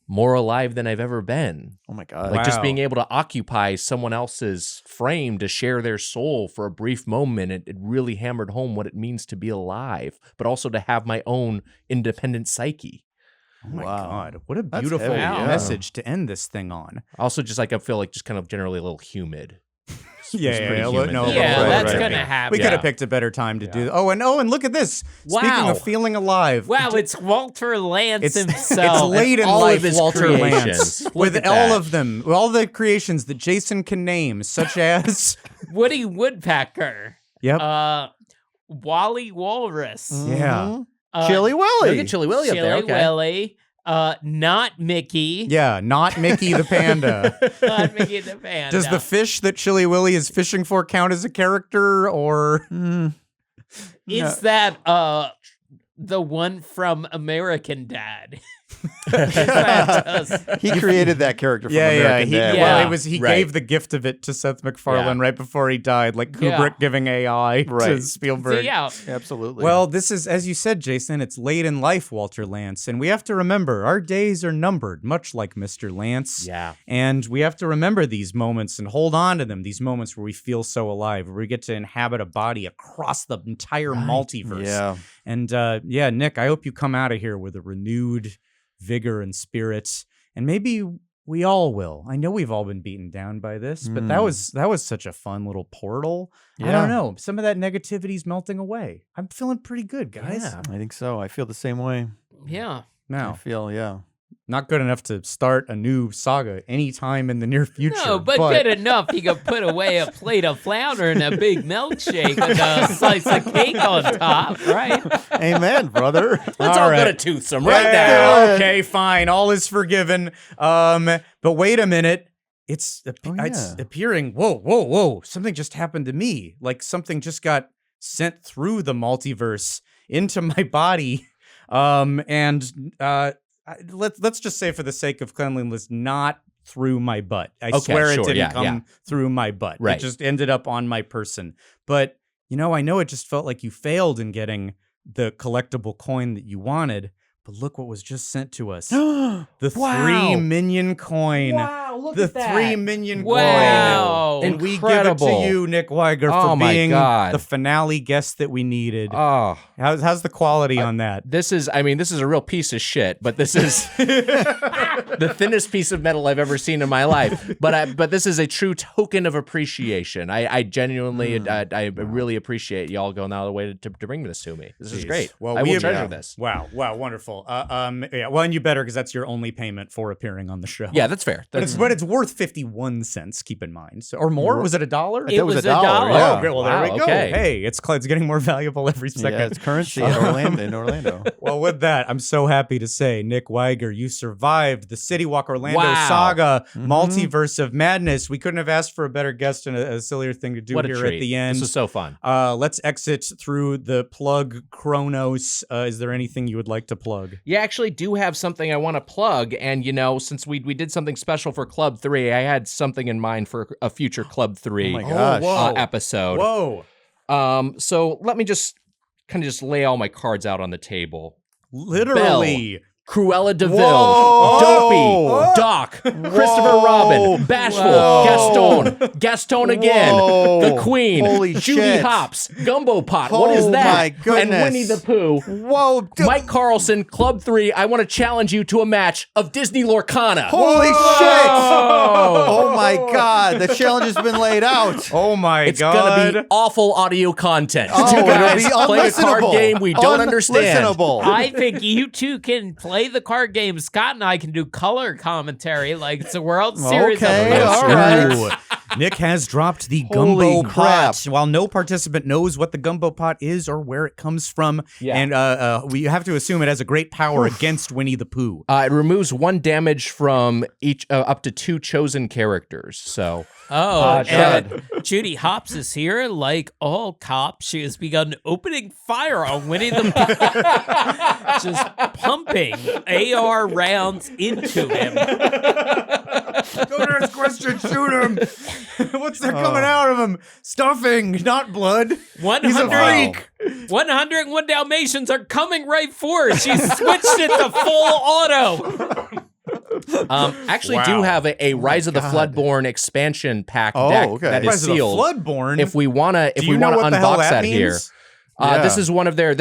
more alive than I've ever been. Oh my God. Like just Wow. being able to occupy someone else's frame to share their soul for a brief moment, it really hammered home what it means to be alive, but also to have my own independent psyche. Oh my Wow. God. What a That's beautiful heavy, yeah. message to end this thing on. Also, just like I feel like just kind of generally a little humid. Yeah, pretty yeah, human. no, Yeah, right, that's right. gonna happen. We could have Yeah. picked a better time to do. Oh, and look at this. Speaking Wow. of feeling alive. Wow, it's Walter Lance It's himself. late in all of life, his Walter Lance, creations. Look with at all that. of them, all the creations that Jason can name, such as Woody Woodpecker. yep, Wally Walrus. yeah, Chili Look Willy. at Chili Willy up there. Chili Okay. Willy. Not Mickey. yeah, not Mickey the panda. Not Mickey the Panda. Does the fish that Chili Willy is fishing for count as a character, or Is that the one from American Dad? He created that character from American Dad. Well, he Right. gave the gift of it to Seth MacFarlane right before he died, like Kubrick Yeah. giving AI to Right. Spielberg. So, yeah. Absolutely. Well, this is, as you said, Jason, it's late in life, Walter Lance, and we have to remember our days are numbered, much like Mr. Lance. Yeah. And we have to remember these moments and hold on to them, these moments where we feel so alive, where we get to inhabit a body across the entire multiverse. Yeah. And Nick, I hope you come out of here with a renewed vigor and spirit, and maybe we all will. I know we've all been beaten down by this, but that was such a fun little portal. I don't know. Some of that negativity's melting away. I'm feeling pretty good, guys. Yeah. I think so. I feel the same way. Yeah. I Now, feel, not good enough to start a new saga anytime in the near future. No, but good enough. You could put away a plate of flounder and a big milkshake with a slice of cake on top, right? Amen, brother. Let's all right. go to Toothsome right now. Okay, fine. All is forgiven. But wait a minute. It's appearing. Whoa. Something just happened to me. Like something just got sent through the multiverse into my body. Let's just say, for the sake of cleanliness, not through my butt. I swear it didn't come through my butt. Right. It just ended up on my person. But, I know it just felt like you failed in getting the collectible coin that you wanted. But look what was just sent to us. The 3 minion coin. Wow, look the at that. 3 minion Wow. coin. And we give it Incredible. to you, Nick Wiger, Oh for my being God. the finale guest that we needed. Oh, How's the quality on that? this is a real piece of shit, but this is the thinnest piece of metal I've ever seen in my life. But this is a true token of appreciation. I genuinely, I really appreciate y'all going out of the way to bring this to me. This is Jeez. great. Well, I we will have- treasure this. Wow, wonderful. Well, and you better, because that's your only payment for appearing on the show. Yeah, that's fair. But it's worth 51 cents. Keep in mind, or more. Was it $1? It was $1. yeah. Oh, great. Well, there we Wow, go. okay. Hey, it's getting more valuable every second. Yeah, it's currency in Orlando. Well, with that, I'm so happy to say, Nick Wiger, you survived the CityWalk Orlando Wow. Saga, Malltiverse of Madness. We couldn't have asked for a better guest and a sillier thing to do What a here treat. at the end. This was so fun. Let's exit through the plug Chronos. Is there anything you would like to plug? Yeah, I actually do have something I want to plug, and since we did something special for Club 3, I had something in mind for a future Club 3 Oh my gosh. episode. Whoa. So let me just lay all my cards out on the table. Literally. Cruella DeVille, Whoa. Dopey, Doc, Christopher Robin, Bashful, Gaston again, Whoa. the Queen, Holy Judy shit. Hops, Gumbo Pot, what is Oh that? my goodness. And Winnie the Pooh. Whoa. Mike Carlson, Club 3, I want to challenge you to a match of Disney Lorcana. Holy shit. Oh my God. The challenge has been laid out. Oh my It's God. gonna be awful audio content. Oh, You guys it'll be play a card unlistenable. game we don't understand. Unlistenable. I think you two can play the card game. Scott and I can do color commentary like it's a World Series. Okay, of all Poker. right. Nick has dropped the Holy gumbo crap. pot. While no participant knows what the gumbo pot is or where it comes from, Yeah. and we have to assume it has a great power against Winnie the Pooh. It removes 1 damage from each up to 2 chosen characters. So Oh, Chad. and Judy Hops is here. Like all cops, she has begun opening fire on Winnie the Pooh, just pumping AR rounds into him. Don't ask questions, shoot him. What's that coming out of him? Stuffing, not blood. 100, 101 Dalmatians are coming right for her. She switched it to full auto. actually do have a Rise of the Floodborn expansion pack deck that is Rise of the sealed. Floodborn? If we wanna Do you know what the hell unbox that means? here. Yeah. This is one of their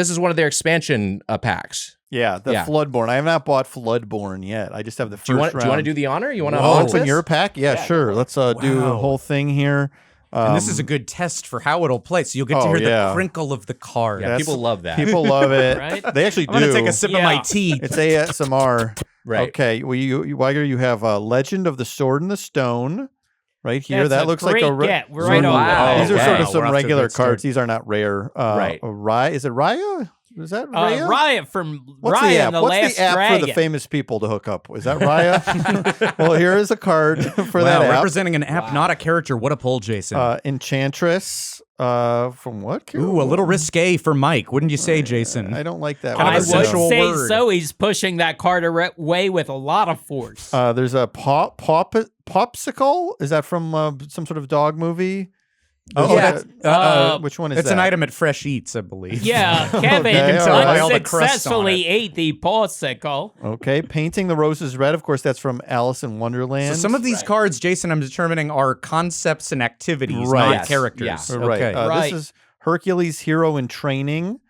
expansion packs. Yeah, the Floodborn. I have not bought Floodborn yet. I just have the first Do you want round. to do the honor? You want to open this? your pack? Yeah, sure. Let's do the whole thing here. And this is a good test for how it'll play, so you'll get to hear the crinkle of the card. Yeah, people love that. People love it. Right? They actually I'm do. going to take a sip of my tea. It's ASMR. Right. Okay. Well, Wiger, you have Legend of the Sword and the Stone right here. That's that a looks like great a get. We're right on. Wow. These are sort of Okay. some We're off to a regular good start. cards. These are not rare. Right. Is it Raya? Is that Raya? Raya from What's Raya the and app? the What's Last the app Dragon. for the famous people to hook up? Is that Raya? Well, here is a card for Wow, that app. representing an app, not a character. What a pull, Jason. Enchantress. From what? Ooh, a little risque for Mike, wouldn't you say, Jason? I don't like that Kind one. I of a would sensual say word. so. He's pushing that card away with a lot of force. There's a popsicle. Is that from some sort of dog movie? Oh, Yeah. that's which one is it's that? an item at Fresh Eats, I believe. Yeah, Kevin Okay, you can tell by all the crust on unsuccessfully ate the popsicle. Okay, painting the roses red. Of course, that's from Alice in Wonderland. So some of these cards, Jason, I'm determining are concepts and activities, Right. not Yes. characters. Yeah. Right. Okay. Right. This is Hercules Hero in Training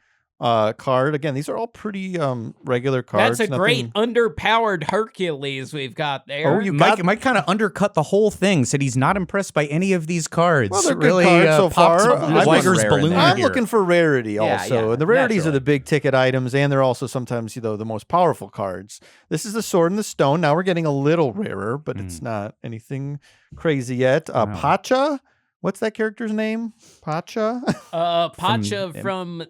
card. Again, these are all pretty regular cards. That's a great underpowered Hercules we've got there. Oh, you Mike got- Mike kind of undercut the whole thing. Said he's not impressed by any of these cards. Well, they're good really cards so popped far. I'm Weiger's rare in balloon there. I'm here. looking for rarity Yeah, also. yeah, And the rarities are naturally. the big ticket items, and they're also sometimes, the most powerful cards. This is the Sword and the Stone. Now we're getting a little rarer, but it's not anything crazy yet. Pacha? What's that character's name? Pacha? Pacha from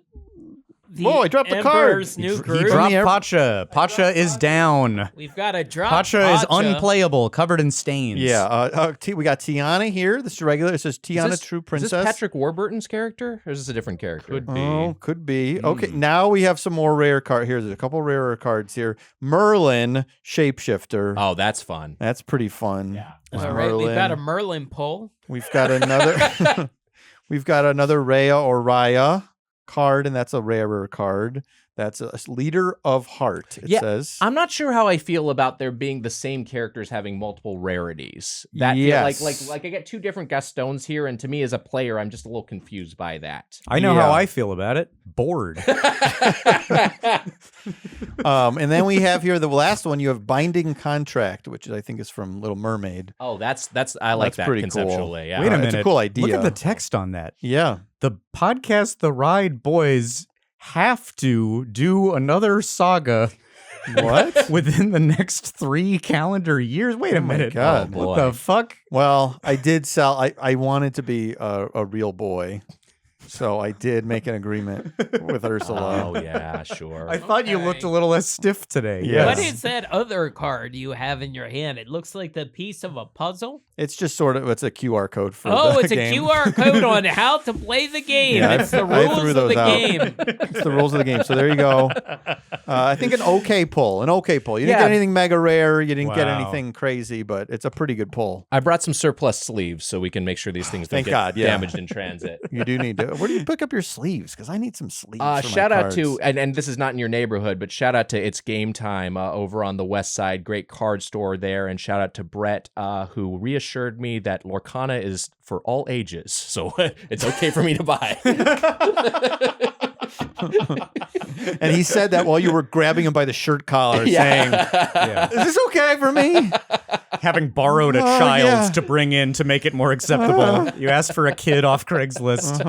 the Whoa, I dropped the card. Emperor's New He Groove. dropped From the Pacha. Pacha is down. We've got a drop. Pacha is unplayable, covered in stains. Yeah, we got Tiana here. This is regular. It says Tiana, True Princess. Is this Patrick Warburton's character, or is this a different character? Oh, could be. Okay, now we have some more rare cards. Here's a couple rarer cards here. Merlin, Shapeshifter. Oh, that's fun. That's pretty fun. Yeah. All right, we've got a Merlin pull. We've got another. We've got another Rhea or Raya card, and that's a rarer card. That's a Leader of Heart. It says. I'm not sure how I feel about there being the same characters having multiple rarities. That Yes. like I get two different Gastones here, and to me as a player, I'm just a little confused by that. I know Yeah. how I feel about it. Bored. And then we have here the last one. You have Binding Contract, which I think is from Little Mermaid. Oh, that's I like That's that pretty cool. conceptually. Yeah. Wait a It's minute. a cool idea. Look at the text on that. Yeah. The podcast, The Ride Boys, have to do another saga. What? Within the next 3 calendar years? Wait a my minute. God. What the fuck? Well, I did sell. I wanted to be a real boy, so I did make an agreement with Ursula. Oh yeah, sure. I thought you looked a little less stiff today. Yes. What is that other card you have in your hand? It looks like the piece of a puzzle. It's just sort of. It's a QR code for. Oh, the it's game. a QR code on how to play the game. Yeah, It's the I rules threw of those the out. game. It's the rules of the game. So there you go. I think an okay pull. An okay pull. You didn't Yeah. get anything mega rare. You didn't get Wow. anything crazy, but it's a pretty good pull. I brought some surplus sleeves so we can make sure these things don't Thank get God, yeah. damaged in transit. You do need to. Where do you pick up your sleeves? Because I need some sleeves. for my Shout out to, cards. and this is not in your neighborhood, but shout out to It's Game Time over on the west side. Great card store there. And shout out to Brett, who reassured me that Lorcana is for all ages. So it's okay for me to buy. And he said that while you were grabbing him by the shirt collar, saying, Yeah. "Is this okay for me?" Having borrowed a Oh, child yeah. to bring in to make it more acceptable. You asked for a kid off Craigslist.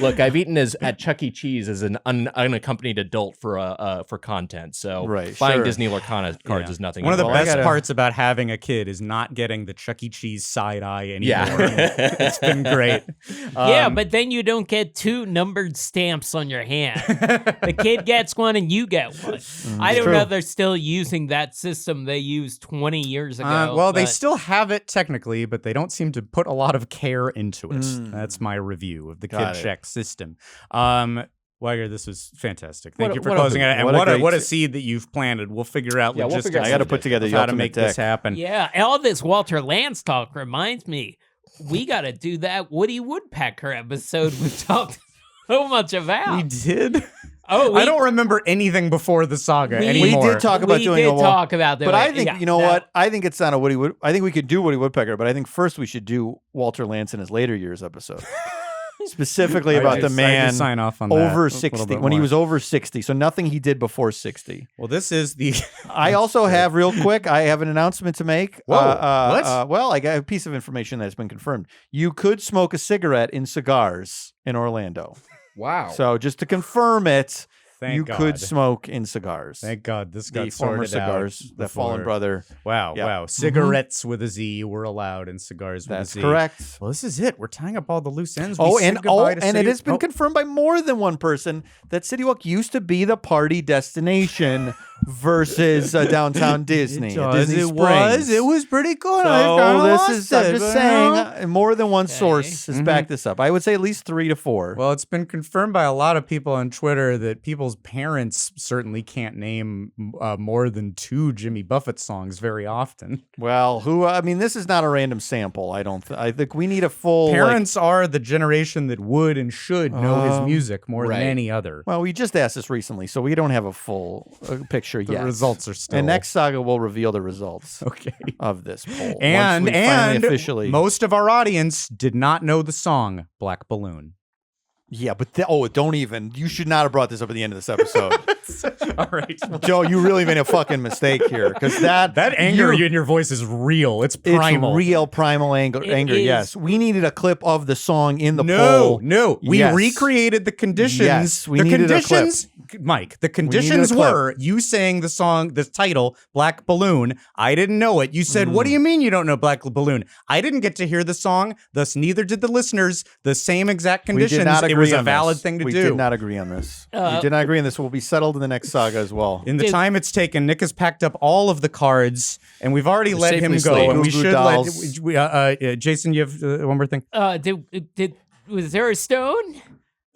Look, I've eaten at Chuck E. Cheese as an unaccompanied adult for content. So Right, buying sure. Disney Lorcana cards Yeah. is nothing. One of the Well, I best gotta- parts about having a kid is not getting the Chuck E. Cheese side eye anymore. Yeah. It's been great. Yeah, but then you don't get 2 numbered stamps on your hand. The kid gets one and you get one. I don't true. know if they're still using that system they used 20 years ago. Well, they but- still have it technically, but they don't seem to put a lot of care into it. That's my review of the Got Kid it. Check system. Weiger, this was fantastic. Thank What a- you for what a closing it. hoot. And What a what a great- seed that you've planted. We'll figure out Yeah, we'll logistics. figure out I got to some put together of the how to ultimate make deck. this happen. Yeah, all this Walter Lance talk reminds me, we got to do that Woody Woodpecker episode we talked so much about. We did? Oh, I don't remember anything before the saga We anymore. We did talk about we doing did a wall. talk about that. But I think yeah, you know that- what? I think it's not a Woody Wood. I think we could do Woody Woodpecker, but I think first we should do Walter Lance in his later years episode, specifically I about just- the I man just sign off on that over a little 60 bit when he more. was over 60. So nothing he did before 60. Well, this is the. I also have real quick. I have an announcement to make. Whoa, what? Well, I got a piece of information that's been confirmed. You could smoke a cigarette in cigars in Orlando. Wow. So just to confirm it, Thank you God. could smoke in cigars. Thank God this the got former sorted out cigars, the fallen before. brother. Wow, Yep. wow. Cigarettes with a Z were allowed and cigars with That's a Z. correct. Well, this is it. We're tying up all the loose ends. Oh, We said and goodbye to it City- has been confirmed by more than one person that CityWalk used to be the party destination versus downtown Disney. Disney Springs. It was pretty cool. So this is, I'm just saying, more than one source has backed this up. I would say at least 3 to 4. Well, it's been confirmed by a lot of people on Twitter that people's parents certainly can't name more than 2 Jimmy Buffett songs very often. Well, this is not a random sample. I think we need a full. Parents are the generation that would and should know his music more than any other. Well, we just asked this recently, so we don't have a full picture The yet. results are still. And next saga will reveal the results of this poll. And once we finally officially. most of our audience did not know the song Black Balloon. Yeah, but don't even. You should not have brought this up at the end of this episode. All right. Joe, you really made a fucking mistake here because that anger in your voice is real. It's primal. It's real primal anger. is. Yes, we needed a clip of the song in the poll. No, we Yes. recreated the conditions. Yes, we the needed a clip. conditions, Mike. The conditions clip. were you saying the song, the title, Black Balloon. I didn't know it. You said, "What do you mean you don't know Black Balloon?" I didn't get to hear the song. Thus, neither did the listeners. The same exact conditions. We did not agree it was a on valid this. thing to we do. did not agree on this. We did not agree on this. Will be settled in the next saga as well. In the time it's taken, Nick has packed up all of the cards, and we've already let him go. safely And we Goo Goo should Dolls. let Jason. You have one more thing. Was there a stone?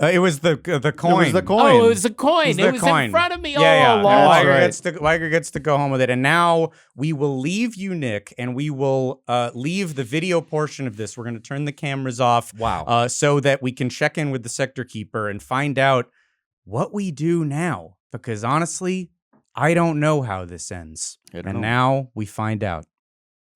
It was the coin. It was the coin. Oh, it was a coin. It It was was the in front of me all Yeah. along. Wiger gets to go home with it. And now we will leave you, Nick, and we will leave the video portion of this. We're going to turn the cameras off. Wow. So that we can check in with the sector keeper and find out what we do now. Because honestly, I don't know how this ends. And now we find out.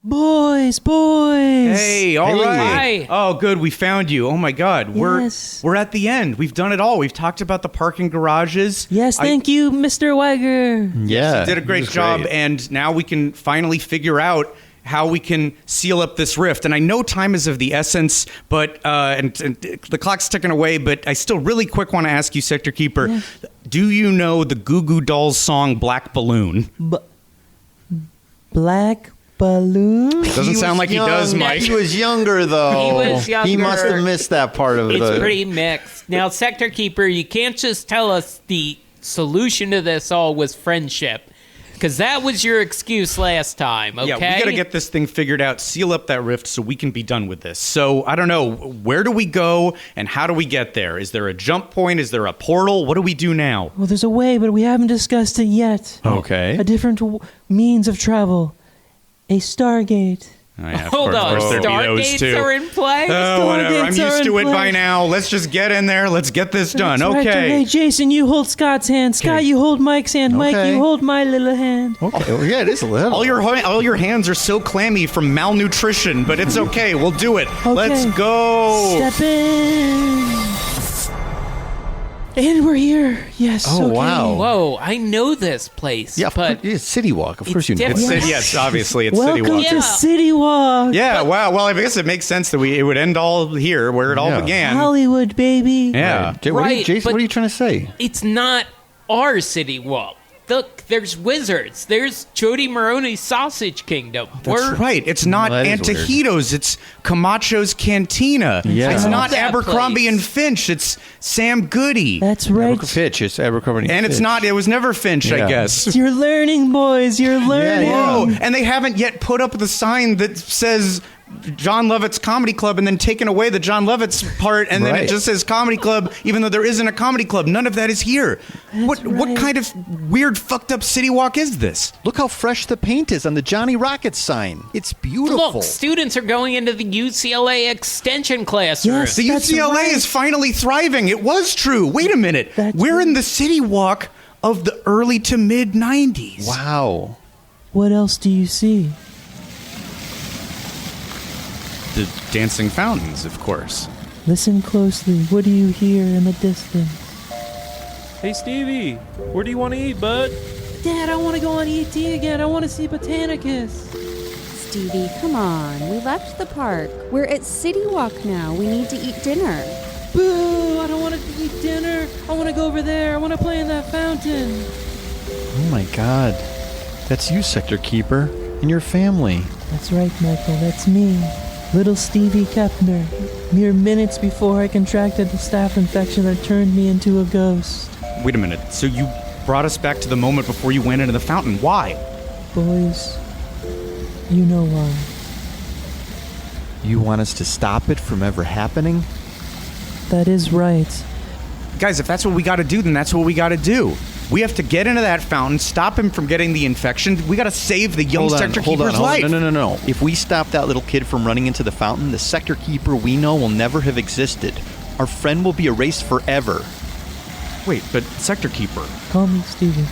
Boys. Hey, all right. Hi. Oh, good. We found you. Oh my God. Yes. We're at the end. We've done it all. We've talked about the parking garages. Yes, thank you, Mr. Wiger. Yeah, You did a great job, and now we can finally figure out how we can seal up this rift. And I know time is of the essence, but and the clock's ticking away. But I still really quick want to ask you, Sector Keeper, do you know the Goo Goo Dolls song "Black Balloon"? Black Balloon? Doesn't sound like he does, Mike. He was younger, though. He was younger. He must have missed that part of It's pretty mixed. Now, Sector Keeper, you can't just tell us the solution to this all was friendship. Because that was your excuse last time, okay? Yeah, we got to get this thing figured out, seal up that rift so we can be done with this. So, I don't know, where do we go and how do we get there? Is there a jump point? Is there a portal? What do we do now? Well, there's a way, but we haven't discussed it yet. Okay. A different means of travel. A Stargate. Oh, yeah, Hold on, Stargates are in play? Oh, whatever. I'm Stargates used are to in it by play. now. Let's just get in there. Let's get this done. That's right. Okay. Hey, Jason, you hold Scott's hand. Scott, you hold Mike's hand. Mike, Okay. you hold my little hand. Okay. Well, yeah, it is a little. All your hands are so clammy from malnutrition, but it's okay. We'll do it. Okay. Let's go. Step in. And we're here. Yes. Oh, okay. wow. Whoa, I know this place. Yeah, but it's CityWalk. Of course you know. different. Yes, obviously it's Welcome CityWalk. to CityWalk. Yeah, wow. Well, I guess it makes sense that it would end all here where it all Yeah. began. Hollywood, baby. Yeah. Jason, but- what are you trying to say? It's not our City Walk. Look, there's wizards. There's Jody Maroney's Sausage Kingdom. That's right. It's not Well, that is weird. Antojitos. It's Camacho's Cantina. Yeah. It's not That Abercrombie place. and Finch. It's Sam Goody. That's right. Fitch. It's Abercrombie. And it's not. It was never Finch, I Yeah. guess. You're learning, boys. You're learning. Whoa! And they haven't yet put up the sign that says John Lovett's Comedy Club and then taken away the John Lovett's part and then it Right. just says Comedy Club even though there isn't a comedy club. None of that is here. What right. kind of weird fucked up city walk is this? Look how fresh the paint is on the Johnny Rockets sign. It's beautiful. Look, students are going into the UCLA extension classroom. Yes. The That's UCLA right. is finally thriving. It was true. Wait a minute. That's We're in right. the city walk of the early to mid 90s. Wow. What else do you see? The dancing fountains, of course. Listen closely. What do you hear in the distance? Hey Stevie, where do you want to eat, bud? Dad, I want to go on ET again. I want to see Botanicus. Stevie, come on. We left the park. We're at CityWalk now. We need to eat dinner. Boo! I don't want to eat dinner. I want to go over there. I want to play in that fountain. Oh my God. That's you, Sector Keeper, and your family. That's right, Michael. That's me. Little Stevie Kepner. Mere minutes before I contracted the staph infection that turned me into a ghost. Wait a minute. So you brought us back to the moment before you went into the fountain. Why? Boys, you know why. You want us to stop it from ever happening? That is right. Guys, if that's what we got to do, then that's what we got to do. We have to get into that fountain, stop him from getting the infection. We got to save the young Sector Keeper's life. No. If we stop that little kid from running into the fountain, the Sector Keeper we know will never have existed. Our friend will be erased forever. Wait, but Sector Keeper. Call me Stevie.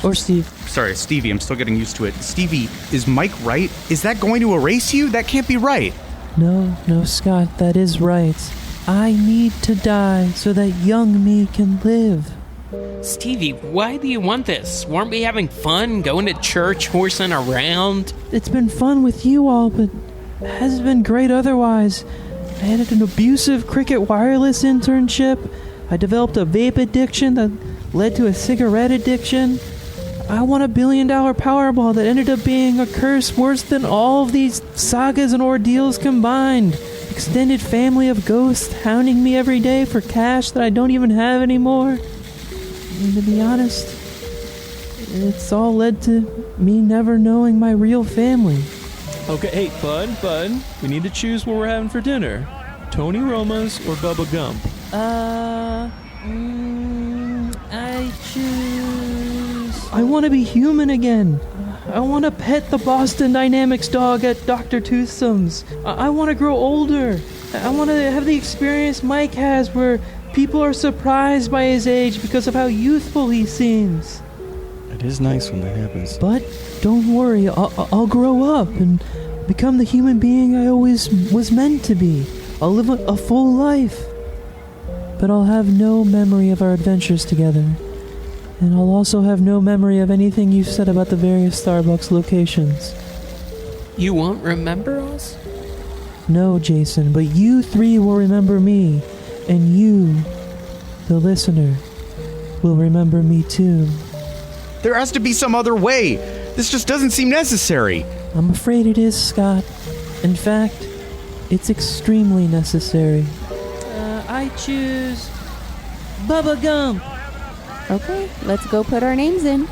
Or Steve. Sorry, Stevie, I'm still getting used to it. Stevie, is Mike right? Is that going to erase you? That can't be right. No, Scott, that is right. I need to die so that young me can live. Stevie, why do you want this? Weren't we having fun, going to church, horsing around? It's been fun with you all, but it hasn't been great otherwise. I had an abusive Cricket Wireless internship. I developed a vape addiction that led to a cigarette addiction. I won $1 billion Powerball that ended up being a curse worse than all of these sagas and ordeals combined. Extended family of ghosts hounding me every day for cash that I don't even have anymore. And to be honest, it's all led to me never knowing my real family. Okay, hey, bud, we need to choose what we're having for dinner. Tony Roma's or Bubba Gump? I choose... I want to be human again. I want to pet the Boston Dynamics dog at Dr. Toothsome's. I want to grow older. I want to have the experience Mike has where people are surprised by his age because of how youthful he seems. It is nice when that happens. But don't worry, I'll grow up and become the human being I always was meant to be. I'll live a full life. But I'll have no memory of our adventures together. And I'll also have no memory of anything you've said about the various Starbucks locations. You won't remember us? No, Jason, but you three will remember me. And you, the listener, will remember me too. There has to be some other way. This just doesn't seem necessary. I'm afraid it is, Scott. In fact, it's extremely necessary. I choose Bubba Gump. Okay, let's go put our names in.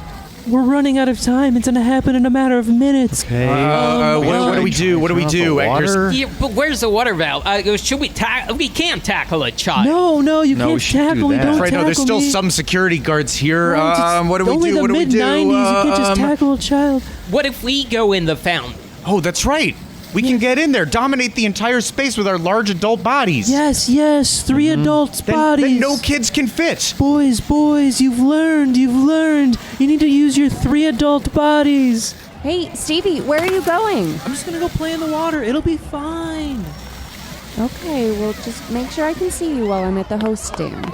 We're running out of time. It's gonna happen in a matter of minutes. Okay. What do we do? What do we do? Water? Yeah, but where's the water valve? Should we we can't tackle a child. No, you No, we can't should do tackle me. that. Don't Right, tackle no, there's still me. some security guards here. What do we Only do? the What do we do? mid-90s. You can't just tackle a child. What if we go in the fountain? Oh, that's right. We can get in there, dominate the entire space with our large adult bodies. Yes, 3 adults' bodies. Then no kids can fit. Boys, you've learned. You need to use your 3 adult bodies. Hey, Stevie, where are you going? I'm just gonna go play in the water. It'll be fine. Okay, well, just make sure I can see you while I'm at the host stand.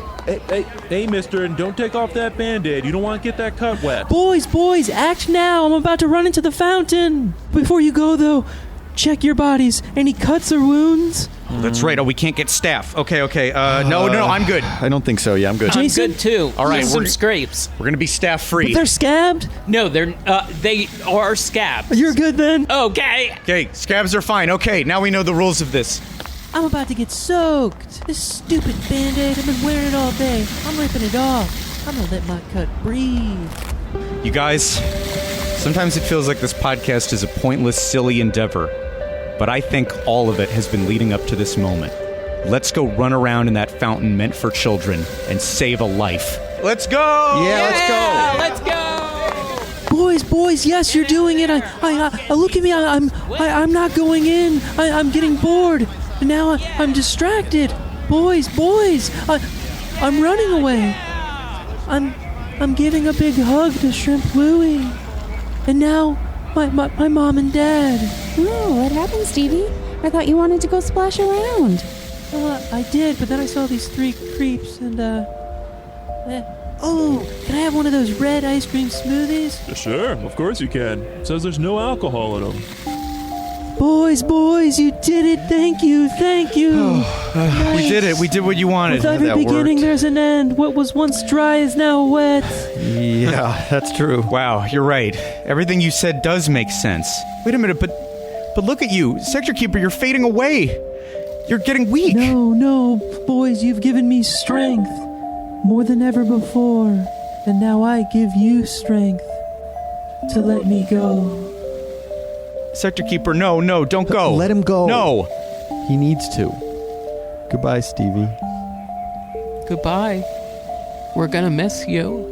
Hey, mister, and don't take off that Band-Aid. You don't want to get that cut wet. Boys, act now. I'm about to run into the fountain. Before you go, though, check your bodies. Any cuts or wounds? Oh, that's right. Oh, we can't get staff. Okay. No, I'm good. I don't think so. Yeah, I'm good. Jason? I'm good too. All right, Just some scrapes. We're gonna be staff free. But they're scabbed? No, they are scabs. You're good then? Okay. Okay, scabs are fine. Okay, now we know the rules of this. I'm about to get soaked. This stupid Band-Aid, I've been wearing it all day. I'm ripping it off. I'm gonna let my cut breathe. You guys, sometimes it feels like this podcast is a pointless, silly endeavor. But I think all of it has been leading up to this moment. Let's go run around in that fountain meant for children and save a life. Let's go! Yeah, let's go. Let's go. Boys, yes, you're doing it. I look at me. I'm not going in. I'm getting bored. And now I'm distracted. Boys, I'm running away. I'm giving a big hug to Shrimp Louie. And now my mom and dad. Oh, what happened, Stevie? I thought you wanted to go splash around. I did, but then I saw these 3 creeps and oh, can I have one of those red ice cream smoothies? Sure, of course you can. It says there's no alcohol in them. Boys, you did it. Thank you. We did it. We did what you wanted. With every beginning, there's an end. What was once dry is now wet. Yeah, that's true. Wow, you're right. Everything you said does make sense. Wait a minute, but look at you. Sector Keeper, you're fading away. You're getting weak. No, boys, you've given me strength. More than ever before. And now I give you strength to let me go. Sector Keeper, no, don't go. Let him go. No. He needs to. Goodbye, Stevie. Goodbye. We're gonna miss you.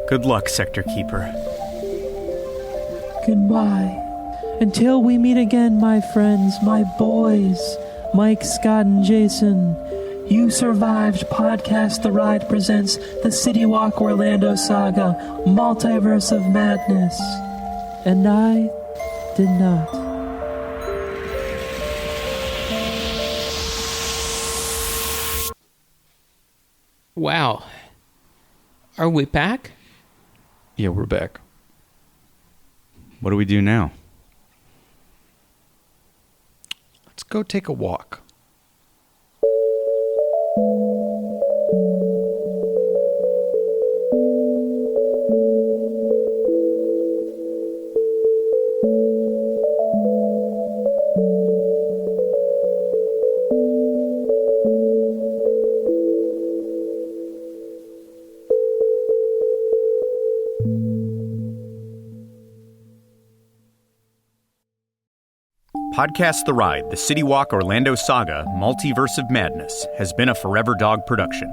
Good luck, Sector Keeper. Goodbye. Until we meet again, my friends, my boys, Mike, Scott, and Jason. You survived. Podcast The Ride presents the CityWalk Orlando Saga, Malltiverse of Madness. And I did not. Wow. Are we back? Yeah, we're back. What do we do now? Let's go take a walk. Podcast The Ride, the CityWalk Orlando Saga, Malltiverse of Madness, has been a Forever Dog production.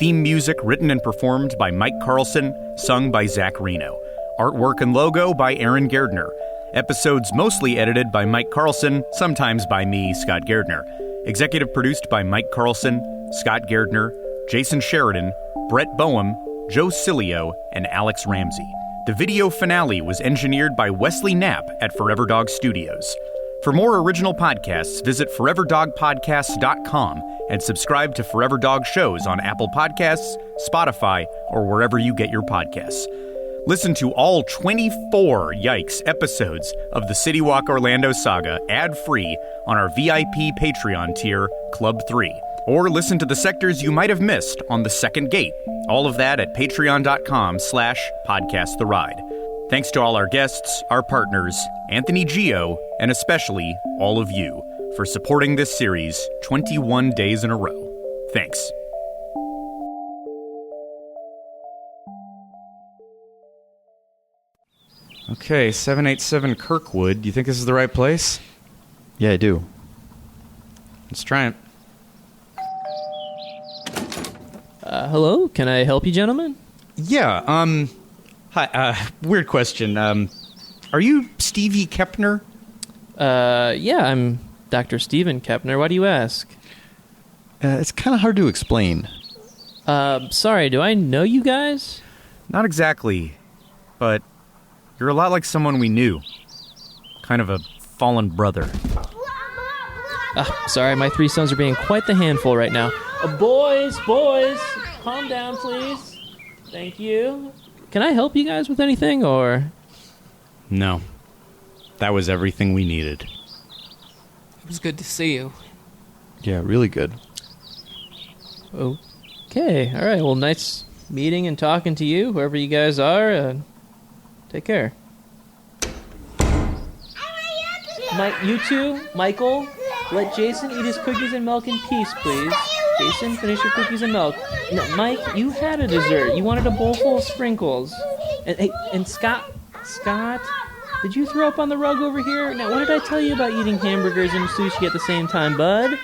Theme music written and performed by Mike Carlson, sung by Zach Reno. Artwork and logo by Aaron Gardner. Episodes mostly edited by Mike Carlson, sometimes by me, Scott Gardner. Executive produced by Mike Carlson, Scott Gardner, Jason Sheridan, Brett Boehm, Joe Cilio, and Alex Ramsey. The video finale was engineered by Wesley Knapp at Forever Dog Studios. For more original podcasts, visit foreverdogpodcasts.com and subscribe to Forever Dog shows on Apple Podcasts, Spotify, or wherever you get your podcasts. Listen to all 24 episodes of the CityWalk Orlando Saga ad-free on our VIP Patreon tier, Club 3. Or listen to the sectors you might have missed on the second gate. All of that at patreon.com/podcasttheride. Thanks to all our guests, our partners, Anthony Gio, and especially all of you for supporting this series 21 days in a row. Thanks. Okay, 787 Kirkwood. Do you think this is the right place? Yeah, I do. Let's try it. Hello? Can I help you, gentlemen? Yeah, hi, weird question. Are you Stevie Kepner? Yeah, I'm Dr. Steven Kepner. Why do you ask? It's kind of hard to explain. Sorry, do I know you guys? Not exactly, but you're a lot like someone we knew. Kind of a fallen brother. Sorry, my three sons are being quite the handful right now. Boys, calm down, please. Thank you. Can I help you guys with anything, or? No. That was everything we needed. It was good to see you. Yeah, really good. Okay, all right. Well, nice meeting and talking to you, whoever you guys are. Take care. You two, Michael, let Jason eat his cookies and milk in peace, please. Jason, finish your cookies and milk. No, Mike, you had a dessert. You wanted a bowl full of sprinkles. And Scott, did you throw up on the rug over here? Now, what did I tell you about eating hamburgers and sushi at the same time, bud?